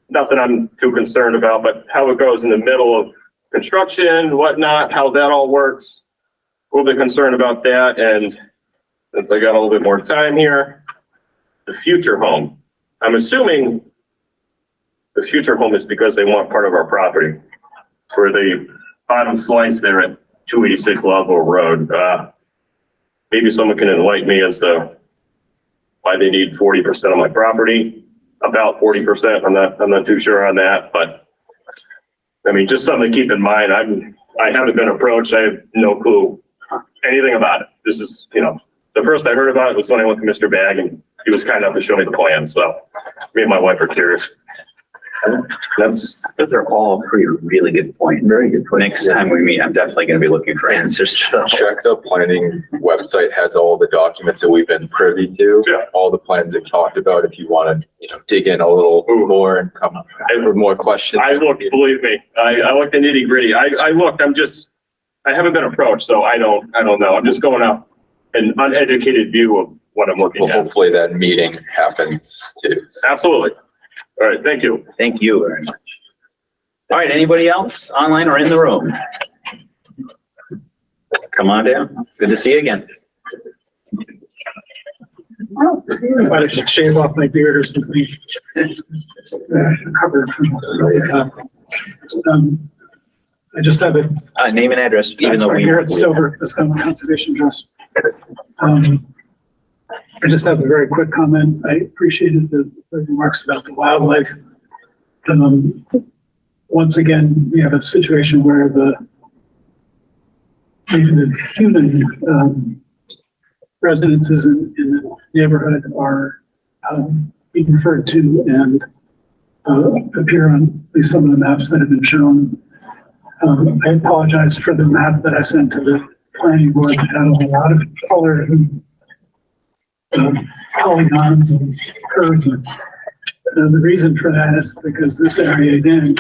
Speaker 18: Nothing I'm too concerned about, but how it goes in the middle of construction, whatnot, how that all works. A little bit concerned about that. And since I got a little bit more time here, the future home. I'm assuming the future home is because they want part of our property. For the bottom slice there at 286 Loudville Road. Maybe someone can enlighten me as to why they need 40% of my property. About 40%. I'm not too sure on that, but I mean, just something to keep in mind. I haven't been approached. I have no clue anything about it. This is, the first I heard about it was when I went to Mr. Bag and he was kind enough to show me the plan. So me and my wife are curious.
Speaker 2: Those are all really good points.
Speaker 10: Very good points.
Speaker 2: Next time we meet, I'm definitely going to be looking for answers to those.
Speaker 10: Check the planning website, has all the documents that we've been privy to, all the plans they've talked about. If you want to, dig in a little more and come up with more questions.
Speaker 18: I looked, believe me, I looked the nitty gritty. I looked, I haven't been approached, so I don't know. I'm just going off an uneducated view of what I'm looking at.
Speaker 10: Hopefully that meeting happens too.
Speaker 18: Absolutely. All right, thank you.
Speaker 2: Thank you very much. All right, anybody else online or in the room? Come on down. It's good to see you again.
Speaker 11: I should shave off my beard or something. Covered. I just have a
Speaker 2: name and address, even though we.
Speaker 11: Garrett Stover, Escoma Conservation Trust. I just have a very quick comment. I appreciated the remarks about the wildlife. Once again, we have a situation where the human residences in the neighborhood are being referred to and appear on at least some of the maps that have been shown. I apologize for the map that I sent to the planning board that had a lot of color and polygons and curves. The reason for that is because this area again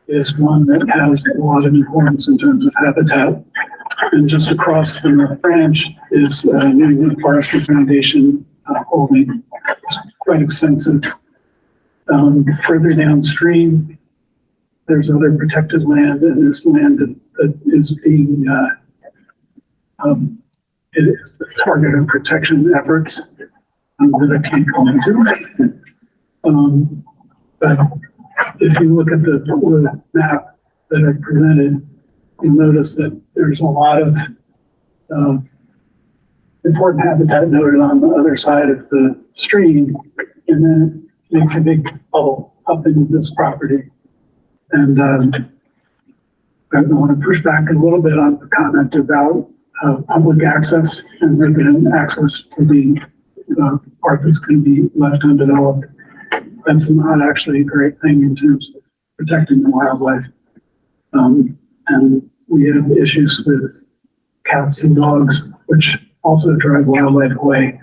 Speaker 11: is one that has a lot of importance in terms of habitat. And just across the North Branch is New England Forestry Foundation holding. It's quite extensive. Further downstream, there's other protected land, and there's land that is being it is the target of protection efforts that I can't go into. But if you look at the map that I presented, you'll notice that there's a lot of important habitat noted on the other side of the stream, and then it makes a big bubble up into this property. And I want to push back a little bit on the comment about public access and resident access to the part that's going to be left undeveloped. That's not actually a great thing in terms of protecting the wildlife. And we have issues with cats and dogs, which also drive wildlife away,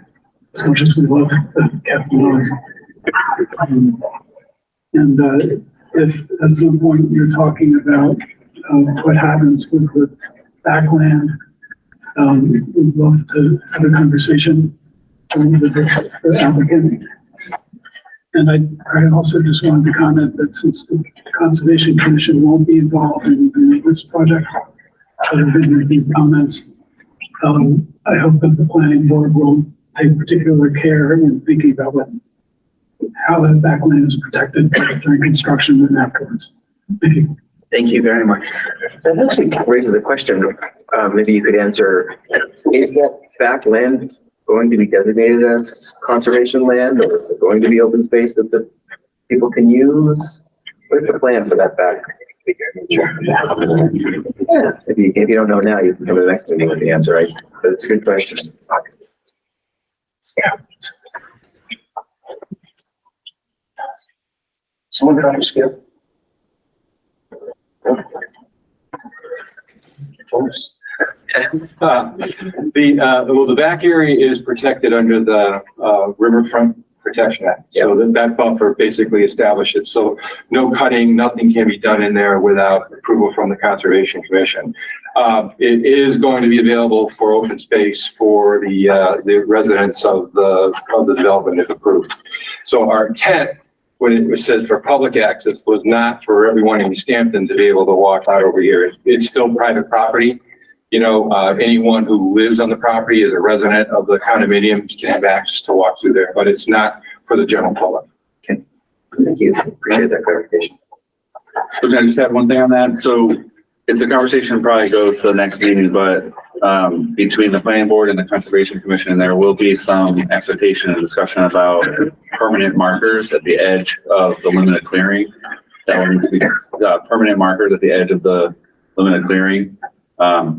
Speaker 11: as much as we love the cats and dogs. If at some point you're talking about what happens with the backland, we'd love to have a conversation with the applicant. And I also just wanted to comment that since the Conservation Commission won't be involved in this project, there have been review comments. I hope that the planning board will take particular care in thinking about how that backland is protected during construction and afterwards. Thank you.
Speaker 2: Thank you very much.
Speaker 9: That actually raises a question. Maybe you could answer. Is that backland going to be designated as conservation land, or is it going to be open space that the people can use. What's the plan for that back? Yeah, if you don't know now, you can come to the next meeting with the answer, right? But it's a good question.
Speaker 11: Yeah. Someone got to skip.
Speaker 5: The back area is protected under the Riverfront Protection Act. So that buffer basically established it. So no cutting, nothing can be done in there without approval from the Conservation Commission. It is going to be available for open space for the residents of the development if approved. So our intent, when it says for public access, was not for everyone in Easthampton to be able to walk out over here. It's still private property. You know, anyone who lives on the property is a resident of the condominium can have access to walk through there, but it's not for the general public.
Speaker 9: Okay. Thank you. Appreciate that clarification.
Speaker 3: So can I just add one thing on that? So it's a conversation probably goes to the next meeting, but between the planning board and the Conservation Commission, there will be some expectation and discussion about permanent markers at the edge of the limited clearing. That will need to be permanent markers at the edge of the limited clearing.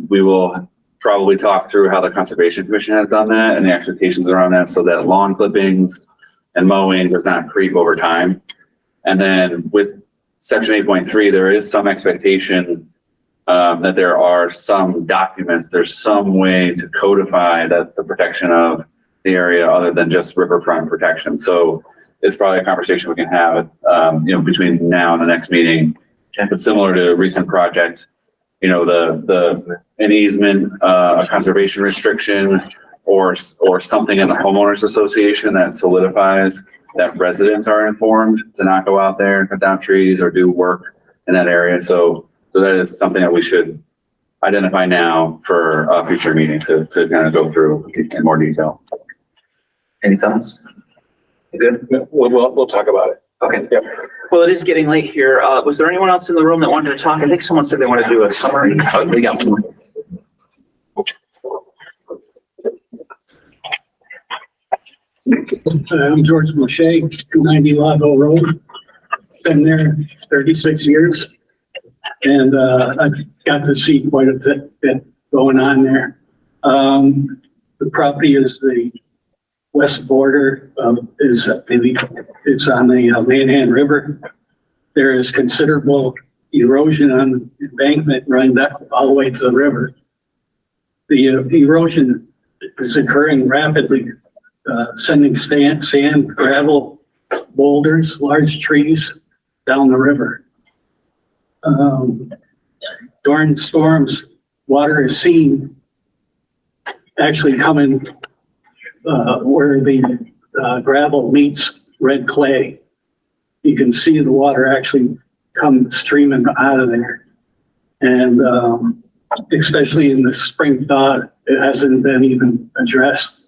Speaker 3: We will probably talk through how the Conservation Commission has done that and the expectations around that so that lawn clippings and mowing does not creep over time. And then with section 8.3, there is some expectation that there are some documents, there's some way to codify that the protection of the area other than just riverfront protection. So it's probably a conversation we can have, between now and the next meeting. But similar to a recent project, an easement, a conservation restriction, or something in the homeowners association that solidifies that residents are informed to not go out there and cut down trees or do work in that area. So that is something that we should identify now for a future meeting to kind of go through in more detail.
Speaker 9: Any thoughts? You good?
Speaker 5: We'll talk about it.
Speaker 2: Okay. Yep. Well, it is getting late here. Was there anyone else in the room that wanted to talk? I think someone said they wanted to do a summary. Oh, we got one.
Speaker 11: I'm George Moshe, 290 Lago Road. Been there 36 years. And I've got to see quite a bit going on there. The property is the west border, it's on the Manhan River. There is considerable erosion on the embankment running back all the way to the river. The erosion is occurring rapidly, sending sand, gravel, boulders, large trees down the river. During storms, water is seen actually coming where the gravel meets red clay. You can see the water actually come streaming out of there. And especially in the spring thaw, it hasn't been even addressed.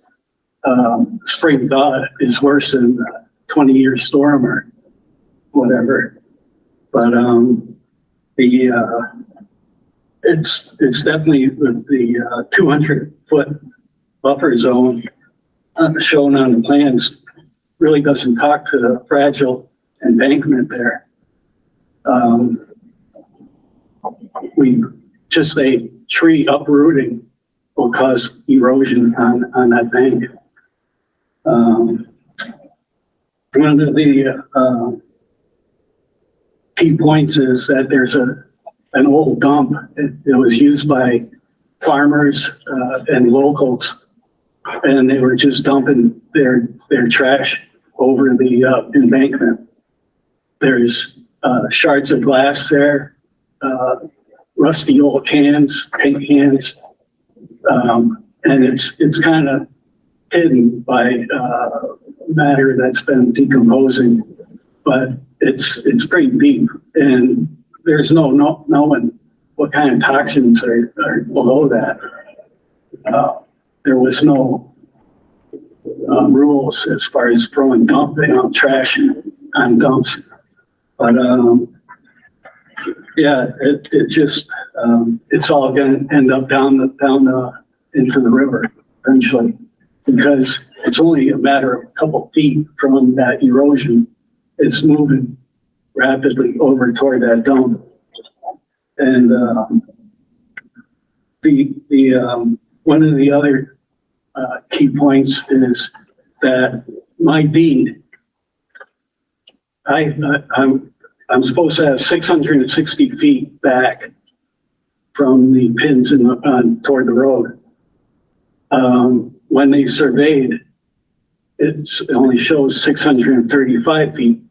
Speaker 11: Spring thaw is worse than 20-year storm or whatever. But it's definitely the 200-foot buffer zone shown on the plans really doesn't talk to the fragile embankment there. Just a tree uprooting will cause erosion on that bank. One of the key points is that there's an old dump. It was used by farmers and locals, and they were just dumping their trash over the embankment. There's shards of glass there, rusty old cans, paint cans, and it's kind of hidden by matter that's been decomposing, but it's pretty deep, and there's no knowing what kind of toxins are below that. There was no rules as far as throwing trash on dumps, but yeah, it just it's all going to end up down into the river eventually, because it's only a matter of a couple feet from that erosion it's moving rapidly over toward that dome. And, one of the other, key points is that my deed, I'm supposed to have 660 feet back from the pins toward the road. When they surveyed, it only shows 635 feet.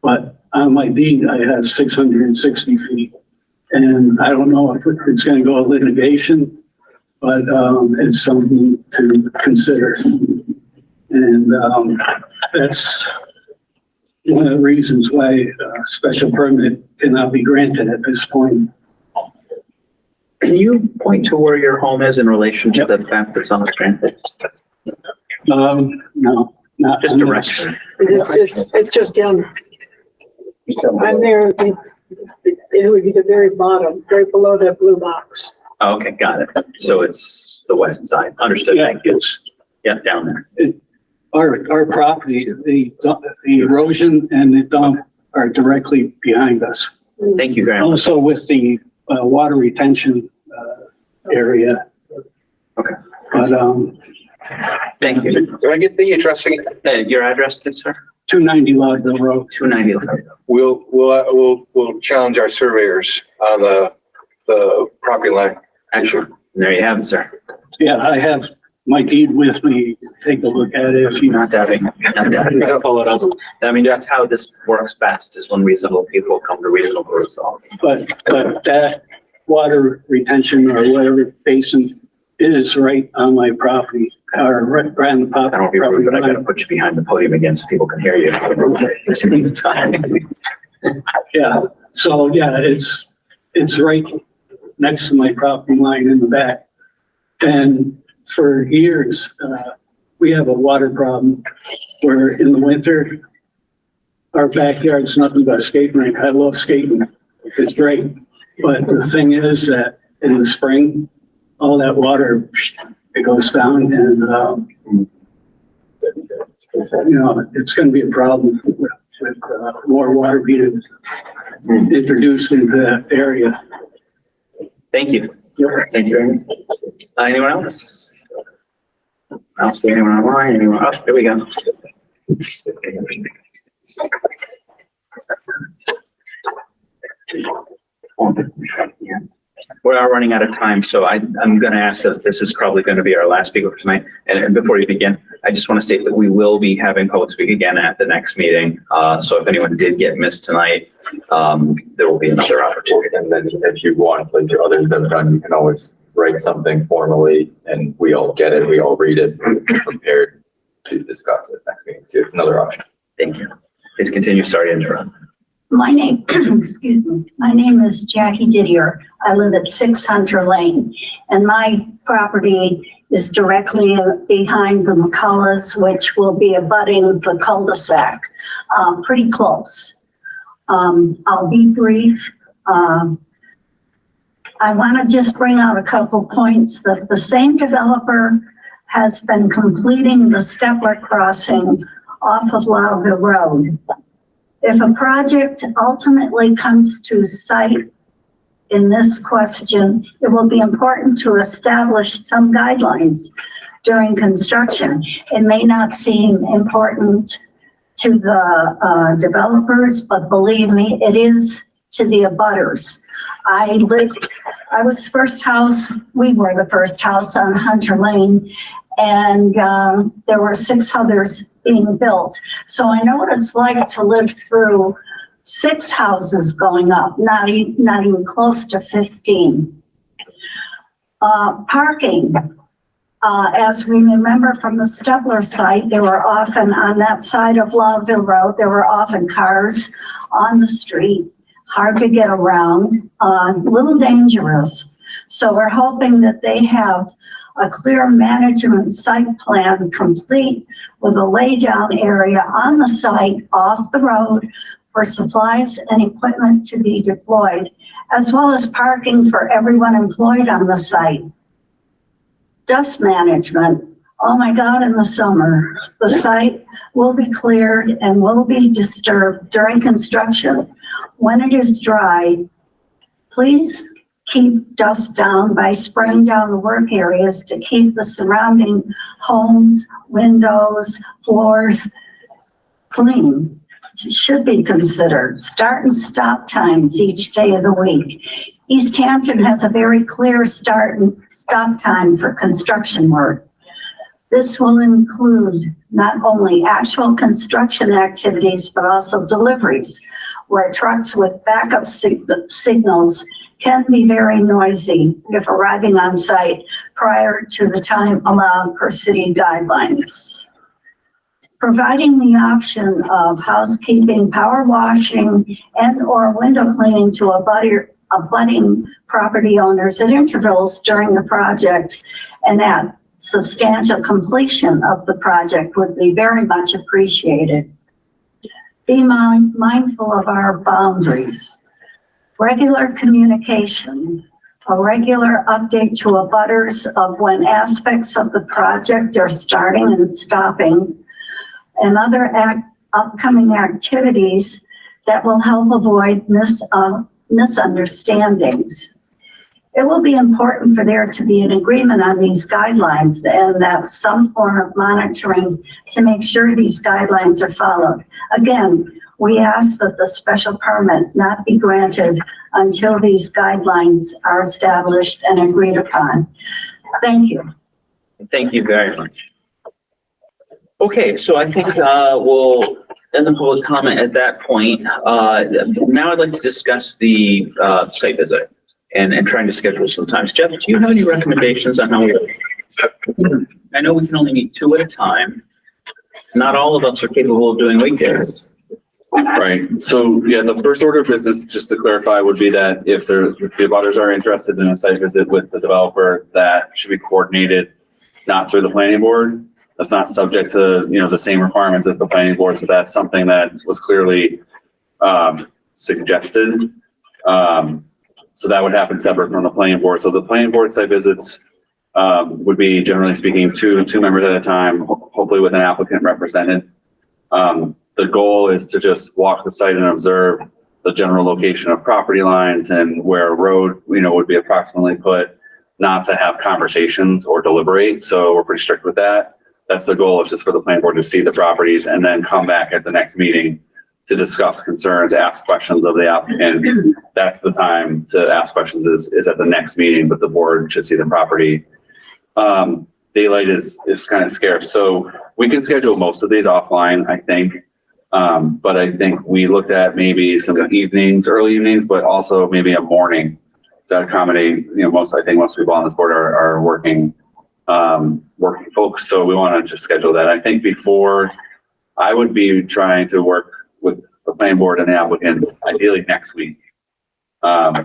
Speaker 11: But on my deed, I have 660 feet. And I don't know if it's going to go to litigation, but it's something to consider. And that's one of the reasons why a special permit cannot be granted at this point.
Speaker 2: Can you point to where your home is in relation to the map that's on the screen?
Speaker 11: No, not
Speaker 2: Just direction.
Speaker 16: It's just down. I'm there, it would be the very bottom, right below that blue box.
Speaker 2: Oh, okay, got it. So it's the west side. Understood.
Speaker 11: Yeah,
Speaker 2: Thank you.
Speaker 11: it's
Speaker 2: Yeah, down there.
Speaker 11: our property, the erosion and the dump are directly behind us.
Speaker 2: Thank you very much.
Speaker 11: Also with the water retention area.
Speaker 2: Okay.
Speaker 11: But
Speaker 2: Thank you.
Speaker 5: Do I get the address again?
Speaker 2: Your address, please, sir?
Speaker 11: 290 Loudville Road.
Speaker 2: 290 Loudville.
Speaker 5: We'll challenge our surveyors on the property line.
Speaker 2: Excellent. There you have it, sir.
Speaker 11: Yeah, I have my deed with me. Take a look at it if you.
Speaker 2: Not having pull it up. I mean, that's how this works best, is when reasonable people come to reasonable results.
Speaker 11: But that water retention or whatever basin is right on my property, or right on the property.
Speaker 2: I don't be rude, but I gotta put you behind the podium again so people can hear you.
Speaker 11: Yeah, so yeah, it's right next to my property line in the back. And for years, we have a water problem where in the winter, our backyard's nothing but a skating rink. I love skating. It's great. But the thing is that in the spring, all that water, it goes down and, it's going to be a problem with more water being introduced into that area.
Speaker 2: Thank you. Thank you. Anyone else? I don't see anyone online. Anyone? Oh, there we go. We are running out of time, so I'm going to ask that this is probably going to be our last speaker for tonight. And before you begin, I just want to state that we will be having public speak again at the next meeting. So if anyone did get missed tonight, there will be another opportunity.
Speaker 10: And then if you want, like others have done, you can always write something formally and we all get it, we all read it, prepared to discuss it next meeting. So it's another option.
Speaker 2: Thank you. Please continue. Sorry to interrupt.
Speaker 19: My name, excuse me, my name is Jackie Didier. I live at 6 Hunter Lane, and my property is directly behind the McCulloughs, which will be abutting the cul-de-sac, pretty close. I'll be brief. I want to just bring out a couple points that the same developer has been completing the Stepler crossing off of Loudville Road. If a project ultimately comes to site in this question, it will be important to establish some guidelines during construction. It may not seem important to the developers, but believe me, it is to the abutters. we were the first house on Hunter Lane, and there were 6 others being built. So I know what it's like to live through 6 houses going up, not even close to 15. Parking, as we remember from the Stepler site, there were often on that side of Loudville Road, there were often cars on the street, hard to get around, a little dangerous. So we're hoping that they have a clear management site plan complete with a laydown area on the site off the road for supplies and equipment to be deployed, as well as parking for everyone employed on the site. Dust management, oh my God, in the summer, the site will be cleared and will be disturbed during construction. When it is dry, please keep dust down by spraying down the work areas to keep the surrounding homes, windows, floors clean. Should be considered. Start and stop times each day of the week. Easthampton has a very clear start and stop time for construction work. This will include not only actual construction activities, but also deliveries, where trucks with backup signals can be very noisy if arriving on site prior to the time allowed per city guidelines. Providing the option of housekeeping, power washing, and/or window cleaning to abutting property owners at intervals during the project and at substantial completion of the project would be very much appreciated. Be mindful of our boundaries. Regular communication, a regular update to abutters of when aspects of the project are starting and stopping, and other upcoming activities that will help avoid misunderstandings. It will be important for there to be an agreement on these guidelines and that some form of monitoring to make sure these guidelines are followed. Again, we ask that the special permit not be granted until these guidelines are established and agreed upon. Thank you.
Speaker 2: Thank you very much. Okay, so I think we'll end the public comment at that point. Now I'd like to discuss the site visit and trying to schedule some times. Jeff, do you have any recommendations on how we? I know we can only meet 2 at a time. Not all of us are capable of doing weekdays.
Speaker 3: Right. So yeah, the first order of business, just to clarify, would be that if the abutters are interested in a site visit with the developer, that should be coordinated, not through the planning board. That's not subject to, the same requirements as the planning board. So that's something that was clearly suggested. So that would happen separate from the planning board. So the planning board site visits would be, generally speaking, two members at a time, hopefully with an applicant represented. The goal is to just walk the site and observe the general location of property lines and where a road, would be approximately put, not to have conversations or deliberate. So we're pretty strict with that. That's the goal, is just for the planning board to see the properties and then come back at the next meeting to discuss concerns, ask questions of the applicant. That's the time to ask questions is at the next meeting, but the board should see the property. Daylight is kind of scarce. So we can schedule most of these offline, I think. But I think we looked at maybe some evenings, early evenings, but also maybe a morning to accommodate, most people on this board are working folks. So we want to just schedule that. I think before, I would be trying to work with the planning board and the applicant, ideally next week.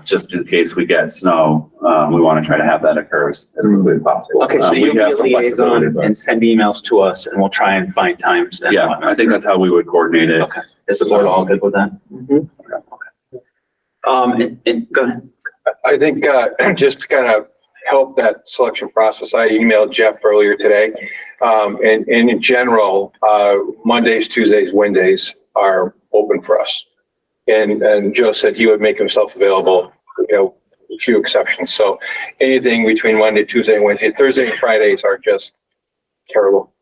Speaker 3: Just in case we get snow, we want to try to have that occur as quickly as possible.
Speaker 2: Okay, so you'll be a liaison and send emails to us and we'll try and find times.
Speaker 3: Yeah, I think that's how we would coordinate it.
Speaker 2: Okay. Is the board all good with that?
Speaker 3: Mm-hmm.
Speaker 2: Okay. And go ahead.
Speaker 5: I think just to kind of help that selection process, I emailed Jeff earlier today. And in general, Mondays, Tuesdays, Wednesdays are open for us. And Joe said he would make himself available, a few exceptions. So anything between Monday, Tuesday, and Wednesday, Thursday and Fridays are just terrible.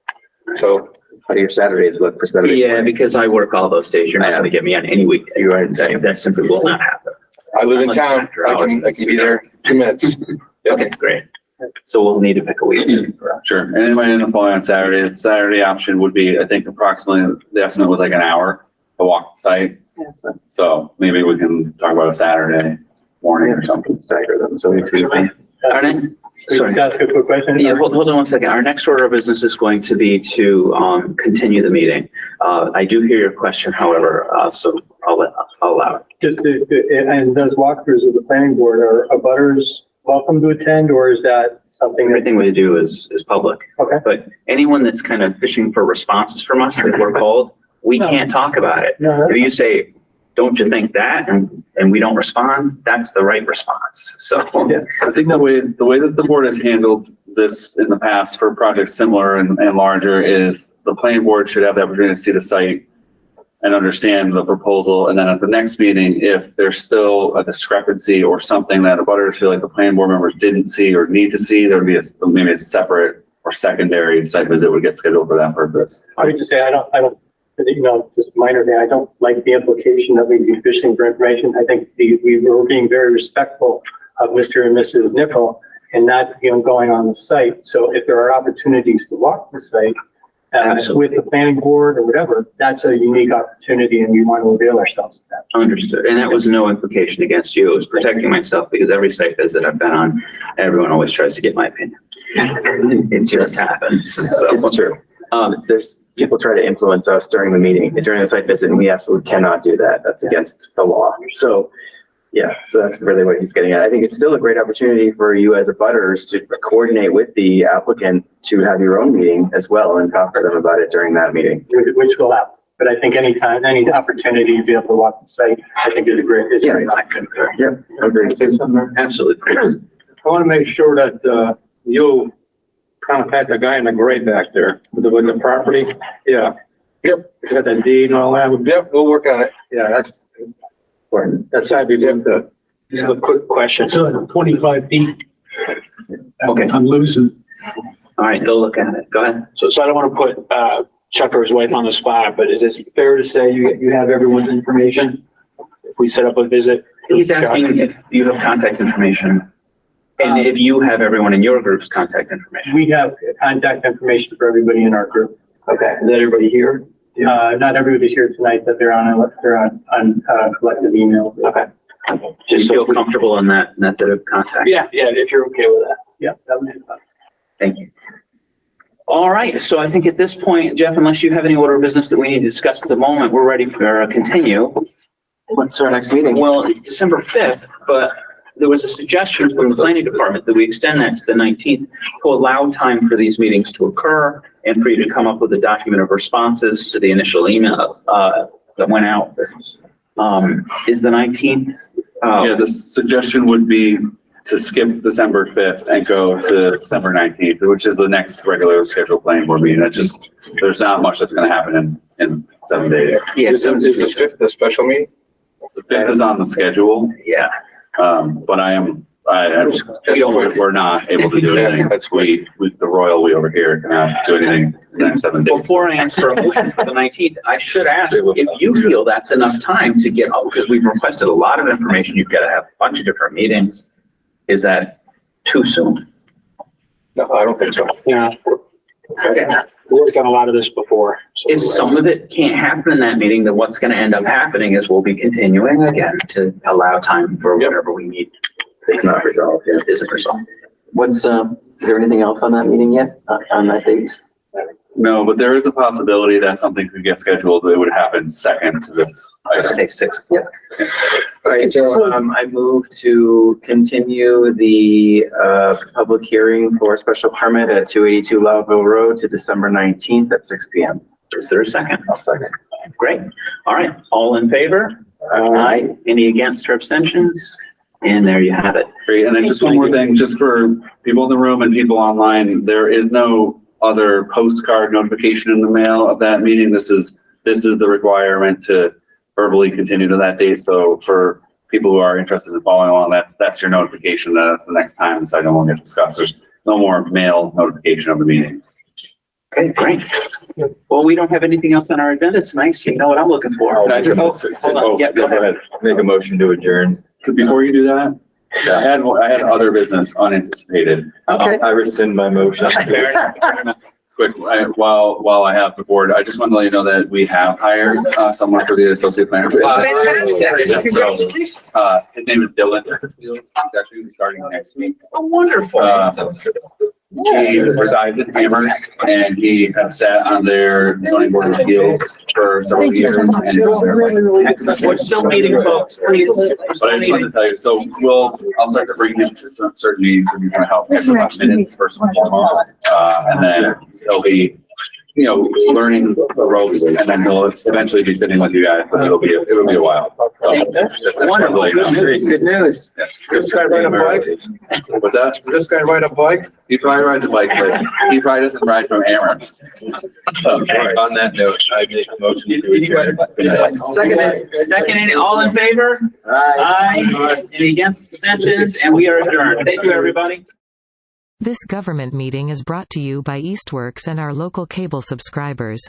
Speaker 5: So
Speaker 9: how do your Saturdays look for Saturday?
Speaker 2: Yeah,
Speaker 9: mornings?
Speaker 2: because I work all those days. You're not going to get me on any weekday. That simply will not happen.
Speaker 5: I live in town. I can be there 2 minutes.
Speaker 2: Okay, great. So we'll need to pick a week.
Speaker 3: Sure. And it might end up falling on Saturday. The Saturday option would be, I think, approximately, the estimate was like an hour to walk the site. So maybe we can talk about a Saturday morning or something, stagger them. So we Tuesday.
Speaker 8: Sorry. Can I ask a quick question?
Speaker 2: Yeah, hold on one second. Our next order of business is going to be to continue the meeting. I do hear your question, however, so I'll allow it.
Speaker 8: And those walkthroughs of the planning board, are abutters welcome to attend, or is that something?
Speaker 2: Everything we do is public.
Speaker 8: Okay.
Speaker 2: But anyone that's kind of fishing for responses from us, if we're called, we can't talk about it.
Speaker 8: No,
Speaker 2: if you say, don't you think that, and we don't respond, that's the right response. So
Speaker 3: yeah, I think the way that the board has handled this in the past for projects similar and larger is the planning board should have the opportunity to see the site and understand the proposal. And then at the next meeting, if there's still a discrepancy or something that abutters feel like the planning board members didn't see or need to see, there would be maybe a separate or secondary site visit would get scheduled for that purpose.
Speaker 8: I would just say, I don't, just minor thing, I don't like the implication that we'd be fishing for information. I think we were being very respectful of Mr. and Mrs. Nickel and not, going on the site. So if there are opportunities to walk the site, with the planning board or whatever, that's a unique opportunity and we want to avail ourselves of that.
Speaker 2: Understood. And that was no implication against you. It was protecting myself because every site visit I've been on, everyone always tries to get my opinion. It just happens. So.
Speaker 9: It's true. There's people try to influence us during the meeting, during the site visit, and we absolutely cannot do that. That's against the law. So yeah, so that's really what he's getting at. I think it's still a great opportunity for you as a butters to coordinate with the applicant to have your own meeting as well and talk to them about it during that meeting.
Speaker 8: Which will happen. But I think anytime, any opportunity to be able to walk the site, I think is a great,
Speaker 2: I concur.
Speaker 9: Yeah, agreed.
Speaker 2: Absolutely.
Speaker 5: I want to make sure that, you contact the guy in the gray back there with the property. Yeah. Yep. He's got that deed and all that. Yep, we'll work on it. Yeah, that's important. That's how we get the.
Speaker 4: Just a quick question. So 25 feet.
Speaker 2: Okay.
Speaker 4: I'm losing.
Speaker 2: All right, go look at it. Go ahead.
Speaker 4: So I don't want to put, Chuck or his wife on the spot, but is it fair to say you have everyone's information? If we set up a visit?
Speaker 2: He's asking if you have contact information and if you have everyone in your group's contact information.
Speaker 8: we have contact information for everybody in our group.
Speaker 4: Okay. Is that everybody here?
Speaker 8: Not everybody's here tonight, but they're on collective email.
Speaker 2: Okay. Just feel comfortable in that method of contact.
Speaker 4: Yeah, if you're okay with that.
Speaker 8: Yeah, that would be fine.
Speaker 2: Thank you. All right, so I think at this point, Jeff, unless you have any order of business that we need to discuss at the moment, we're ready for a continue.
Speaker 9: What's our next meeting?
Speaker 2: Well, December 5th, but there was a suggestion from the planning department that we extend that to the 19th to allow time for these meetings to occur and for you to come up with a document of responses to the initial email that went out. Is the 19th?
Speaker 3: Yeah, the suggestion would be to skip December 5th and go to December 19th, which is the next regular scheduled planning board meeting. That just, there's not much that's going to happen in 7 days.
Speaker 2: Yeah.
Speaker 5: Is the 5th the special meeting?
Speaker 3: The 5th is on the schedule.
Speaker 2: Yeah.
Speaker 3: But we're not able to do anything. That's the royal we over here cannot do anything in the next 7 days.
Speaker 2: Before I ask for a motion for the 19th, I should ask if you feel that's enough time to get, because we've requested a lot of information. You've got to have a bunch of different meetings. Is that too soon?
Speaker 5: No, I don't think so.
Speaker 4: Yeah. We've done a lot of this before. So
Speaker 2: If some of it can't happen in that meeting, then what's going to end up happening is we'll be continuing again to allow time for whatever we need. It's not resolved. It isn't resolved.
Speaker 9: What's, is there anything else on that meeting yet, on that date?
Speaker 3: No, but there is a possibility that something could get scheduled that would happen second to this.
Speaker 2: I say 6.
Speaker 9: Yep. All right, so I move to continue the public hearing for a special permit at 282 Loudville Road to December 19th at 6 p.m.
Speaker 2: Is there a second?
Speaker 9: I'll second.
Speaker 2: Great. All right. All in favor? Aye. Any against or abstentions? And there you have it.
Speaker 3: Great. And then just one more thing, just for people in the room and people online, there is no other postcard notification in the mail of that meeting. This is the requirement to verbally continue to that date. So for people who are interested in following along, that's your notification. That's the next time this item will get discussed. There's no more mail notification of the meetings.
Speaker 2: Okay, great. Well, we don't have anything else on our agenda tonight, so you know what I'm looking for.
Speaker 10: Hold on.
Speaker 2: Yeah, go ahead.
Speaker 10: Make a motion to adjourn.
Speaker 3: Before you do that, I had other business unanticipated.
Speaker 9: Okay.
Speaker 10: I rescind my motion.
Speaker 3: Fair enough. It's quick. While I have the board, I just want to let you know that we have hired someone for the associate planner.
Speaker 2: Fantastic.
Speaker 3: So, his name is Dylan. He's actually starting next week.
Speaker 2: Oh, wonderful.
Speaker 3: He resides in Amherst and he sat on their zoning board of appeals for several years.
Speaker 2: Excellent. We're still meeting, folks, please.
Speaker 3: But I just wanted to tell you, so I'll start to bring him to some certain meetings and he's gonna help get the minutes first and foremost. And then he'll be learning the ropes, and then he'll eventually be sitting with you guys, but it'll be a while. So, that's
Speaker 9: Wonderful.
Speaker 3: really
Speaker 9: Good
Speaker 3: nice.
Speaker 9: news. Good news.
Speaker 5: This guy ride a bike?
Speaker 3: What's that?
Speaker 5: Does this guy ride a bike?
Speaker 3: He probably rides a bike, but he probably doesn't ride from Amherst. So,
Speaker 10: On that note, I make a motion to
Speaker 2: Second, all in favor? Aye. Any against, abstentions? And we are adjourned. Thank you, everybody.
Speaker 1: This government meeting is brought to you by Eastworks and our local cable subscribers.